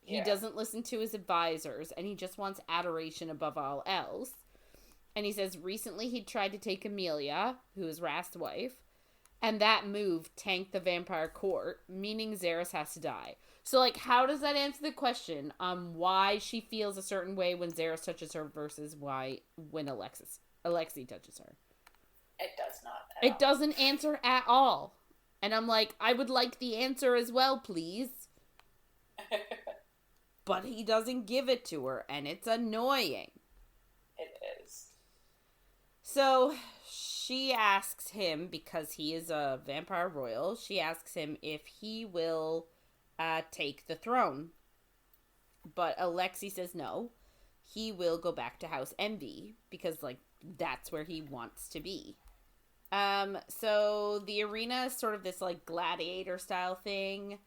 He doesn't listen to his advisors, and he just wants adoration above all else. And he says recently he tried to take Camilla, who is Rast's wife, and that move tanked the vampire court, meaning Xeris has to die. So, like, how does that answer the question on why she feels a certain way when Xeris touches her versus why when Alexei touches her? It does not. It doesn't answer at all. And I'm like, I would like the answer as well, please. But he doesn't give it to her, and it's annoying. It is. So, she asks him, because he is a vampire royal, she asks him if he will take the throne. But Alexei says no. He will go back to House Envy, because, like, that's where he wants to be. So the arena is sort of this, like, gladiator style thing.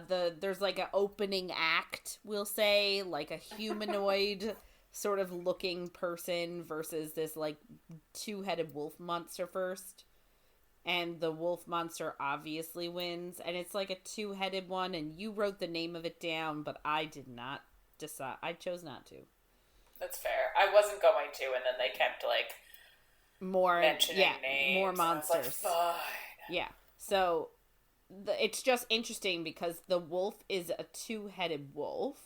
There's like an opening act, we'll say, like a humanoid sort of looking person versus this, like, two-headed wolf monster first. And the wolf monster obviously wins, and it's like a two-headed one, and you wrote the name of it down, but I did not decide. I chose not to. That's fair. I wasn't going to, and then they kept, like, mentioning names. More monsters. I was like, fine. Yeah. So it's just interesting because the wolf is a two-headed wolf.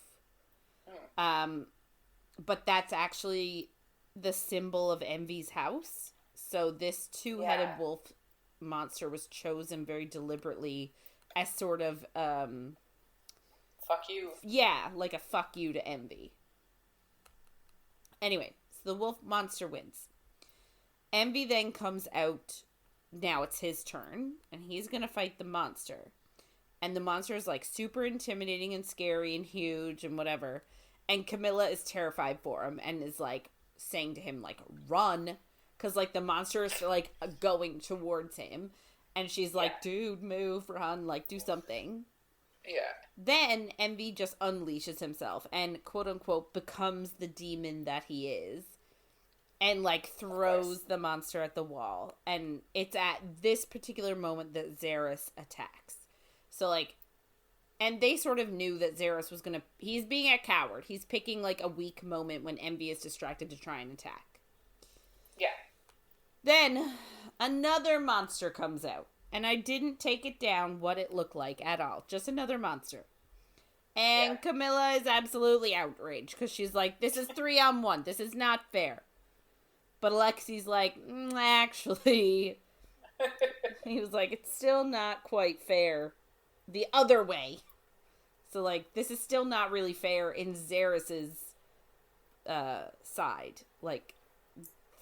But that's actually the symbol of Envy's house. So this two-headed wolf monster was chosen very deliberately as sort of fuck you. Yeah, like a fuck you to Envy. Anyway, so the wolf monster wins. Envy then comes out. Now it's his turn, and he's gonna fight the monster. And the monster is, like, super intimidating and scary and huge and whatever. And Camilla is terrified for him and is, like, saying to him, like, run. Because, like, the monster is, like, going towards him. And she's like, dude, move, run, like, do something. Yeah. Then Envy just unleashes himself and, quote-unquote, becomes the demon that he is. And, like, throws the monster at the wall. And it's at this particular moment that Xeris attacks. So, like, And they sort of knew that Xeris was gonna... He's being a coward. He's picking, like, a weak moment when Envy is distracted to try and attack. Yeah. Then, another monster comes out. And I didn't take it down what it looked like at all. Just another monster. And Camilla is absolutely outraged. Because she's like, this is 3-on-1. This is not fair. But Alexi's like, actually... He was like, it's still not quite fair the other way. So, like, this is still not really fair in Xeris's side. Like,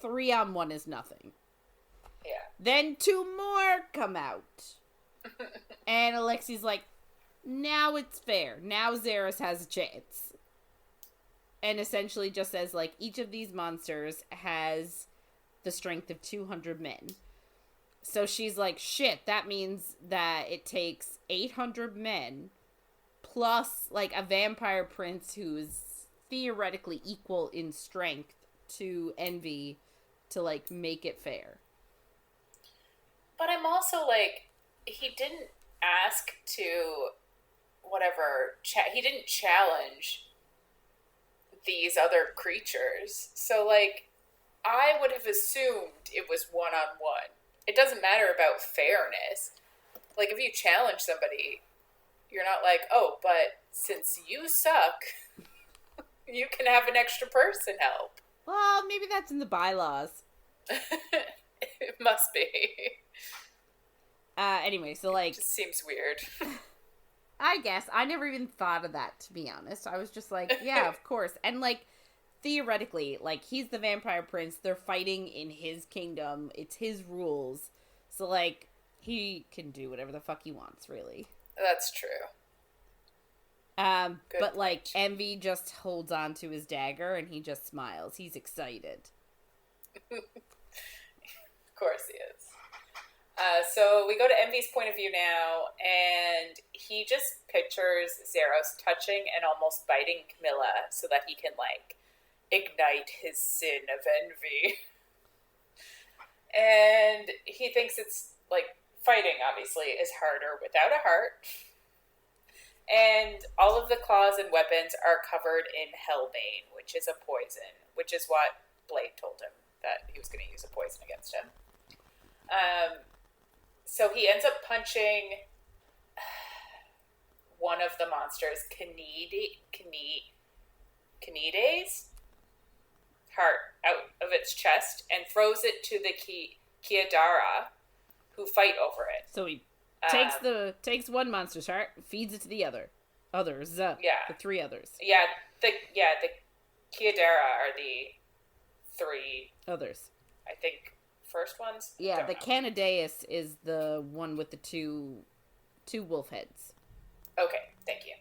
3-on-1 is nothing. Yeah. Then 2 more come out. And Alexi's like, now it's fair. Now Xeris has a chance. And essentially just says, like, each of these monsters has the strength of 200 men. So she's like, shit, that means that it takes 800 men plus, like, a vampire prince who's theoretically equal in strength to Envy to, like, make it fair. But I'm also like, he didn't ask to, whatever, he didn't challenge these other creatures. So, like, I would have assumed it was 1-on-1. It doesn't matter about fairness. Like, if you challenge somebody, you're not like, oh, but since you suck, you can have an extra person help. Well, maybe that's in the bylaws. It must be. Anyway, so, like... It just seems weird. I guess. I never even thought of that, to be honest. I was just like, yeah, of course. And, like, theoretically, like, he's the vampire prince. They're fighting in his kingdom. It's his rules. So, like, he can do whatever the fuck he wants, really. That's true. But, like, Envy just holds on to his dagger and he just smiles. He's excited. Of course he is. So we go to Envy's point of view now, and he just pictures Xeris touching and almost biting Camilla so that he can, like, ignite his sin of envy. And he thinks it's, like, fighting, obviously, is harder without a heart. And all of the claws and weapons are covered in hellbane, which is a poison, which is what Blade told him that he was going to use a poison against him. So he ends up punching one of the monsters, Canide's heart out of its chest and throws it to the Kiadara, who fight over it. So he takes one monster's heart, feeds it to the others. The 3 others. The Kiadara are the 3 others. I think first ones. Yeah, the Canideus is the one with the two wolf heads. Okay, thank you.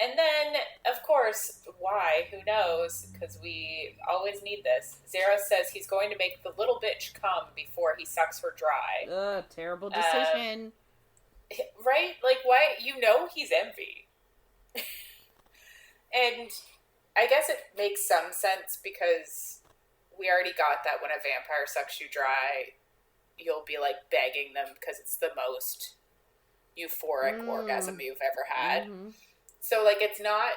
And then, of course, why? Who knows? Because we always need this. Xeris says he's going to make the little bitch come before he sucks her dry. Terrible decision. Right? Like, why? You know he's Envy. And I guess it makes some sense because we already got that when a vampire sucks you dry, you'll be, like, begging them because it's the most euphoric orgasm you've ever had. Mm-hmm. So, like, it's not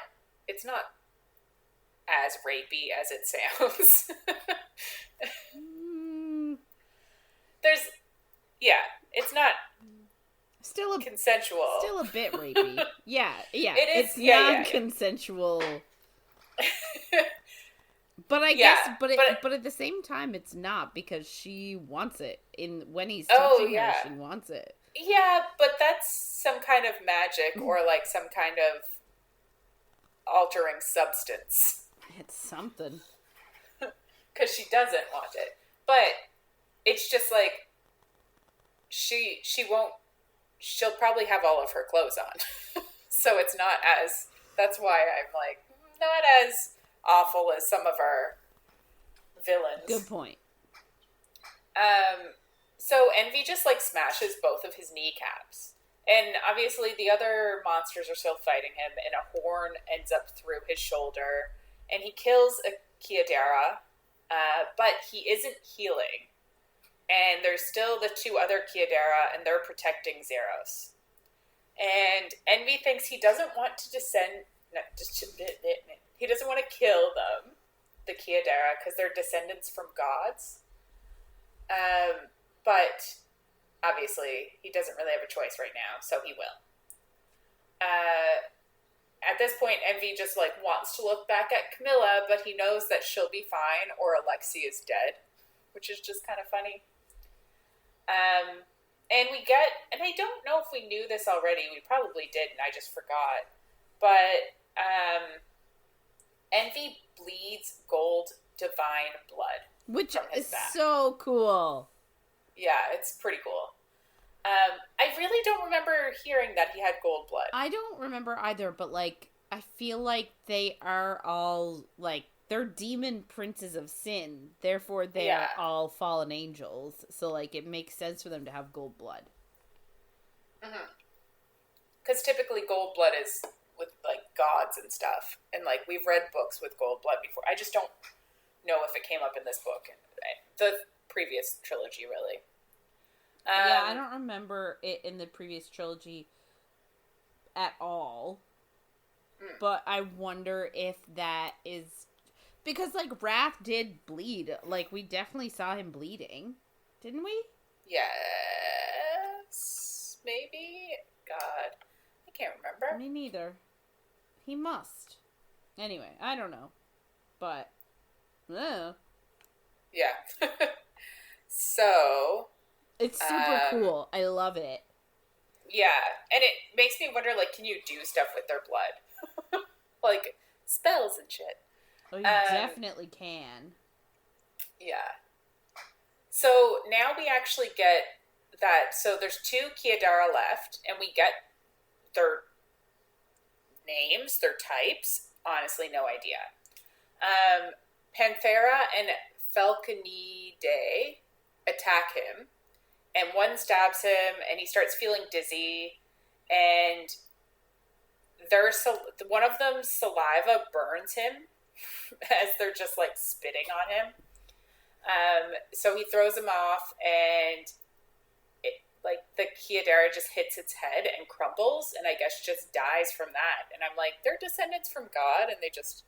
as rapey as it sounds. It's not still consensual. Still a bit rapey. Yeah. It is. It's non-consensual. But I guess, but at the same time, it's not because she wants it. When he's touching her, she wants it. Yeah, but that's some kind of magic or, like, some kind of altering substance. It's something. Because she doesn't want it. But it's just, like, she'll probably have all of her clothes on. So it's not as, that's why I'm, like, not as awful as some of our villains. Good point. So Envy just, like, smashes both of his kneecaps. And obviously the other monsters are still fighting him, and a horn ends up through his shoulder. And he kills a Kiadara, but he isn't healing. And there's still the two other Kiadara, and they're protecting Zeros. And Envy thinks he doesn't want to he doesn't want to kill them, the Kiadara, because they're descendants from gods. But obviously, he doesn't really have a choice right now, so he will. At this point, Envy just like wants to look back at Camilla, but he knows that she'll be fine or Alexi is dead, which is just kind of funny. And I don't know if we knew this already. We probably did, and I just forgot. But Envy bleeds gold divine blood, which is back. So cool. Yeah, it's pretty cool. I really don't remember hearing that he had gold blood. I don't remember either, but, like, I feel like they are all, like, they're demon princes of sin. Therefore, they are all fallen angels. So, like, it makes sense for them to have gold blood. Because typically gold blood is with, like, gods and stuff. And, like, we've read books with gold blood before. I just don't know if it came up in this book. The previous trilogy, really. Yeah, I don't remember it in the previous trilogy at all. But I wonder if that is... Because, like, Wrath did bleed. Like, we definitely saw him bleeding. Didn't we? Yes. Maybe? God. I can't remember. Me neither. He must. Anyway, I don't know. But... Yeah. So... It's super cool. I love it. Yeah. And it makes me wonder, like, can you do stuff with their blood? Like, spells and shit. Oh, you definitely can. Yeah. So now we actually get that. So there's two Kiadara left, and we get their names, their types. Honestly, no idea. Panthera and Falconide attack him, and one stabs him, and he starts feeling dizzy, and one of them's saliva burns him as they're just, like, spitting on him. So he throws him off, and the Kiadara just hits its head and crumbles, and I guess just dies from that. And I'm like, they're descendants from God, and they just...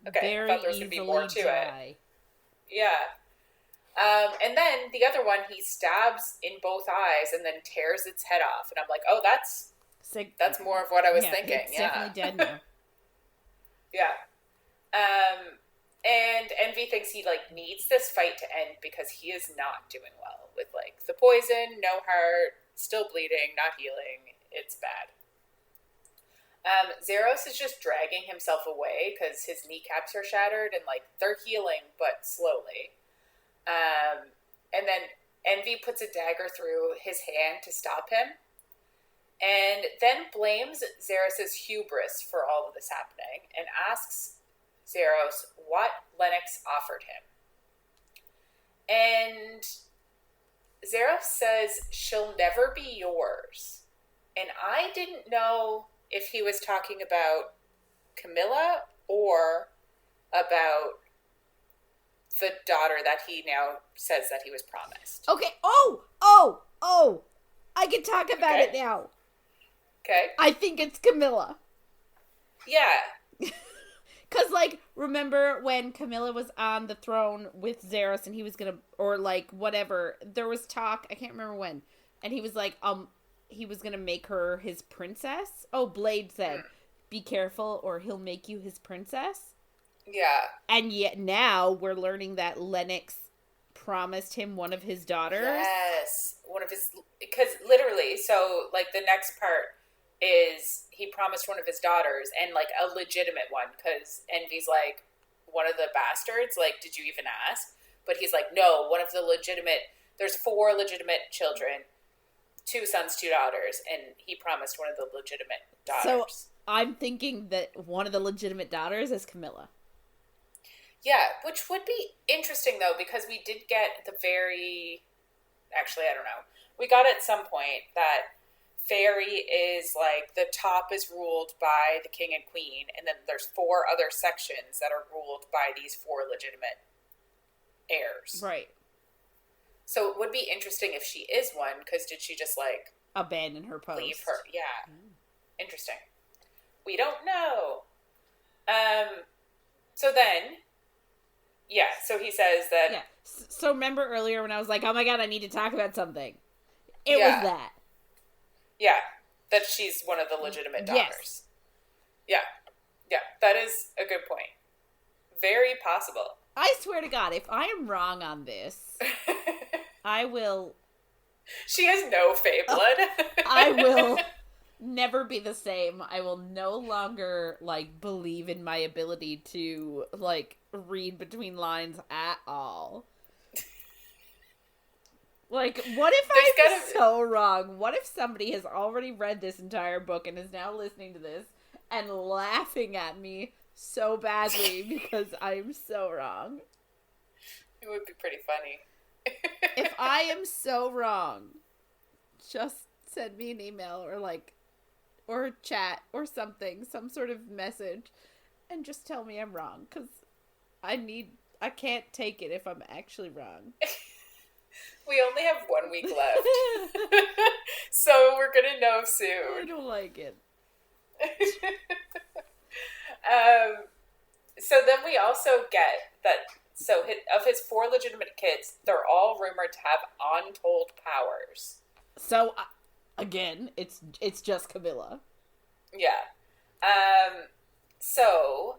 Okay, I thought there was going to be more to it. Yeah. And then the other one, he stabs in both eyes and then tears its head off. And I'm like, oh, that's more of what I was thinking. It's definitely dead now. Yeah. And Envy thinks he, like, needs this fight to end because he is not doing well with, like, the poison, no heart, still bleeding, not healing. It's bad. Zeros is just dragging himself away because his kneecaps are shattered and, like, they're healing, but slowly. And then Envy puts a dagger through his hand to stop him, and then blames Zeros' hubris for all of this happening and asks Zeros what Lennox offered him. And Zeros says she'll never be yours. And I didn't know if he was talking about Camilla or about the daughter that he now says that he was promised. Okay. Oh! I can talk about it now. Okay. I think it's Camilla. Yeah. Because, like, remember when Camilla was on the throne with Zeros and he was gonna, or, like, whatever, there was talk, I can't remember when, and he was like, he was gonna make her his princess? Oh, Blade said, be careful or he'll make you his princess? Yeah. And yet now we're learning that Lennox promised him one of his daughters. Yes. One of his... Because literally, so, like, the next part is he promised one of his daughters, and, like, a legitimate one, because Envy's like, one of the bastards? Like, did you even ask? But he's like, no, one of the legitimate... There's 4 legitimate children, 2 sons, 2 daughters, and he promised one of the legitimate daughters. So I'm thinking that one of the legitimate daughters is Camilla. Yeah, which would be interesting, though, because we did get the very... Actually, I don't know. We got at some point that Fairy is, like, the top is ruled by the king and queen, and then there's 4 other sections that are ruled by these 4 legitimate heirs. Right. So it would be interesting if she is one, because did she just, like, abandon her post? leave her? Yeah. Interesting. We don't know. So then, yeah, so he says that... Yeah. So remember earlier when I was like, oh my god, I need to talk about something? It Yeah. was that. Yeah, that she's one of the legitimate daughters. Yes. Yeah, that is a good point. Very possible. I swear to God, if I am wrong on this, I will... She has no Fae blood. I will never be the same. I will no longer, like, believe in my ability to, like, read between lines at all. Like, what if I'm so wrong? What if somebody has already read this entire book and is now listening to this and laughing at me so badly because I'm so wrong? It would be pretty funny. If I am so wrong, just send me an email or a chat or something, some sort of message, and just tell me I'm wrong, because I can't take it if I'm actually wrong. We only have 1 week left. So we're gonna know soon. I don't like it. So then we also get that, so of his 4 legitimate kids, they're all rumored to have untold powers. So, again, it's just Camilla. Yeah. So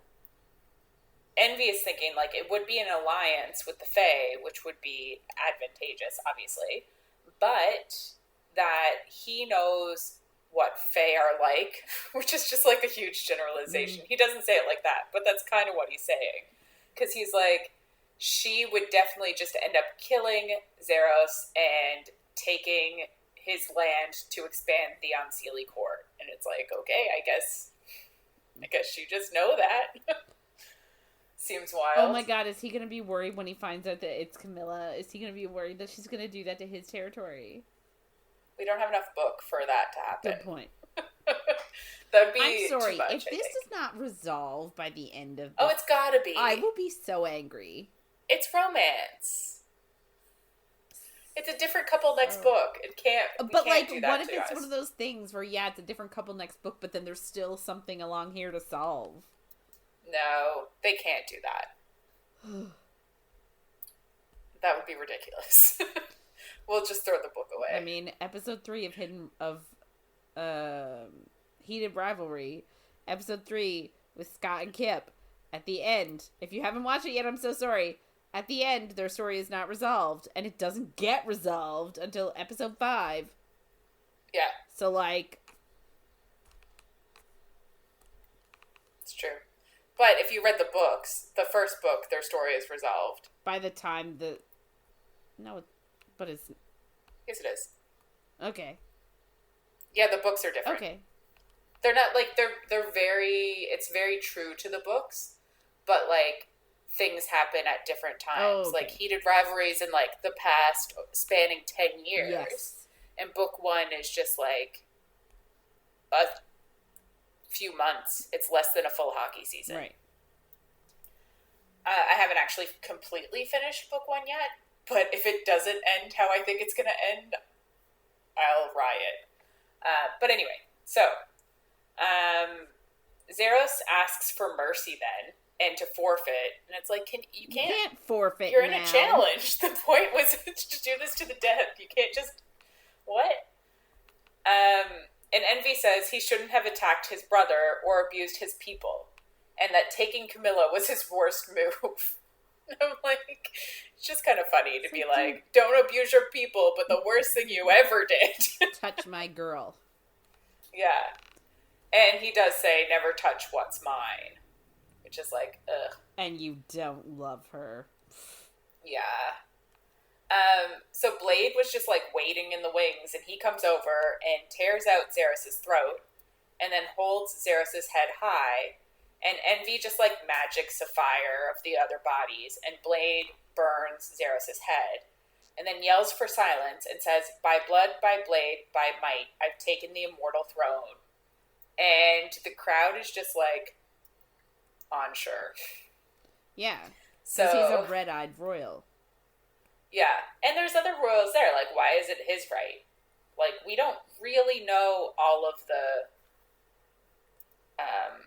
Envy is thinking, like, it would be an alliance with the Fae, which would be advantageous, obviously, but that he knows what Fae are like, which is just, like, a huge generalization. He doesn't say it like that, but that's kind of what he's saying. Because he's like, she would definitely just end up killing Zeros and taking his land to expand the Unseelie court. And it's like, okay, I guess you just know that. Seems wild. Oh my god, is he going to be worried when he finds out that it's Camilla? Is he going to be worried that she's going to do that to his territory? We don't have enough book for that to happen. Good point. That'd be I'm sorry, too much, if this is not resolved by the end of it's gotta be. I will be so angry. It's romance. It's a different couple next book. It can't. But can't do that what if to it's us. one of those things where it's a different couple next book, but then there's still something along here to solve? No, they can't do that. That would be ridiculous. We'll just throw the book away. I mean, episode 3 of Heated Rivalry, episode 3 with Scott and Kip. At the end, if you haven't watched it yet, I'm so sorry. At the end, their story is not resolved, and it doesn't get resolved until episode 5. Yeah. So, like... It's true. But if you read the books, the first book, their story is resolved. By the time the... No, but it's... Yes, it is. Okay. Yeah, the books are different. Okay. They're not, like, they're very... It's very true to the books, but, like, things happen at different times. Oh, okay. Like, Heated Rivalries in, like, the past spanning 10 years. Yes. And book 1 is just, like, a few months. It's less than a full hockey season. Right. I haven't actually completely finished book 1 yet, but if it doesn't end how I think it's going to end, I'll riot. But anyway, so Zeros asks for mercy then, and to forfeit, and it's like, you can't forfeit. You're in now. a challenge. The point was to do this to the death. You can't just what? And Envy says he shouldn't have attacked his brother or abused his people, and that taking Camilla was his worst move. I'm like, it's just kind of funny to be like, don't abuse your people, but the worst thing you ever did. Touch my girl. Yeah. And he does say, never touch what's mine. Which is like, ugh. And you don't love her. Yeah. So Blade was just like waiting in the wings, and he comes over and tears out Zeros' throat, and then holds Zeros' head high, and Envy just like magics a fire of the other bodies, and Blade burns Zeros' head, and then yells for silence and says, by blood, by blade, by might, I've taken the immortal throne. And the crowd is just like, unsure. Yeah. So he's a red-eyed royal. Yeah. And there's other royals there. Like, why is it his right? Like, we don't really know all of the um,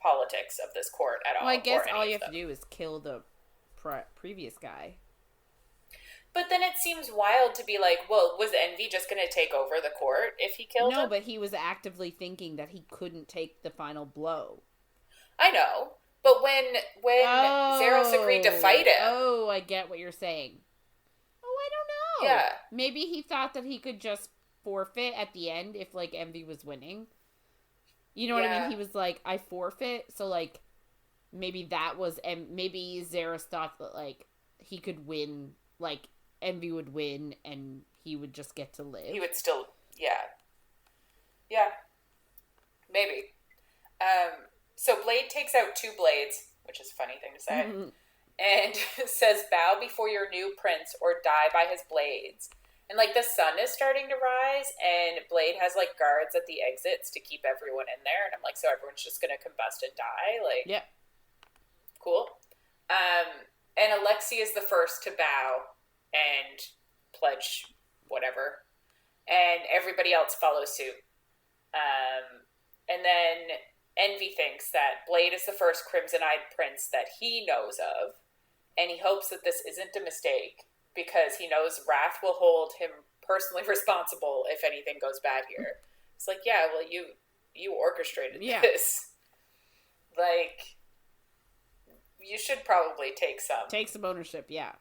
politics of this court at Well, I all, guess or all any you of have to them. do is kill the previous guy. But then it seems wild to be like, well, was Envy just going to take over the court if he killed No, him? but he was actively thinking that he couldn't take the final blow. I know. But when Zeros agreed to fight him, Oh, I get what you're saying. Oh, I don't know. yeah, Maybe he thought that he could just forfeit at the end if, like, Envy was winning. You know what I mean? yeah, He was like, I forfeit, so, like, maybe that was, and maybe Zeros thought that, like, he could win, like, Envy would win, and he would just get to live. he would still, yeah, maybe. So Blade takes out 2 blades, which is a funny thing to say, and says, "Bow before your new prince, or die by his blades." And like the sun is starting to rise, and Blade has like guards at the exits to keep everyone in there, and I'm like, so everyone's just gonna combust and die, like, Yep. cool. And Alexi is the first to bow and pledge whatever, and everybody else follows suit. And then Envy thinks that Blade is the first crimson-eyed prince that he knows of, and he hopes that this isn't a mistake because he knows Wrath will hold him personally responsible if anything goes bad here. It's like, yeah, well, you orchestrated this. Like, you should probably take some ownership. Yeah.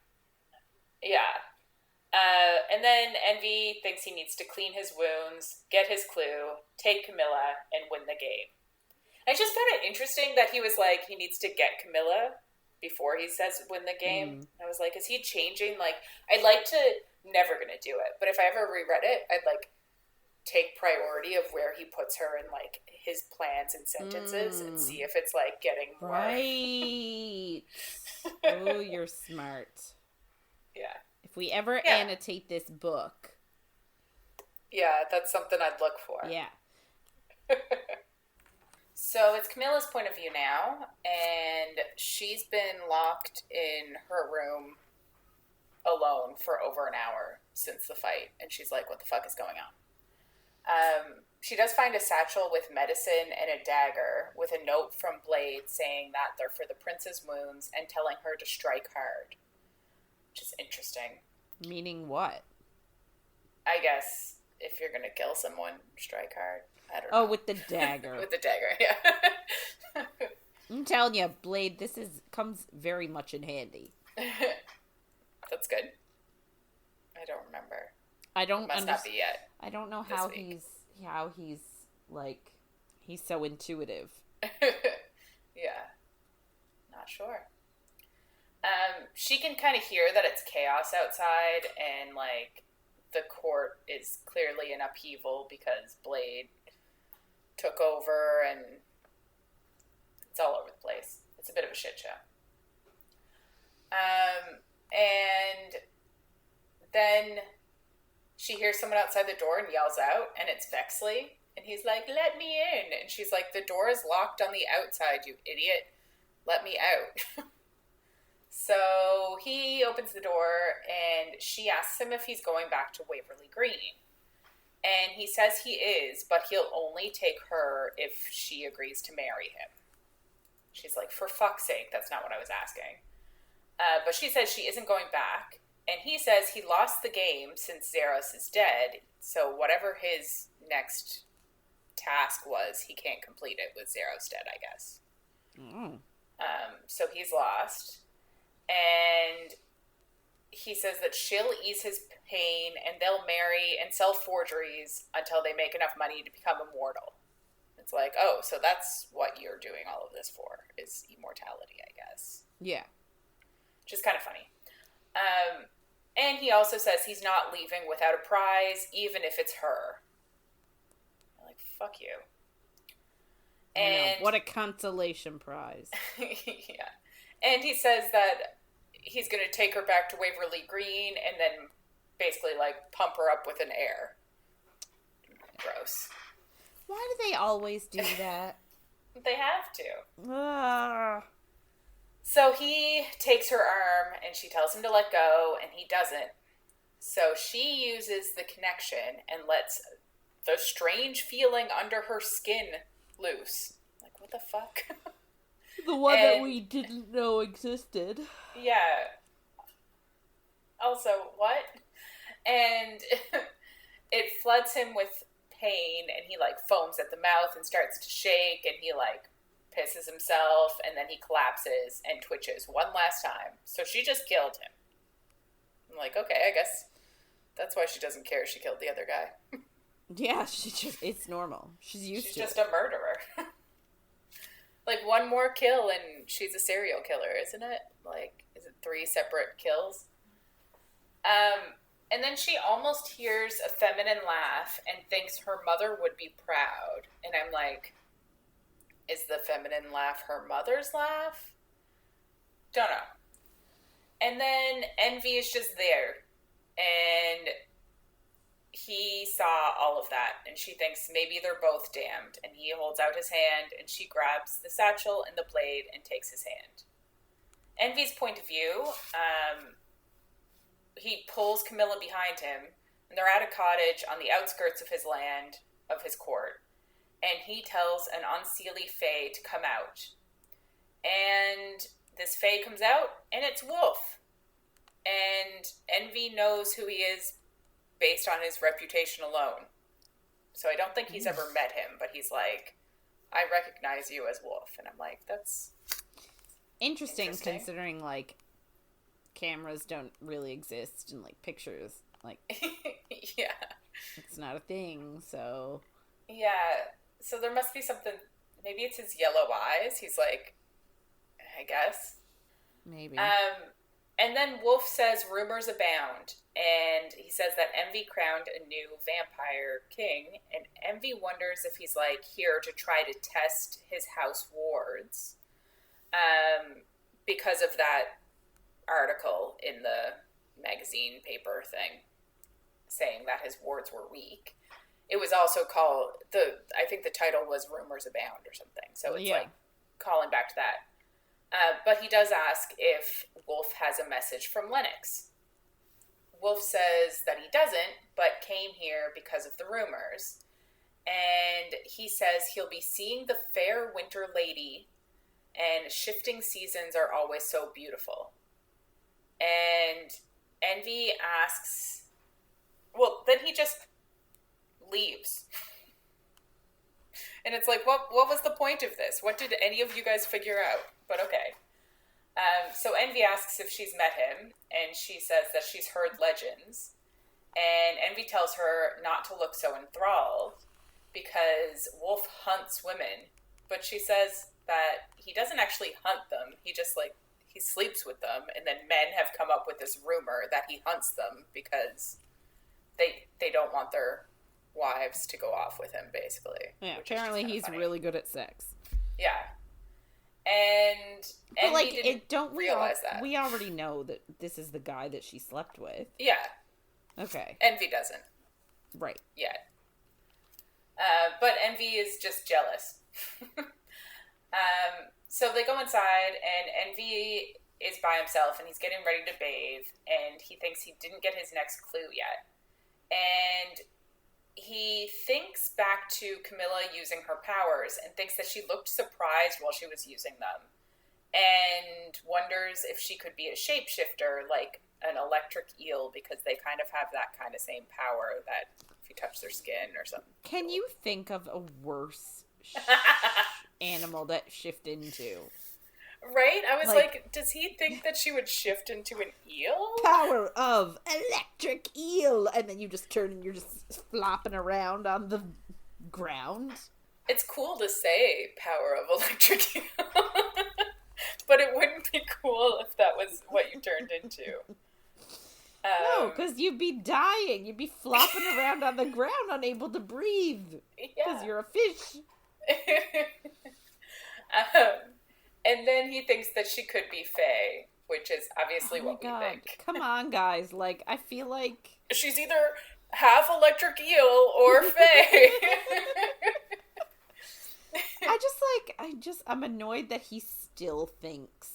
And then Envy thinks he needs to clean his wounds, get his clue, take Camilla, and win the game. I just found it interesting that he was like, he needs to get Camilla before he says win the game. I was like, is he changing? Like, I'd like to, never gonna do it, but if I ever reread it, I'd like take priority of where he puts her in like his plans and sentences and see if it's like getting more. Right. Oh, you're smart. Yeah. If we ever annotate this book. Yeah, that's something I'd look for. Yeah. So it's Camilla's point of view now, and she's been locked in her room alone for over an hour since the fight, and she's like, what the fuck is going on? She does find a satchel with medicine and a dagger with a note from Blade saying that they're for the prince's wounds and telling her to strike hard, which is interesting. Meaning what? I guess if you're gonna kill someone, strike hard. I don't know. Oh, with the dagger. With the dagger, yeah. I'm telling you, Blade, this comes very much in handy. That's good. I don't remember. I don't. Must not be yet. I don't know how he's like, he's so intuitive. Yeah, not sure. She can kind of hear that it's chaos outside, and like the court is clearly in upheaval because Blade took over, and it's all over the place. It's a bit of a shit show. And then she hears someone outside the door and yells out, and it's Vexley. And he's like, let me in. And she's like, the door is locked on the outside, you idiot. Let me out. So he opens the door, and she asks him if he's going back to Waverly Green. And he says he is, but he'll only take her if she agrees to marry him. She's like, for fuck's sake, that's not what I was asking. But she says she isn't going back. And he says he lost the game since Zeros is dead. So whatever his next task was, he can't complete it with Zeros dead, I guess. So he's lost. And he says that she'll ease his pain and they'll marry and sell forgeries until they make enough money to become immortal. It's like, oh, so that's what you're doing all of this for, is immortality, I guess. Yeah. Which is kind of funny. And he also says he's not leaving without a prize, even if it's her. I'm like, fuck you. And what a consolation prize. Yeah. And he says that he's going to take her back to Waverly Green and then basically, like, pump her up with an heir. Gross. Why do they always do that? They have to. So he takes her arm and she tells him to let go, and he doesn't. So she uses the connection and lets the strange feeling under her skin loose. Like, what the fuck? The one that we didn't know existed. Yeah. Also, what? And it floods him with pain, and he, like, foams at the mouth and starts to shake, and he, like, pisses himself, and then he collapses and twitches one last time. So she just killed him. I'm like, okay, I guess that's why she doesn't care she killed the other guy. Yeah, it's normal. She's used to it. She's just a murderer. Like, one more kill and she's a serial killer, isn't it? Like, is it 3 separate kills? And then she almost hears a feminine laugh and thinks her mother would be proud. And I'm like, is the feminine laugh her mother's laugh? Don't know. And then Envy is just there. And he saw all of that. And she thinks maybe they're both damned. And he holds out his hand and she grabs the satchel and the blade and takes his hand. Envy's point of view, he pulls Camilla behind him. And they're at a cottage on the outskirts of his land, of his court. And he tells an unseelie fae to come out. And this fae comes out, and it's Wolf. And Envy knows who he is based on his reputation alone. So I don't think he's ever met him, but he's like, I recognize you as Wolf. And I'm like, that's interesting considering, like, cameras don't really exist and, like, pictures. Like, yeah. It's not a thing, so... Yeah. So there must be something, maybe it's his yellow eyes. He's like, I guess. Maybe. And then Wolf says rumors abound, and he says that Envy crowned a new vampire king, and Envy wonders if he's, like, here to try to test his house wards, because of that article in the magazine paper thing, saying that his wards were weak. It was also called, I think the title was Rumors Abound or something. So it's like calling back to that. But he does ask if Wolf has a message from Lennox. Wolf says that he doesn't, but came here because of the rumors. And he says he'll be seeing the fair winter lady, and shifting seasons are always so beautiful. And Envy asks, well, then he just leaves. And it's like, what was the point of this? What did any of you guys figure out? But okay. So Envy asks if she's met him, and she says that she's heard legends. And Envy tells her not to look so enthralled because Wolf hunts women. But she says that he doesn't actually hunt them. He just, like, he sleeps with them. And then men have come up with this rumor that he hunts them because they don't want their wives to go off with him, basically. Yeah, apparently he's funny. Really good at sex. Yeah. And but, like, didn't realize that. We already know that this is the guy that she slept with. Yeah. Okay. Envy doesn't. Right. Yet. But Envy is just jealous. So they go inside, and Envy is by himself, and he's getting ready to bathe, and he thinks he didn't get his next clue yet. And he thinks back to Camilla using her powers and thinks that she looked surprised while she was using them, and wonders if she could be a shapeshifter like an electric eel, because they kind of have that kind of same power that if you touch their skin or something. Can you think of a worse animal that shift into? Right? I was like, does he think that she would shift into an eel? Power of electric eel. And then you just turn and you're just flopping around on the ground. It's cool to say power of electric eel. But it wouldn't be cool if that was what you turned into. No, because you'd be dying. You'd be flopping around on the ground, unable to breathe. Because you're a fish. And then he thinks that she could be Fae, which is obviously what we think. Come on, guys. Like, I feel like... she's either half electric eel or Fae. I'm annoyed that he still thinks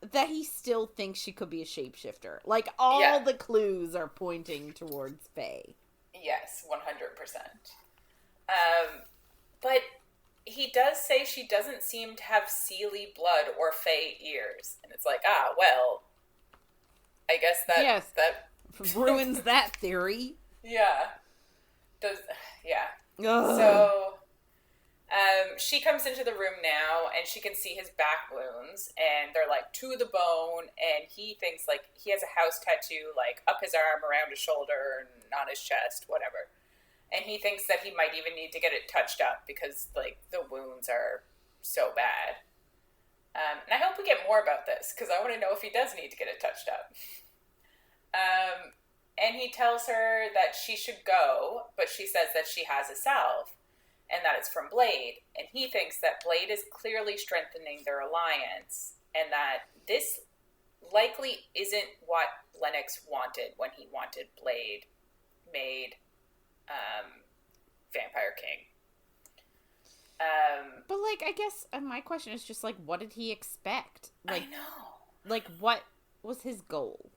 that he still thinks she could be a shapeshifter. Like, all the clues are pointing towards Faye. Yes, 100%. But he does say she doesn't seem to have Seelie blood or Fae ears. And it's like, well, I guess that ruins that theory. Yeah. Ugh. So, she comes into the room now, and she can see his back wounds, and they're, like, to the bone, and he thinks, like, he has a house tattoo, like, up his arm, around his shoulder, and on his chest, whatever. And he thinks that he might even need to get it touched up, because, like, the wounds are so bad. And I hope we get more about this, because I want to know if he does need to get it touched up. And he tells her that she should go, but she says that she has a salve, and that it's from Blade. And he thinks that Blade is clearly strengthening their alliance, and that this likely isn't what Lennox wanted when he wanted Blade made Vampire King. But, like, I guess my question is just, like, what did he expect? Like, I know. Like, what was his goal?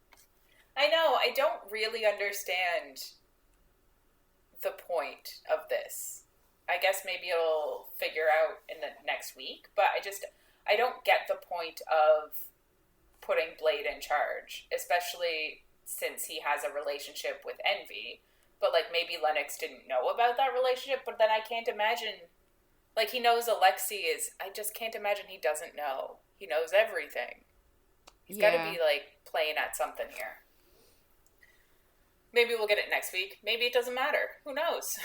I know. I don't really understand the point of this. I guess maybe it'll figure out in the next week, but I don't get the point of putting Blade in charge, especially since he has a relationship with Envy. But, like, maybe Lennox didn't know about that relationship, but then I can't imagine, like, he knows Alexei is, I just can't imagine he doesn't know. He knows everything. He's got to be, like, playing at something here. Maybe we'll get it next week. Maybe it doesn't matter. Who knows?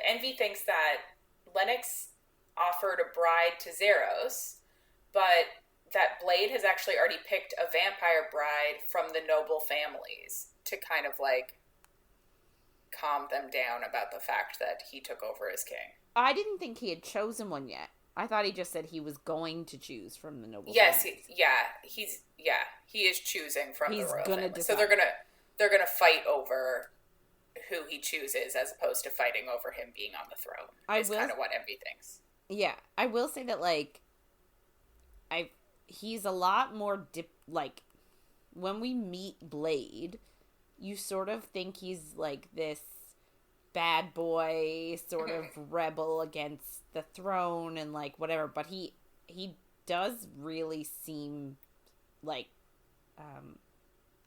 Envy thinks that Lennox offered a bride to Zeros, but that Blade has actually already picked a vampire bride from the noble families to kind of, like, calm them down about the fact that he took over as king. I didn't think he had chosen one yet. I thought he just said he was going to choose from the noble families. Yes, he is choosing from the royal family. Decide. So they're gonna fight over who he chooses as opposed to fighting over him being on the throne. Is kind of what Envy thinks. Yeah, I will say that, like, he's a lot more like, when we meet Blade, you sort of think he's, like, this bad boy sort of rebel against the throne and, like, whatever, but he does really seem like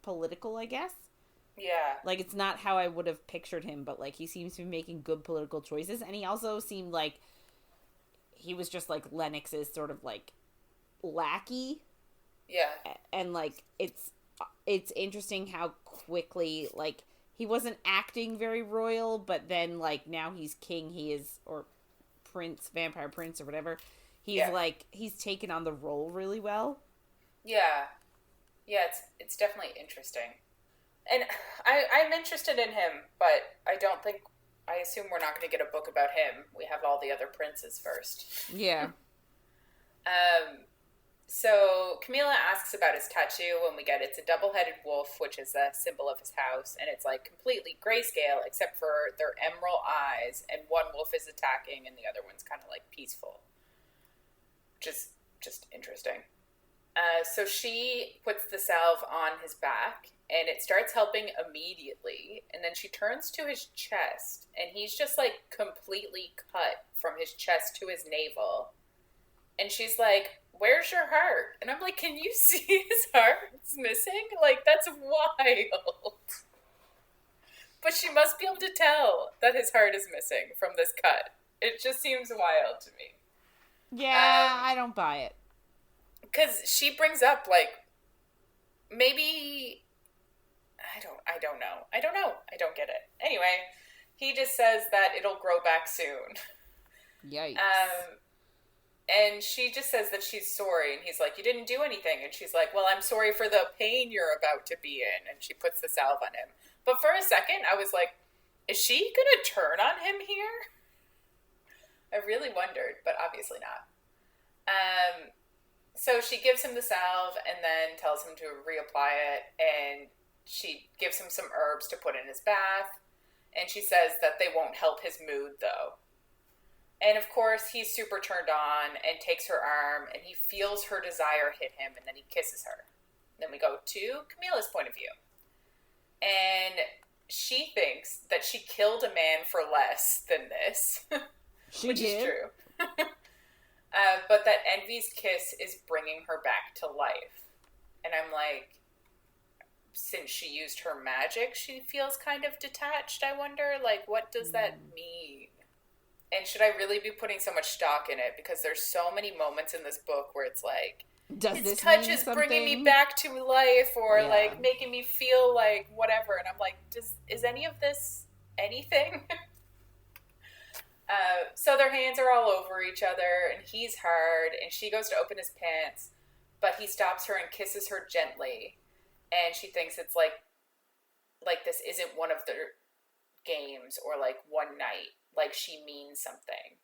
political, I guess. Yeah. Like, it's not how I would have pictured him, but, like, he seems to be making good political choices, and he also seemed like he was just, like, Lennox's sort of, like, lackey. Yeah. And, like, it's interesting how quickly, like, he wasn't acting very royal, but then, like, now he's king, or prince, vampire prince, or whatever. He's, like, he's taken on the role really well. Yeah. Yeah, it's definitely interesting. And I'm interested in him, but I assume we're not going to get a book about him. We have all the other princes first. Yeah. So Camilla asks about his tattoo, and we get it's a double-headed wolf, which is a symbol of his house, and it's, like, completely grayscale except for their emerald eyes, and one wolf is attacking and the other one's kind of, like, peaceful. Just interesting. So she puts the salve on his back, and it starts helping immediately, and then she turns to his chest, and he's just, like, completely cut from his chest to his navel. And she's like, "Where's your heart?" And I'm like, "Can you see his heart's missing? Like, that's wild." But she must be able to tell that his heart is missing from this cut. It just seems wild to me. Yeah, I don't buy it. Because she brings up, like, maybe, I don't know. I don't get it. Anyway, he just says that it'll grow back soon. Yikes. And she just says that she's sorry, and he's like, "You didn't do anything." And she's like, "Well, I'm sorry for the pain you're about to be in." And she puts the salve on him. But for a second, I was like, is she gonna turn on him here? I really wondered, but obviously not. So she gives him the salve and then tells him to reapply it, and she gives him some herbs to put in his bath, and she says that they won't help his mood, though. And of course, he's super turned on and takes her arm, and he feels her desire hit him, and then he kisses her. Then we go to Camilla's point of view. And she thinks that she killed a man for less than this, which is true. But that Envy's kiss is bringing her back to life. And I'm like, since she used her magic, she feels kind of detached, I wonder. Like, what does that mean? And should I really be putting so much stock in it? Because there's so many moments in this book where it's like, his touch is bringing me back to life, or like making me feel like whatever. And I'm like, is any of this anything? So their hands are all over each other, and he's hard, and she goes to open his pants, but he stops her and kisses her gently, and she thinks it's like this isn't one of their games or like one night, like she means something.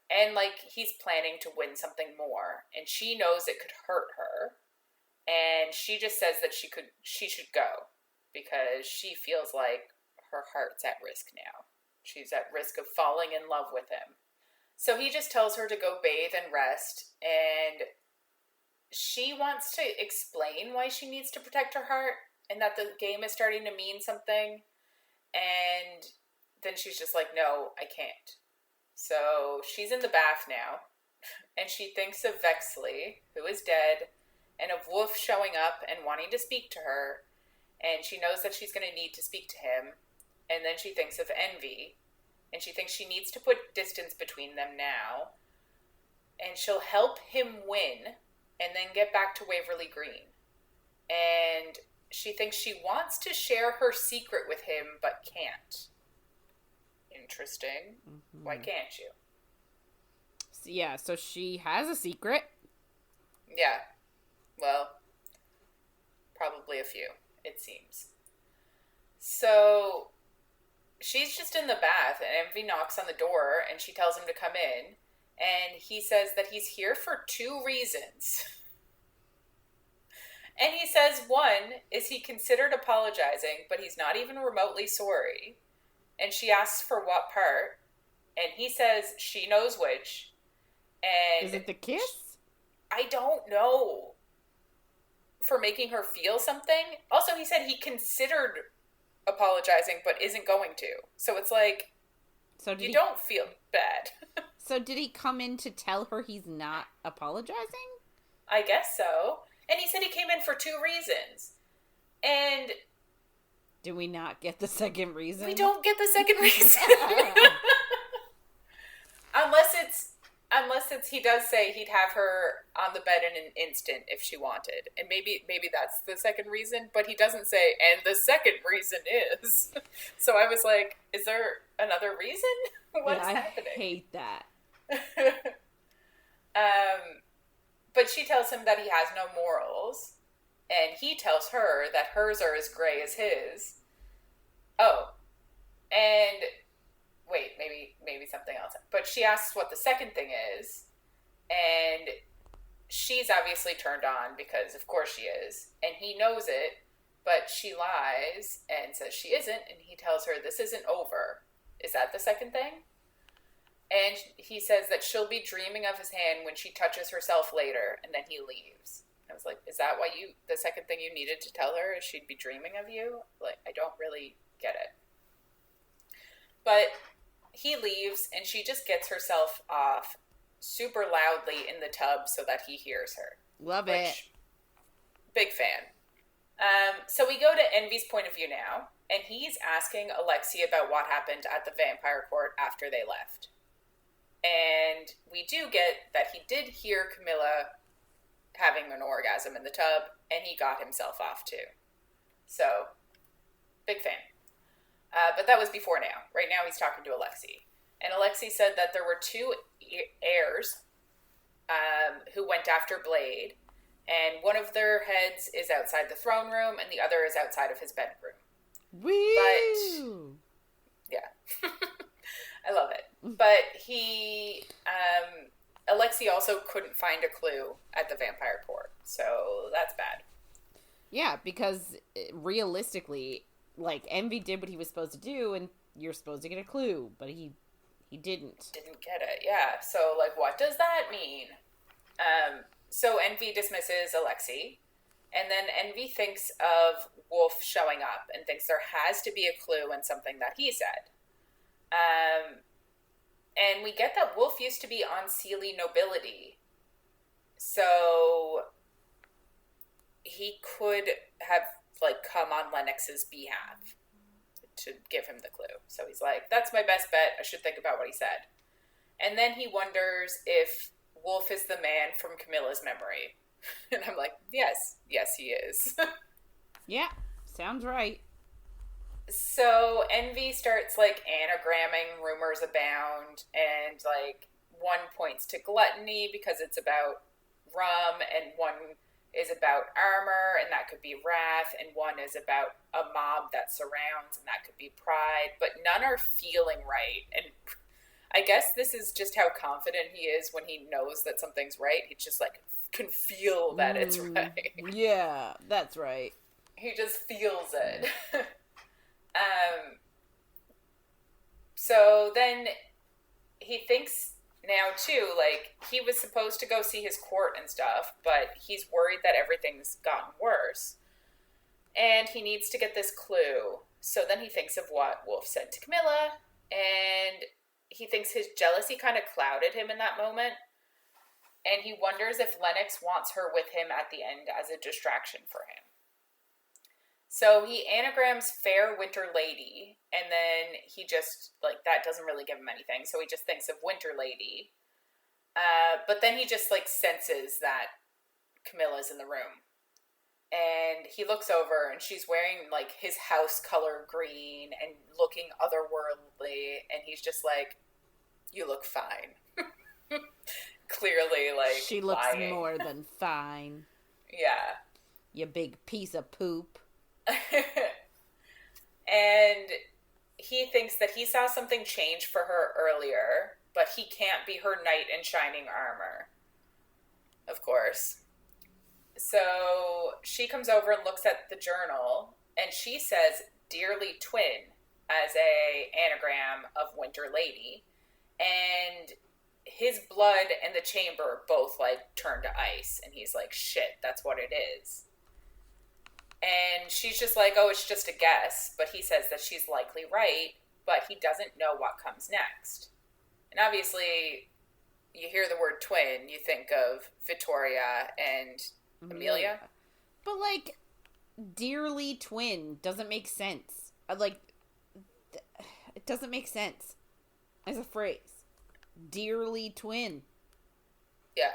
And like he's planning to win something more, and she knows it could hurt her, and she just says that she should go because she feels like her heart's at risk now. She's at risk of falling in love with him. So he just tells her to go bathe and rest, and she wants to explain why she needs to protect her heart and that the game is starting to mean something. And then she's just like, no, I can't. So she's in the bath now, and she thinks of Vexley, who is dead, and of Wolf showing up and wanting to speak to her, and she knows that she's going to need to speak to him. And then she thinks of Envy, and she thinks she needs to put distance between them now, and she'll help him win and then get back to Waverly Green. And she thinks she wants to share her secret with him, but can't. Interesting. Mm-hmm. Why can't you? Yeah, so she has a secret. Yeah. Well, probably a few, it seems. So she's just in the bath, and Envy knocks on the door, and she tells him to come in, and he says that he's here for 2 reasons. And he says one is he considered apologizing, but he's not even remotely sorry. And she asks for what part, and he says she knows which. And is it the kiss? I don't know. For making her feel something. Also, he said he considered apologizing, but isn't going to. So it's like, so you don't feel bad. So did he come in to tell her he's not apologizing? I guess so. And he said he came in for 2 reasons. And do we not get the second reason? We don't get the second reason. Unless it's he does say he'd have her on the bed in an instant if she wanted. And maybe that's the second reason, but he doesn't say, and the second reason is. So I was like, is there another reason? What's happening? I hate that. But she tells him that he has no morals, and he tells her that hers are as gray as his. Oh, and wait, maybe something else. But she asks what the second thing is, and she's obviously turned on because of course she is, and he knows it, but she lies and says she isn't, and he tells her this isn't over. Is that the second thing? And he says that she'll be dreaming of his hand when she touches herself later, and then he leaves. I was like, is that why the second thing you needed to tell her is she'd be dreaming of you? Like, I don't really get it. But he leaves, and she just gets herself off super loudly in the tub so that he hears her. Love it. Big fan. So we go to Envy's point of view now, and he's asking Alexei about what happened at the vampire court after they left. And we do get that he did hear Camilla having an orgasm in the tub, and he got himself off too. So, big fan. But that was before now. Right now he's talking to Alexei. And Alexei said that there were 2 heirs who went after Blade, and one of their heads is outside the throne room, and the other is outside of his bedroom. Woo! But, yeah. I love it. But Alexei also couldn't find a clue at the vampire court. So that's bad. Yeah, because realistically, like, Envy did what he was supposed to do, and you're supposed to get a clue, but he He didn't. Didn't get it. Yeah. So, like, what does that mean? So Envy dismisses Alexei, and then Envy thinks of Wolf showing up and thinks there has to be a clue in something that he said. And we get that Wolf used to be on Seelie nobility. So he could have, like, come on Lennox's behalf to give him the clue. So he's like, that's my best bet. I should think about what he said. And then he wonders if Wolf is the man from Camilla's memory. And I'm like, yes, he is. Yeah, sounds right. So Envy starts, like, anagramming Rumors Abound, and, like, one points to gluttony because it's about rum, and one is about armor, and that could be wrath, and one is about a mob that surrounds, and that could be pride, but none are feeling right. And I guess this is just how confident he is when he knows that something's right. He just, like, can feel that it's right. Yeah, that's right. He just feels it. So then he thinks now, too, like, he was supposed to go see his court and stuff, but he's worried that everything's gotten worse. And he needs to get this clue. So then he thinks of what Wolf said to Camilla, and he thinks his jealousy kind of clouded him in that moment. And he wonders if Lennox wants her with him at the end as a distraction for him. So he anagrams Fair Winter Lady, and then he just, like, that doesn't really give him anything, so he just thinks of Winter Lady. But then he just, like, senses that Camilla's in the room. And he looks over, and she's wearing, like, his house color green and looking otherworldly, and he's just like, you look fine. Clearly, like, she looks lying. more than fine. Yeah. You big piece of poop. And he thinks that he saw something change for her earlier, but he can't be her knight in shining armor. Of course. So she comes over and looks at the journal, and she says Dearly Twin as a anagram of Winter Lady. And his blood and the chamber both, like, turn to ice, and he's like, shit, that's what it is. And she's just like, oh, it's just a guess. But he says that she's likely right, but he doesn't know what comes next. And obviously, you hear the word twin, you think of Vittoria and Amelia. But, like, Dearly Twin doesn't make sense. Like, it doesn't make sense as a phrase. Dearly Twin. Yeah.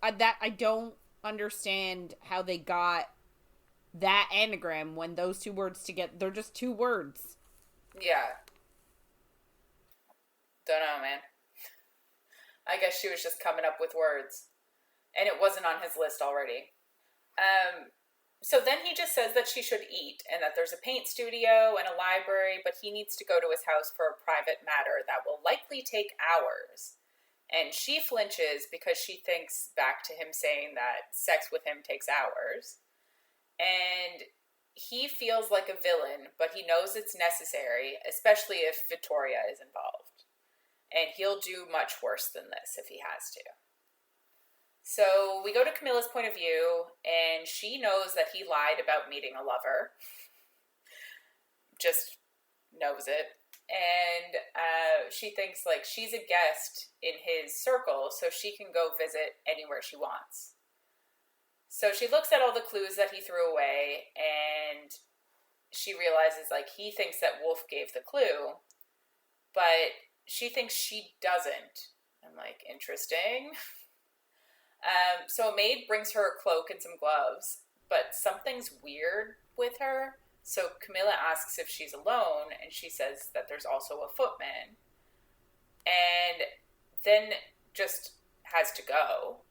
I don't understand how they got that anagram when those two words together, they're just two words. Yeah. Don't know, man. I guess she was just coming up with words. And it wasn't on his list already. So then he just says that she should eat, and that there's a paint studio and a library, but he needs to go to his house for a private matter that will likely take hours. And she flinches because she thinks back to him saying that sex with him takes hours. And he feels like a villain, but he knows it's necessary, especially if Vittoria is involved. And he'll do much worse than this if he has to. So we go to Camilla's point of view, and she knows that he lied about meeting a lover. Just knows it. And she thinks, like, she's a guest in his circle, so she can go visit anywhere she wants. So she looks at all the clues that he threw away, and she realizes, like, he thinks that Wolf gave the clue, but she thinks she doesn't. I'm like, interesting. So a maid brings her a cloak and some gloves, but something's weird with her. So Camilla asks if she's alone, and she says that there's also a footman. And then just has to go.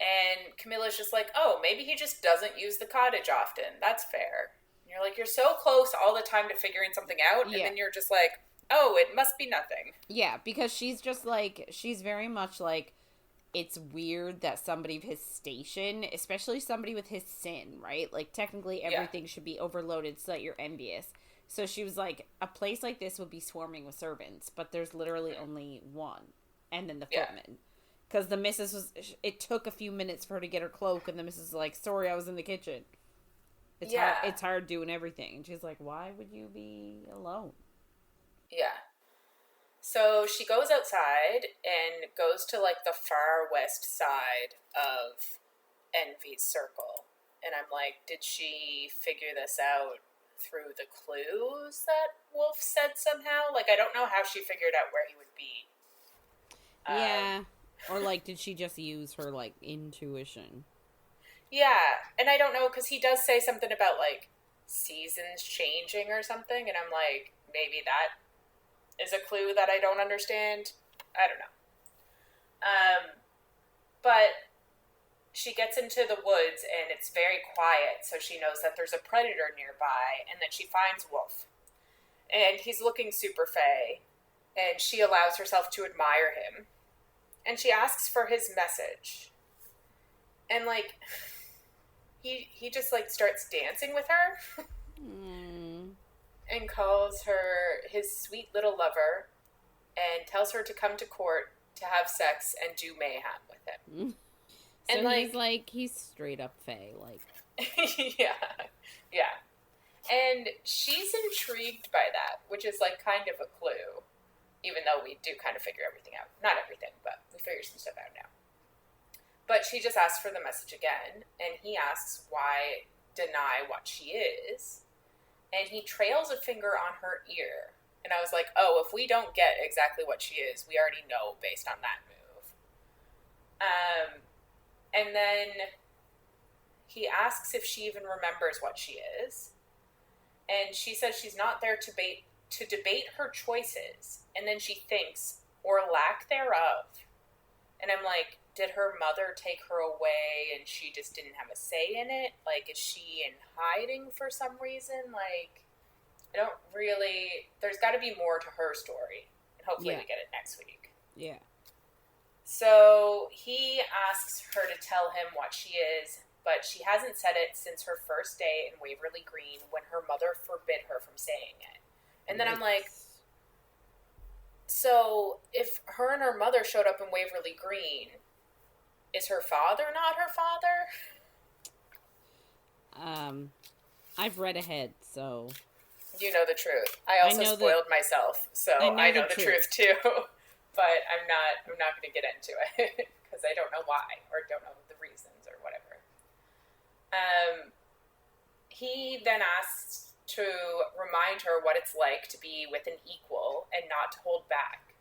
And Camilla's just like, oh, maybe he just doesn't use the cottage often. That's fair. And you're like, you're so close all the time to figuring something out, and then you're just like, oh, it must be nothing. Yeah, because she's just like, she's very much like, it's weird that somebody of his station, especially somebody with his sin, right? Like, technically everything should be overloaded so that you're envious. So she was like, a place like this would be swarming with servants, but there's literally only one. And then the footman. Because the missus was... It took a few minutes for her to get her cloak, and the missus was like, sorry, I was in the kitchen. It's hard doing everything. And she's like, why would you be alone? Yeah. So she goes outside and goes to, like, the far west side of Envy's circle. And I'm like, did she figure this out through the clues that Wolf said somehow? Like, I don't know how she figured out where he would be. Yeah. Or, like, did she just use her, like, intuition? Yeah. And I don't know, because he does say something about, like, seasons changing or something. And I'm like, maybe that is a clue that I don't understand. I don't know. But she gets into the woods and it's very quiet, so she knows that there's a predator nearby, and then she finds Wolf. And he's looking super fey, and she allows herself to admire him. And she asks for his message. And, like, he just, like, starts dancing with her. And calls her his sweet little lover, and tells her to come to court to have sex and do mayhem with him. And so he's straight up fey, like. yeah. And she's intrigued by that, which is, like, kind of a clue, even though we do kind of figure everything out. Not everything, but we figure some stuff out now. But she just asks for the message again, and he asks why deny what she is. And he trails a finger on her ear. And I was like, oh, if we don't get exactly what she is, we already know based on that move. And then he asks if she even remembers what she is. And she says she's not there to debate her choices. And then she thinks, or lack thereof. And I'm like, did her mother take her away and she just didn't have a say in it? Like, is she in hiding for some reason? Like, I don't really... There's got to be more to her story. And hopefully we get it next week. Yeah. So he asks her to tell him what she is, but she hasn't said it since her first day in Waverly Green when her mother forbid her from saying it. And then I'm like... So, if her and her mother showed up in Waverly Green, is her father not her father? I've read ahead, so... You know the truth. I also spoiled myself, so I know the truth too. But I'm not going to get into it, because I don't know why, or don't know the reasons, or whatever. He then asks to remind her what it's like to be with an equal and not to hold back.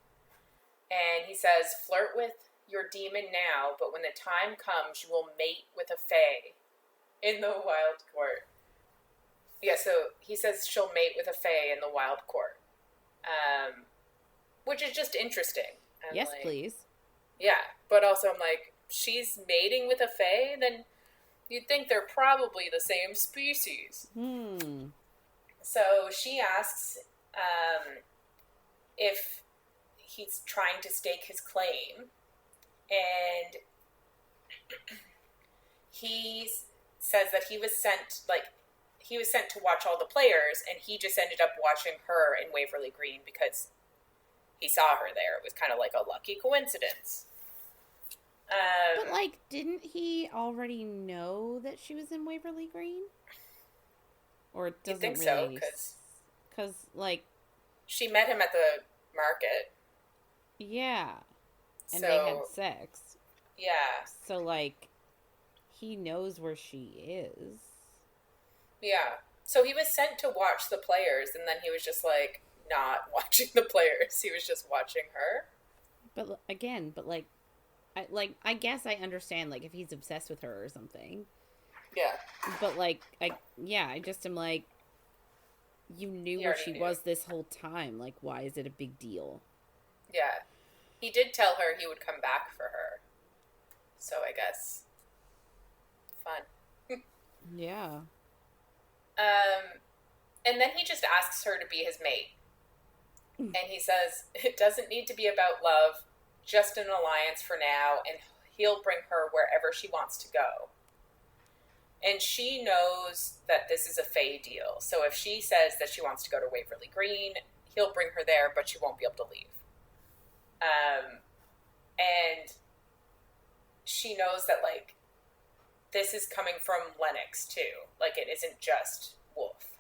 And he says, flirt with your demon now, but when the time comes, you will mate with a fae in the wild court. Yeah, so he says she'll mate with a fae in the wild court. Which is just interesting. Yes, like, please. Yeah, but also I'm like, she's mating with a fae, then you'd think they're probably the same species. So she asks if he's trying to stake his claim, and he says that he was sent to watch all the players, and he just ended up watching her in Waverly Green because he saw her there. It was kind of like a lucky coincidence. But, like, didn't he already know that she was in Waverly Green? Or it doesn't really... I think so, because, like... She met him at the market. Yeah. And they had sex. Yeah. So, like, he knows where she is. Yeah. So he was sent to watch the players, and then he was just, like, not watching the players. He was just watching her. But, again, I guess I understand, like, if he's obsessed with her or something. Yeah. But, like, I just am like, you knew where she was this whole time. Like, why is it a big deal? Yeah. He did tell her he would come back for her. So I guess. Fun. Yeah. And then he just asks her to be his mate. And he says, it doesn't need to be about love, just an alliance for now, and he'll bring her wherever she wants to go. And she knows that this is a Fae deal. So if she says that she wants to go to Waverly Green, he'll bring her there, but she won't be able to leave. And she knows that, like, this is coming from Lennox, too. Like, it isn't just Wolf.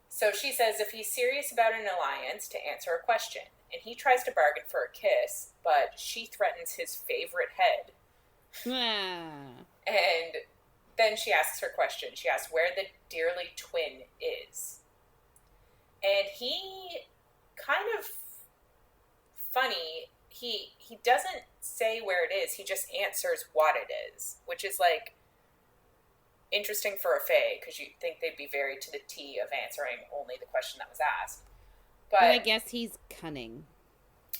So she says if he's serious about an alliance, to answer a question. And he tries to bargain for a kiss, but she threatens his favorite head. And then she asks her question. She asks where the dearly twin is. And he kind of funny, he doesn't say where it is, he just answers what it is, which is, like, interesting for a Fae, because you'd think they'd be very to the T of answering only the question that was asked. But I guess he's cunning.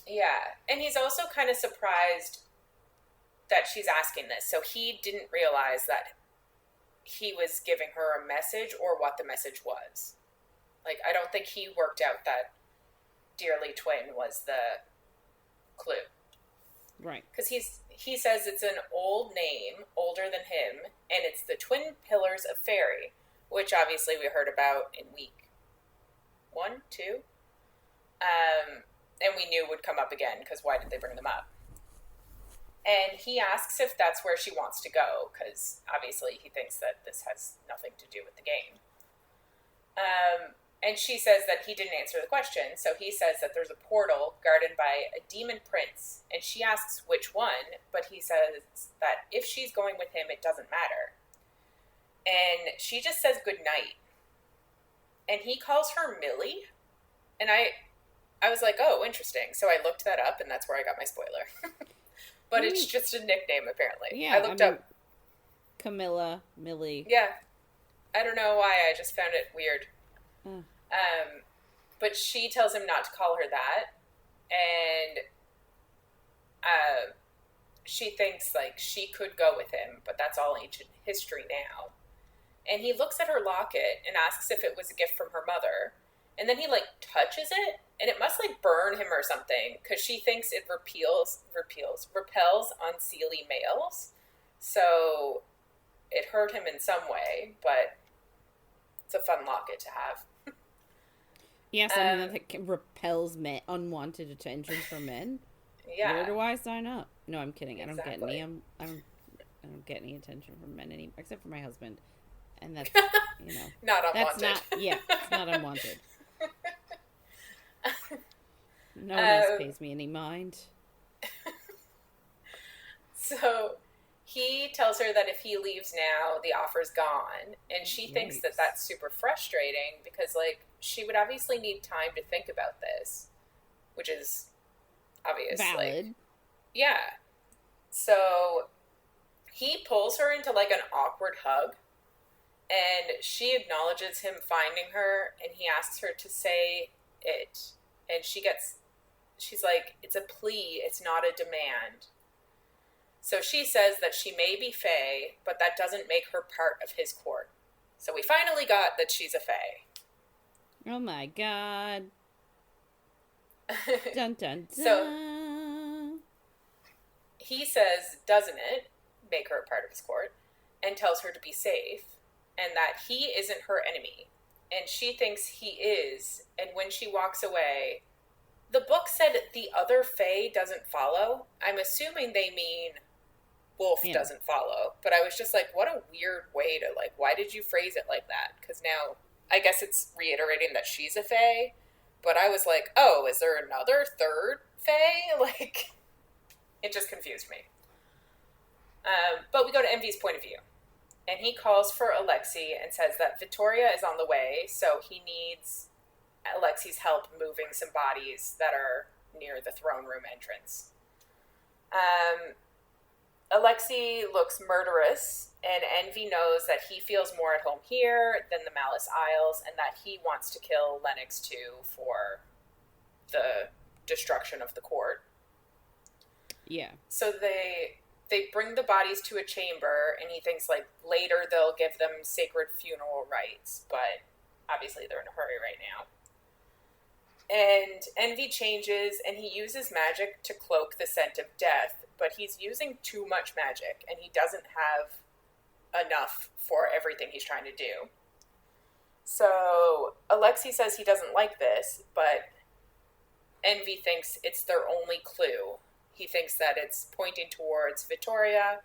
Yeah, and he's also kind of surprised that she's asking this, so he didn't realize that he was giving her a message or what the message was. Like, I don't think he worked out that dearly twin was the clue. Right. Because he says it's an old name, older than him, and it's the Twin Pillars of Fairy, which obviously we heard about in week 1, 2. And we knew would come up again, because why did they bring them up? And he asks if that's where she wants to go, because obviously he thinks that this has nothing to do with the game. And she says that he didn't answer the question, so he says that there's a portal guarded by a demon prince, and she asks which one, but he says that if she's going with him, it doesn't matter. And she just says goodnight. And he calls her Millie, and I was like, oh, interesting. So I looked that up, and that's where I got my spoiler. But it's just a nickname, apparently. Yeah, I looked up Camilla, Millie. Yeah. I don't know why, I just found it weird. But she tells him not to call her that, and she thinks, like, she could go with him, but that's all ancient history now. And he looks at her locket and asks if it was a gift from her mother, and then he, like, touches it, and it must, like, burn him or something, because she thinks it repels unseelie males, so it hurt him in some way, but it's a fun locket to have. Yeah, something that repels unwanted attention from men. Yeah. Where do I sign up? No, I'm kidding. Exactly. I don't get any attention from men anymore, except for my husband, and that's not unwanted. It's not unwanted. No one else pays me any mind. So he tells her that if he leaves now, the offer's gone, and she thinks that that's super frustrating because, like, she would obviously need time to think about this, which is obvious. Valid. Like, yeah. So he pulls her into, like, an awkward hug, and she acknowledges him finding her, and he asks her to say it, and she's like, it's a plea, it's not a demand. So she says that she may be Fae, but that doesn't make her part of his court. So we finally got that she's a Fae. Oh my god. Dun dun dun. So he says, doesn't it make her a part of his court, and tells her to be safe, and that he isn't her enemy. And she thinks he is, and when she walks away, the book said the other Fae doesn't follow. I'm assuming they mean Wolf doesn't follow. But I was just like, what a weird way to, like, why did you phrase it like that? Because now, I guess it's reiterating that she's a Fae. But I was like, oh, is there another third Fae? Like, it just confused me. But we go to Envy's point of view. And he calls for Alexei and says that Vittoria is on the way, so he needs Alexei's help moving some bodies that are near the throne room entrance. Alexei looks murderous, and Envy knows that he feels more at home here than the Malice Isles, and that he wants to kill Lennox too for the destruction of the court. Yeah. So they bring the bodies to a chamber, and he thinks, like, later they'll give them sacred funeral rites, but obviously they're in a hurry right now. And Envy changes, and he uses magic to cloak the scent of death, but he's using too much magic, and he doesn't have enough for everything he's trying to do. So Alexei says he doesn't like this, but Envy thinks it's their only clue. He thinks that it's pointing towards Vittoria,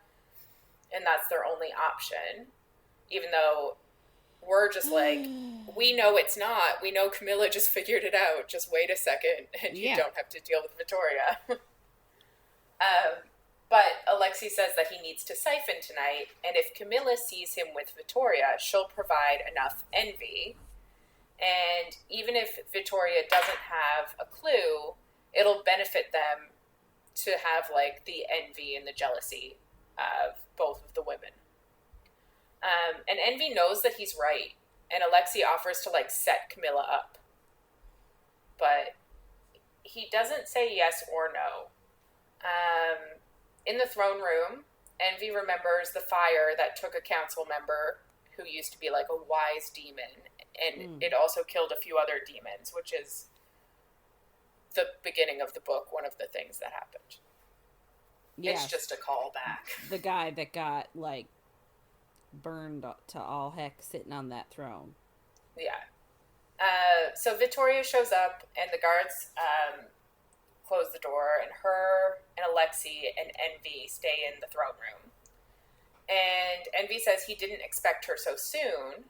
and that's their only option. Even though we're just like, we know it's not. We know Camilla just figured it out. Just wait a second, and you don't have to deal with Vittoria. But Alexei says that he needs to siphon tonight, and if Camilla sees him with Vittoria, she'll provide enough envy. And even if Vittoria doesn't have a clue, it'll benefit them to have, like, the envy and the jealousy of both of the women. And Envy knows that he's right, and Alexei offers to, like, set Camilla up. But he doesn't say yes or no. In the throne room, Envy remembers the fire that took a council member who used to be, like, a wise demon, and it also killed a few other demons, which is the beginning of the book, one of the things that happened. Yes. It's just a callback. The guy that got, like, burned to all heck sitting on that throne. Yeah. So Vittoria shows up, and the guards close the door, and her and Alexei and Envy stay in the throne room. And Envy says he didn't expect her so soon,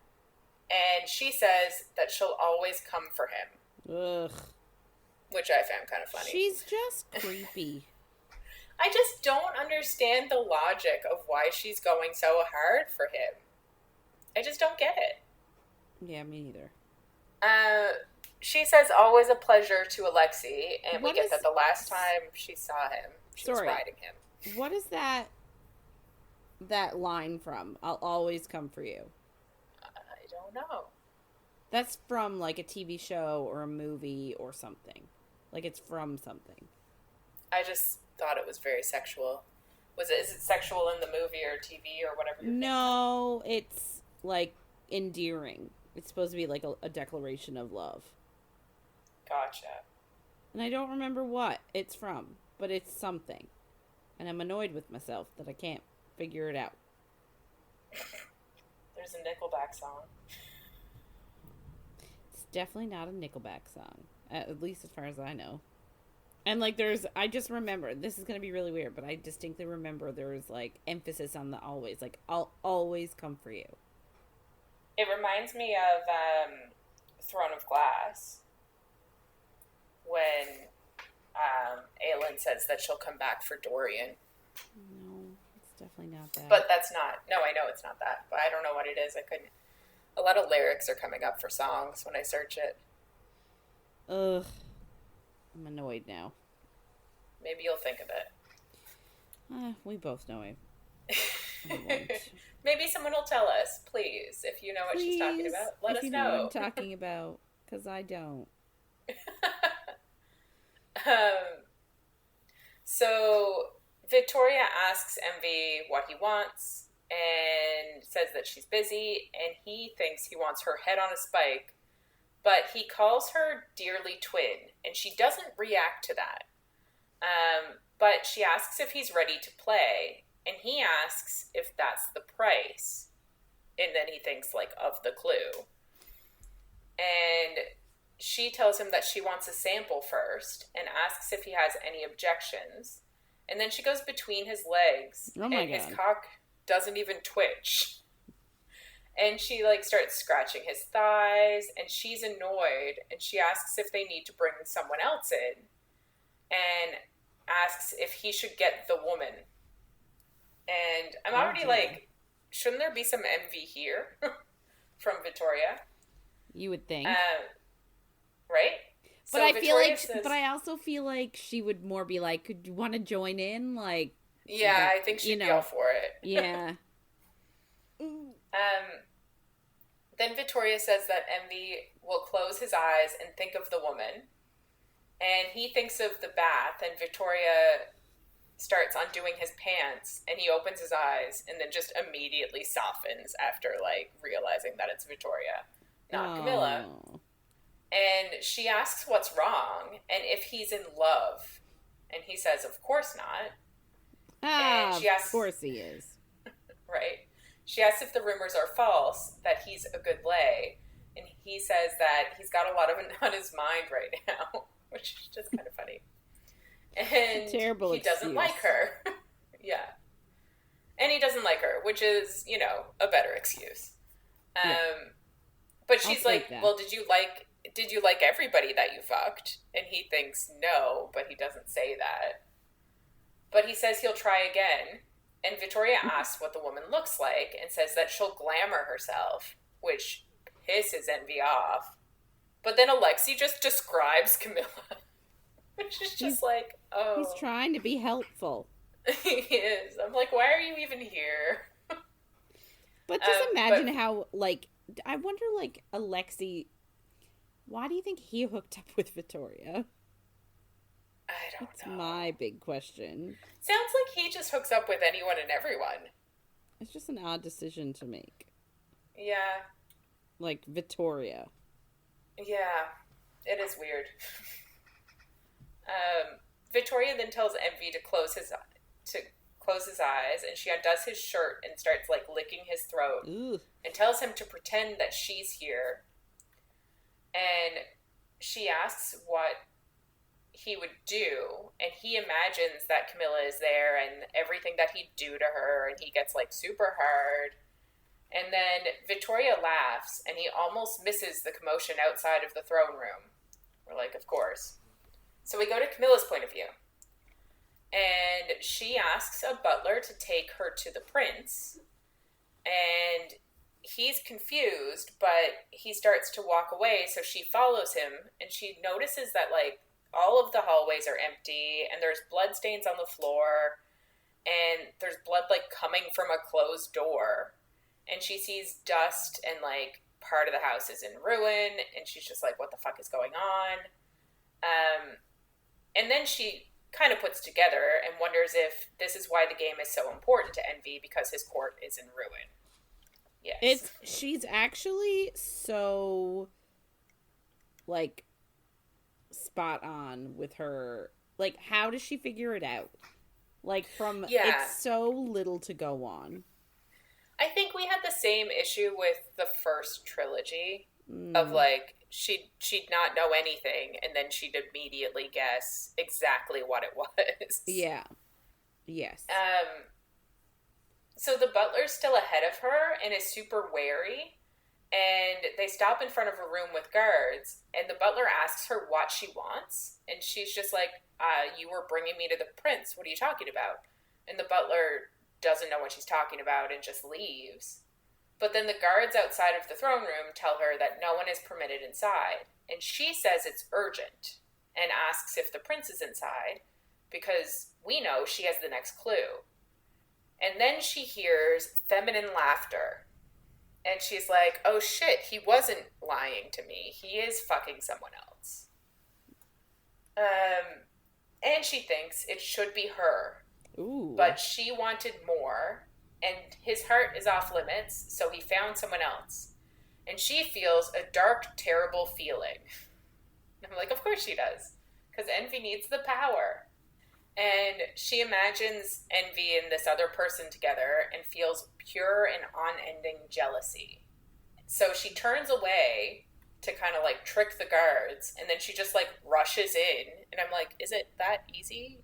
and she says that she'll always come for him. Ugh. Which I found kind of funny. She's just creepy. I just don't understand the logic of why she's going so hard for him. I just don't get it. Yeah, me neither. She says always a pleasure to Alexei, and we get that the last time she saw him, she was riding him. What is that line from? I'll always come for you. I don't know. That's from, like, a TV show or a movie or something. Like, it's from something. I just thought it was very sexual. Is it sexual in the movie or TV or whatever you're No, thinking? It's, like, endearing. It's supposed to be, like, a declaration of love. Gotcha. And I don't remember what it's from, but it's something. And I'm annoyed with myself that I can't figure it out. There's a Nickelback song. It's definitely not a Nickelback song. At least as far as I know. And, like, I just remember, this is going to be really weird, but I distinctly remember there was, like, emphasis on the always. Like, I'll always come for you. It reminds me of Throne of Glass, when Aelin says that she'll come back for Dorian. No, it's definitely not that. But that's not. No, I know it's not that, but I don't know what it is. I couldn't. A lot of lyrics are coming up for songs when I search it. Ugh. I'm annoyed now. Maybe you'll think of it. We both know it. Maybe someone will tell us, please, if you know what she's talking about. Let us know. What I'm talking about, because I don't. So Victoria asks Envy what he wants and says that she's busy, and he thinks he wants her head on a spike, but he calls her dearly twin, and she doesn't react to that. But she asks if he's ready to play, and he asks if that's the price, and then he thinks, like, of the clue. And she tells him that she wants a sample first and asks if he has any objections. And then she goes between his legs, and his cock doesn't even twitch. And she, like, starts scratching his thighs, and she's annoyed, and she asks if they need to bring someone else in, and asks if he should get the woman. And I'm already like, shouldn't there be some envy here from Victoria? You would think. Right? But so I feel like, but I also feel like she would more be like, could you want to join in? Like, yeah, I think she'd be all for it. Yeah. Then Victoria says that Envy will close his eyes and think of the woman. And he thinks of the bath, and Victoria starts undoing his pants, and he opens his eyes and then just immediately softens after, like, realizing that it's Victoria, not Camilla. And she asks what's wrong and if he's in love. And he says, of course not. And she asks, of course he is. Right. She asks if the rumors are false, that he's a good lay, and he says that he's got a lot of it on his mind right now, which is just kind of funny. And terrible he doesn't like her. Yeah. And he doesn't like her, which is, you know, a better excuse. But she's like, well, did you like everybody that you fucked? And he thinks no, but he doesn't say that. But he says he'll try again. And Victoria asks what the woman looks like and says that she'll glamour herself, which pisses Envy off. But then Alexei just describes Camilla, which is just like, oh. He's trying to be helpful. He is. I'm like, why are you even here? But just imagine how, like, I wonder, like, Alexei, why do you think he hooked up with Victoria? I don't know. That's my big question. Sounds like he just hooks up with anyone and everyone. It's just an odd decision to make. Yeah. Like, Victoria. Yeah. It is weird. Victoria then tells Envy to close his eyes, and she undoes his shirt and starts, like, licking his throat. Ooh. And tells him to pretend that she's here. And she asks what he would do, and he imagines that Camilla is there and everything that he'd do to her, and he gets, like, super hard. And then Victoria laughs, and he almost misses the commotion outside of the throne room. We're like, of course. So we go to Camilla's point of view. And she asks a butler to take her to the prince. And he's confused, but he starts to walk away, so she follows him. And she notices that, like, all of the hallways are empty, and there's bloodstains on the floor. And there's blood, like, coming from a closed door. And she sees dust, and, like, part of the house is in ruin. And she's just like, what the fuck is going on? And then she kind of puts together and wonders if this is why the game is so important to Envy, because his court is in ruin. Yes. She's actually so, like, spot on with her. Like, how does she figure it out? Like, it's so little to go on. I think we had the same issue with the first trilogy of, like, she'd not know anything, and then she'd immediately guess exactly what it was. Yeah. Yes. So the butler's still ahead of her and is super wary, and they stop in front of a room with guards, and the butler asks her what she wants, and she's just like, you were bringing me to the prince, what are you talking about? And the butler doesn't know what she's talking about and just leaves. But then the guards outside of the throne room tell her that no one is permitted inside. And she says it's urgent and asks if the prince is inside, because we know she has the next clue. And then she hears feminine laughter. And she's like, oh shit, he wasn't lying to me. He is fucking someone else. And she thinks it should be her. Ooh. But she wanted more. And his heart is off limits, so he found someone else. And she feels a dark, terrible feeling. And I'm like, of course she does. Because Envy needs the power. And she imagines Envy and this other person together and feels pure and unending jealousy. So she turns away to kind of, like, trick the guards. And then she just, like, rushes in. And I'm like, is it that easy?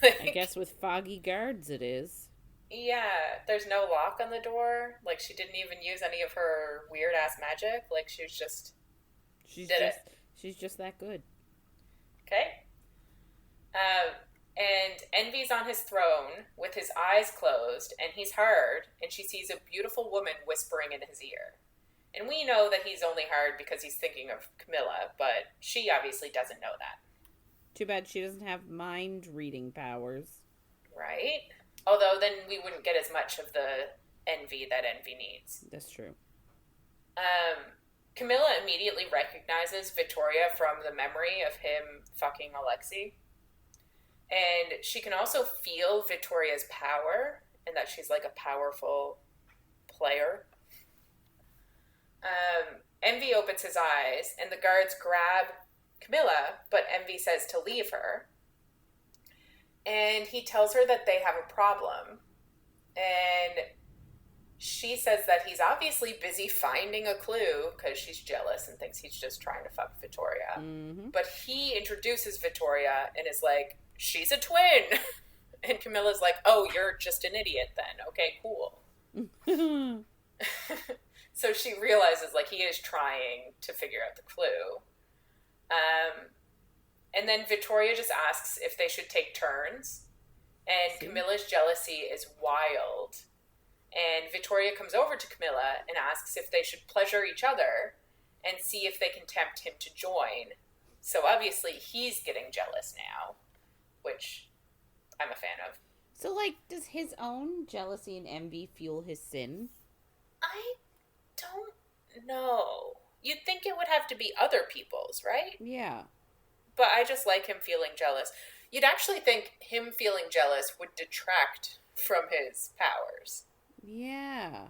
I guess with foggy guards it is. Yeah, there's no lock on the door. Like, she didn't even use any of her weird-ass magic. Like, she's just that good. Okay. And Envy's on his throne with his eyes closed, and he's hard, and she sees a beautiful woman whispering in his ear. And we know that he's only hard because he's thinking of Camilla, but she obviously doesn't know that. Too bad she doesn't have mind-reading powers. Right? Although then we wouldn't get as much of the envy that Envy needs. That's true. Camilla immediately recognizes Victoria from the memory of him fucking Alexei. And she can also feel Victoria's power, and that she's like a powerful player. Envy opens his eyes, and the guards grab Camilla, but Envy says to leave her. And he tells her that they have a problem. And she says that he's obviously busy finding a clue because she's jealous and thinks he's just trying to fuck Vittoria. Mm-hmm. But he introduces Vittoria and is like, she's a twin. And Camilla's like, oh, you're just an idiot then. Okay, cool. So she realizes, like, he is trying to figure out the clue. And then Vittoria just asks if they should take turns. And Camilla's jealousy is wild. And Vittoria comes over to Camilla and asks if they should pleasure each other and see if they can tempt him to join. So obviously he's getting jealous now, which I'm a fan of. So, like, does his own jealousy and envy fuel his sin? I don't know. You'd think it would have to be other people's, right? Yeah. But I just like him feeling jealous. You'd actually think him feeling jealous would detract from his powers. Yeah.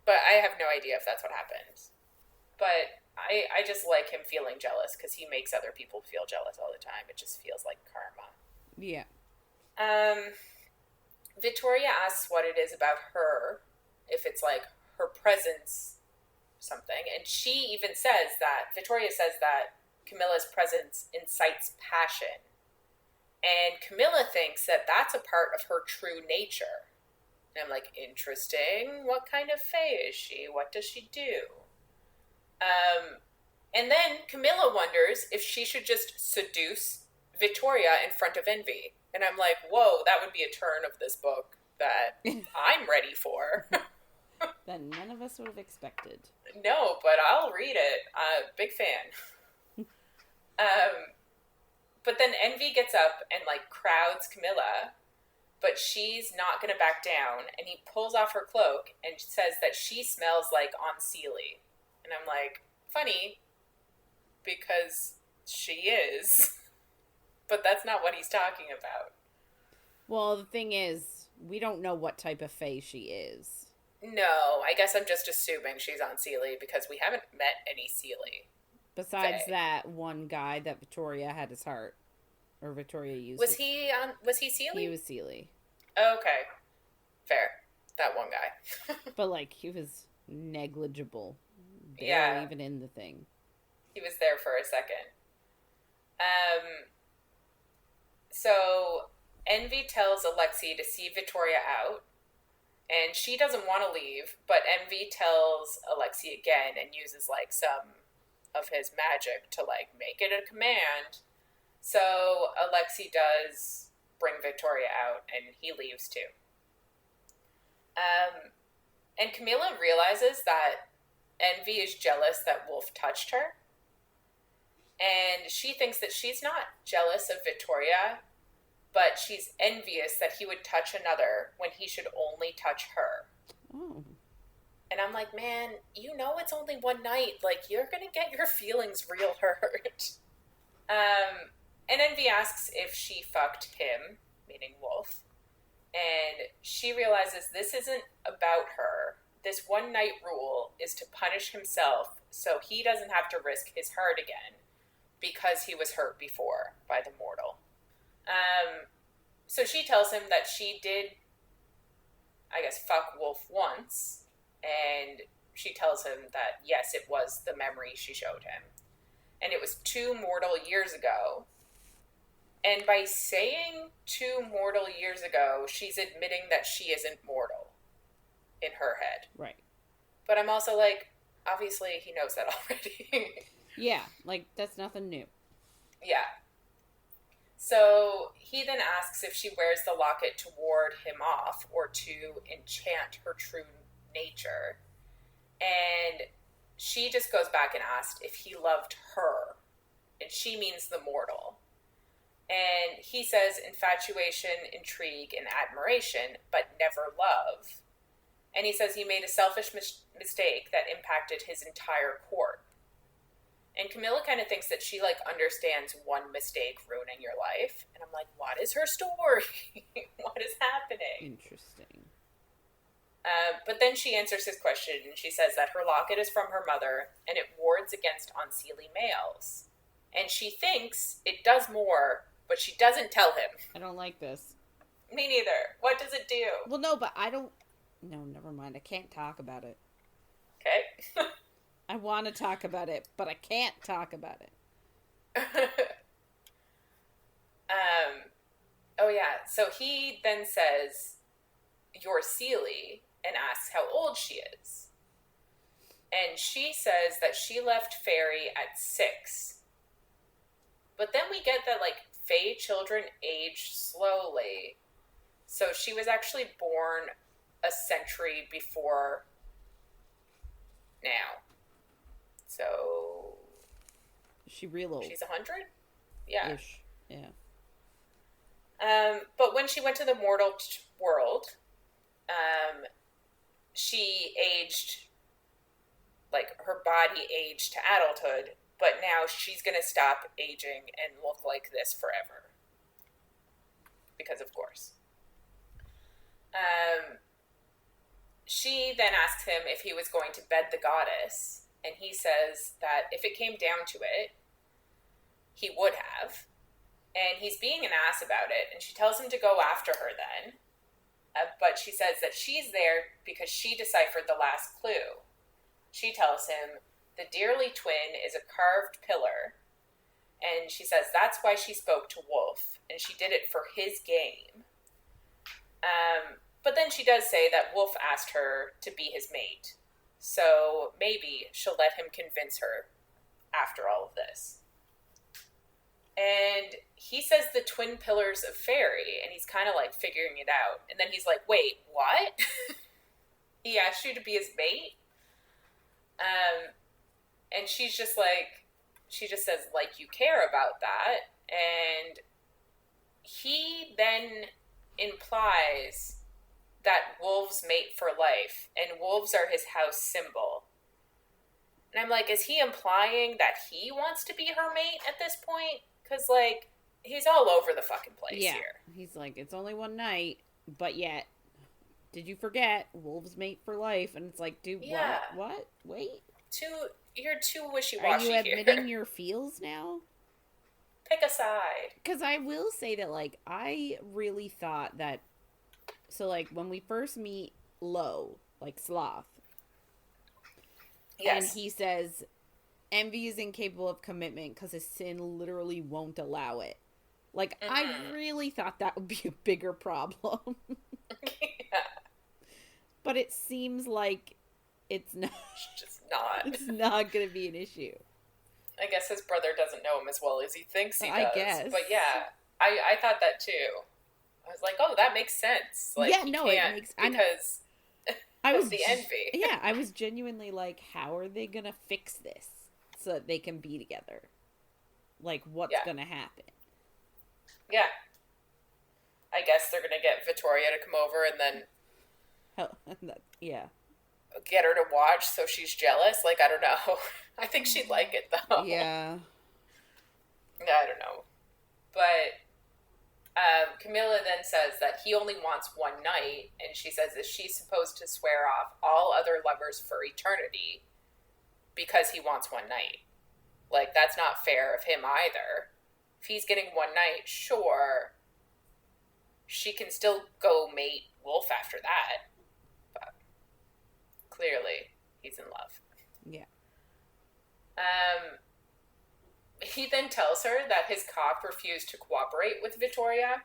But I have no idea if that's what happens. But I just like him feeling jealous because he makes other people feel jealous all the time. It just feels like karma. Yeah. Vittoria asks what it is about her, if it's like her presence something. And she even says that, Vittoria says that Camilla's presence incites passion. And Camilla thinks that that's a part of her true nature. And I'm like, interesting. What kind of fae is she? What does she do? And then Camilla wonders if she should just seduce Vittoria in front of Envy. And I'm like, whoa, that would be a turn of this book that I'm ready for. That none of us would have expected. No, but I'll read it. Big fan. But then Envy gets up and, like, crowds Camilla, but she's not going to back down, and he pulls off her cloak and says that she smells like Sealy. And I'm like, funny, because she is. But that's not what he's talking about. Well, the thing is, we don't know what type of fae she is. No, I guess I'm just assuming she's Sealy because we haven't met any Sealy. Besides that one guy that Vittoria had his heart. Or Vittoria used Was he Sealy? He was Sealy. Okay. Fair. That one guy. But, like, he was negligible. Barely even in the thing. He was there for a second. So Envy tells Alexei to see Vittoria out, and she doesn't want to leave, but Envy tells Alexei again and uses, like, some of his magic to, like, make it a command. So Alexei does bring Vittoria out, and he leaves too. And Camilla realizes that Envy is jealous that Wolf touched her. And she thinks that she's not jealous of Vittoria, but she's envious that he would touch another when he should only touch her. Oh. And I'm like, man, you know it's only one night. Like, you're going to get your feelings real hurt. And Envy asks if she fucked him, meaning Wolf. And she realizes this isn't about her. This one night rule is to punish himself so he doesn't have to risk his heart again because he was hurt before by the mortal. So she tells him that she did, I guess, fuck Wolf once. And she tells him that, yes, it was the memory she showed him. And it was 2 mortal years ago. And by saying 2 mortal years ago, she's admitting that she isn't mortal in her head. Right. But I'm also like, obviously he knows that already. Yeah, like, that's nothing new. Yeah. So he then asks if she wears the locket to ward him off or to enchant her true nature. And she just goes back and asks if he loved her. And she means the mortal. And he says infatuation, intrigue, and admiration, but never love. And he says he made a selfish mistake that impacted his entire court. And Camilla kind of thinks that she, like, understands one mistake ruining your life. And I'm like, what is her story? What is happening? Interesting. But then she answers his question, and she says that her locket is from her mother, and it wards against unseelie males. And she thinks it does more, but she doesn't tell him. I don't like this. Me neither. What does it do? Well, no, but I don't... No, never mind. I can't talk about it. Okay. I want to talk about it, but I can't talk about it. Oh yeah. So he then says, "You're Seely," and asks how old she is. And she says that she left Fairy at 6. But then we get that, like, Fae children age slowly. So she was actually born a century before now. So Is she real old? she's 100? Yeah. Ish. Yeah. But when she went to the mortal world, she aged, like, her body aged to adulthood, but now she's going to stop aging and look like this forever. Because, of course. She then asks him if he was going to bed the goddess, and he says that if it came down to it, he would have. And he's being an ass about it, and she tells him to go after her then. But she says that she's there because she deciphered the last clue. She tells him the Dearly twin is a carved pillar, and she says that's why she spoke to Wolf, and she did it for his game. But then she does say that Wolf asked her to be his mate, so maybe she'll let him convince her after all of this. And he says the twin pillars of Fairy, and he's kind of like figuring it out. And then he's like, wait, what? He asked you to be his mate? And she's just like, she just says, like, you care about that. And he then implies that wolves mate for life, and wolves are his house symbol. And I'm like, is he implying that he wants to be her mate at this point? Because, like, he's all over the fucking place here. He's like, it's only one night, but yet, did you forget? Wolves mate for life. And it's like, dude, Yeah. What? Wait. You're too wishy-washy here. Are you admitting your feels now? Pick a side. Because I will say that, like, I really thought that, so, like, when we first meet Lo, like, Sloth. Yes. And he says, envy is incapable of commitment because his sin literally won't allow it. Like, I really thought that would be a bigger problem. Yeah. But it seems like it's not. It's just not. It's not going to be an issue. I guess his brother doesn't know him as well as he thinks he does. I guess. But yeah, I thought that too. I was like, oh, that makes sense. Like, yeah, no, it makes because I was the envy. Yeah, I was genuinely like, how are they gonna fix this so that they can be together? Like, what's gonna happen? Yeah. I guess they're gonna get Vittoria to come over and then get her to watch so she's jealous. Like, I don't know. I think she'd like it though. Yeah. I don't know. But Camilla then says that he only wants one night, and she says that she's supposed to swear off all other lovers for eternity because he wants one night. Like, that's not fair of him either. If he's getting one night, sure, she can still go mate Wolf after that. But clearly, he's in love. Yeah. He then tells her that his cop refused to cooperate with Vittoria,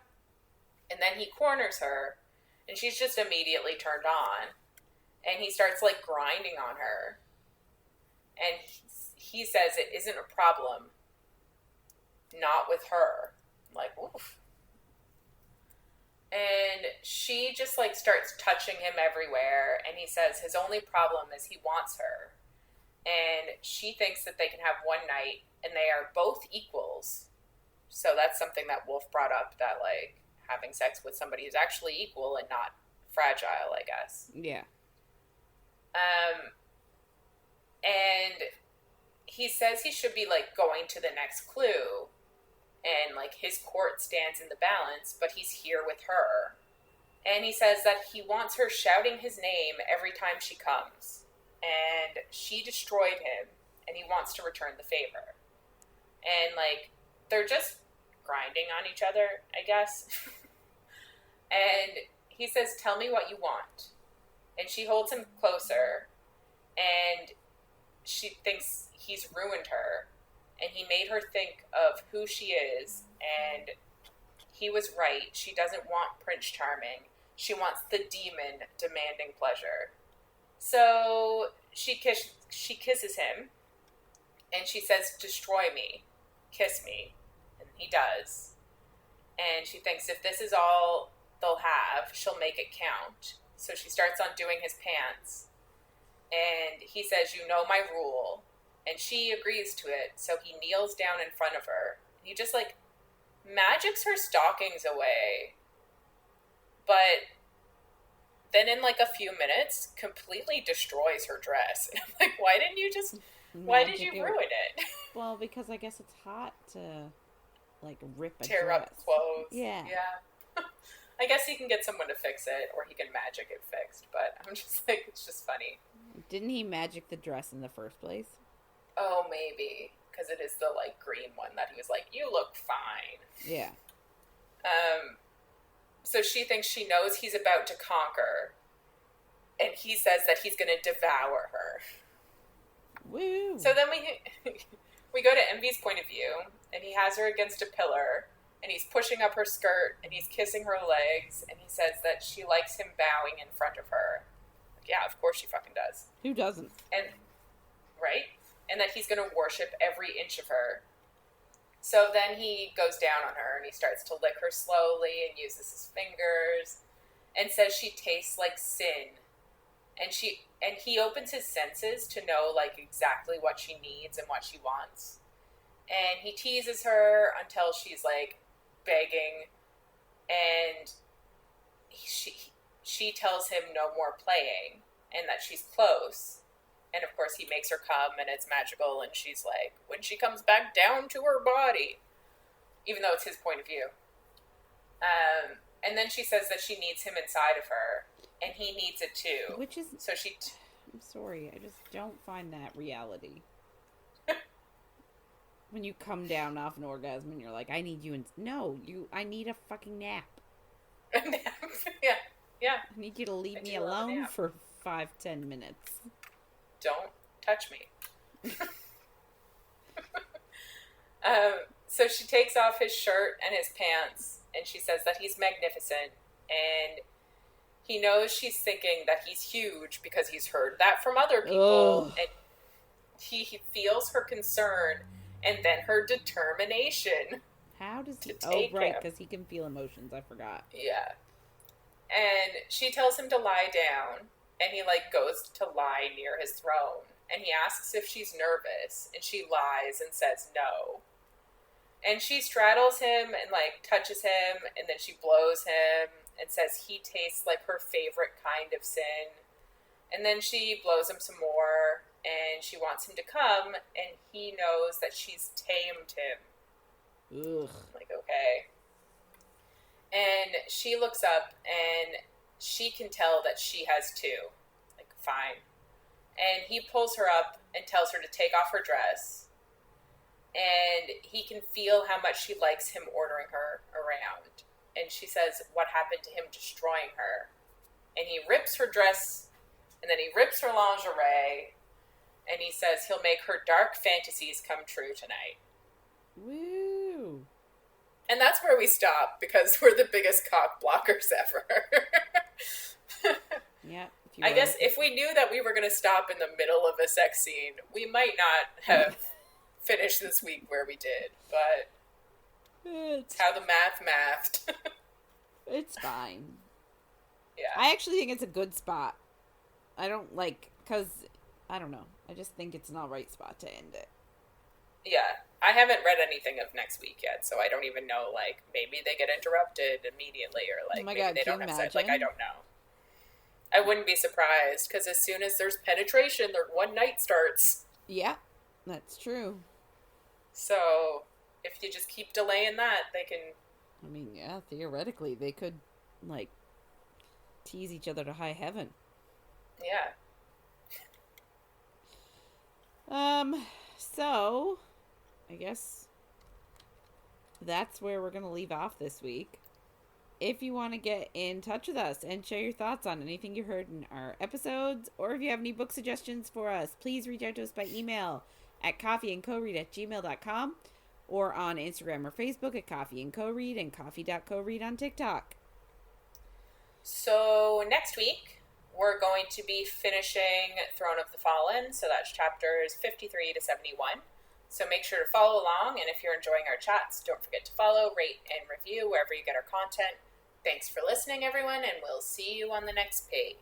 and then he corners her, and she's just immediately turned on, and he starts, like, grinding on her, and he says it isn't a problem, not with her. I'm like, oof. And she just, like, starts touching him everywhere, and he says his only problem is he wants her, and she thinks that they can have one night, and they are both equals. So that's something that Wolf brought up, that, like, having sex with somebody who's actually equal and not fragile, I guess. Yeah. And he says he should be, like, going to the next clue, and, like, his court stands in the balance, but he's here with her. And he says that he wants her shouting his name every time she comes. And she destroyed him, and he wants to return the favor. And, like, they're just grinding on each other, I guess. And he says, tell me what you want. And she holds him closer, and she thinks he's ruined her, and he made her think of who she is, and he was right. She doesn't want Prince Charming. She wants the demon demanding pleasure. So she kisses him, and she says, "Destroy me, kiss me," and he does. And she thinks if this is all they'll have, she'll make it count. So she starts undoing his pants, and he says, "You know my rule," and she agrees to it. So he kneels down in front of her. He just like magics her stockings away, but then in like a few minutes completely destroys her dress. And I'm like, why did you ruin it? Well, because I guess it's hot to like rip a tear dress. up clothes. Yeah. I guess he can get someone to fix it, or he can magic it fixed, but I'm just like, it's just funny. Didn't he magic the dress in the first place? Oh, maybe, because it is the like green one that he was like, "You look fine." Yeah. So she thinks she knows he's about to conquer, and he says that he's going to devour her. Woo! So then we go to Envy's point of view, and he has her against a pillar, and he's pushing up her skirt, and he's kissing her legs, and he says that she likes him bowing in front of her. Like, yeah, of course she fucking does. Who doesn't? And right? And that he's going to worship every inch of her. So then he goes down on her, and he starts to lick her slowly and uses his fingers and says she tastes like sin. And he opens his senses to know like exactly what she needs and what she wants. And he teases her until she's like begging, and she tells him no more playing and that she's close. And of course he makes her come, and it's magical, and she's like, when she comes back down to her body, even though it's his point of view. And then she says that she needs him inside of her, and he needs it too. Which is... So she... I'm sorry, I just don't find that reality. When you come down off an orgasm and you're like, I need you No, I need a fucking nap. Yeah. I need you to leave me alone for 5-10 minutes. Don't touch me. So she takes off his shirt and his pants, and she says that he's magnificent, and he knows she's thinking that he's huge because he's heard that from other people. Ugh. And he feels her concern and then her determination. How does he... Oh, right, because he can feel emotions. I forgot. Yeah. And she tells him to lie down, and he, like, goes to lie near his throne. And he asks if she's nervous, and she lies and says no. And she straddles him and, like, touches him, and then she blows him and says he tastes like her favorite kind of sin. And then she blows him some more, and she wants him to come, and he knows that she's tamed him. Ugh. Like, okay. And she looks up, and she can tell that she has two. Like, fine. And he pulls her up and tells her to take off her dress. And he can feel how much she likes him ordering her around. And she says what happened to him destroying her. And he rips her dress, and then he rips her lingerie, and he says he'll make her dark fantasies come true tonight. Woo! And that's where we stop, because we're the biggest cock blockers ever. Yeah. I guess if we knew that we were going to stop in the middle of a sex scene, we might not have finished this week where we did, but it's how the mathed. It's fine. Yeah. I actually think it's a good spot. I don't like, because, I don't know. I just think it's an alright spot to end it. Yeah. I haven't read anything of next week yet, so I don't even know, like, maybe they get interrupted immediately, or, like, maybe they don't have sex. Like, I don't know. I wouldn't be surprised, because as soon as there's penetration, their one night starts. Yeah, that's true. So, if you just keep delaying that, they can... I mean, yeah, theoretically, they could, like, tease each other to high heaven. Yeah. So, I guess that's where we're going to leave off this week. if you want to get in touch with us and share your thoughts on anything you heard in our episodes, or if you have any book suggestions for us, please reach out to us by email at coffeeandcoread@gmail.com or on Instagram or Facebook at coffeeandcoread and coffee.coread on TikTok. So next week, we're going to be finishing Throne of the Fallen, so that's chapters 53 to 71. So make sure to follow along, and if you're enjoying our chats, don't forget to follow, rate, and review wherever you get our content. Thanks for listening, everyone, and we'll see you on the next page.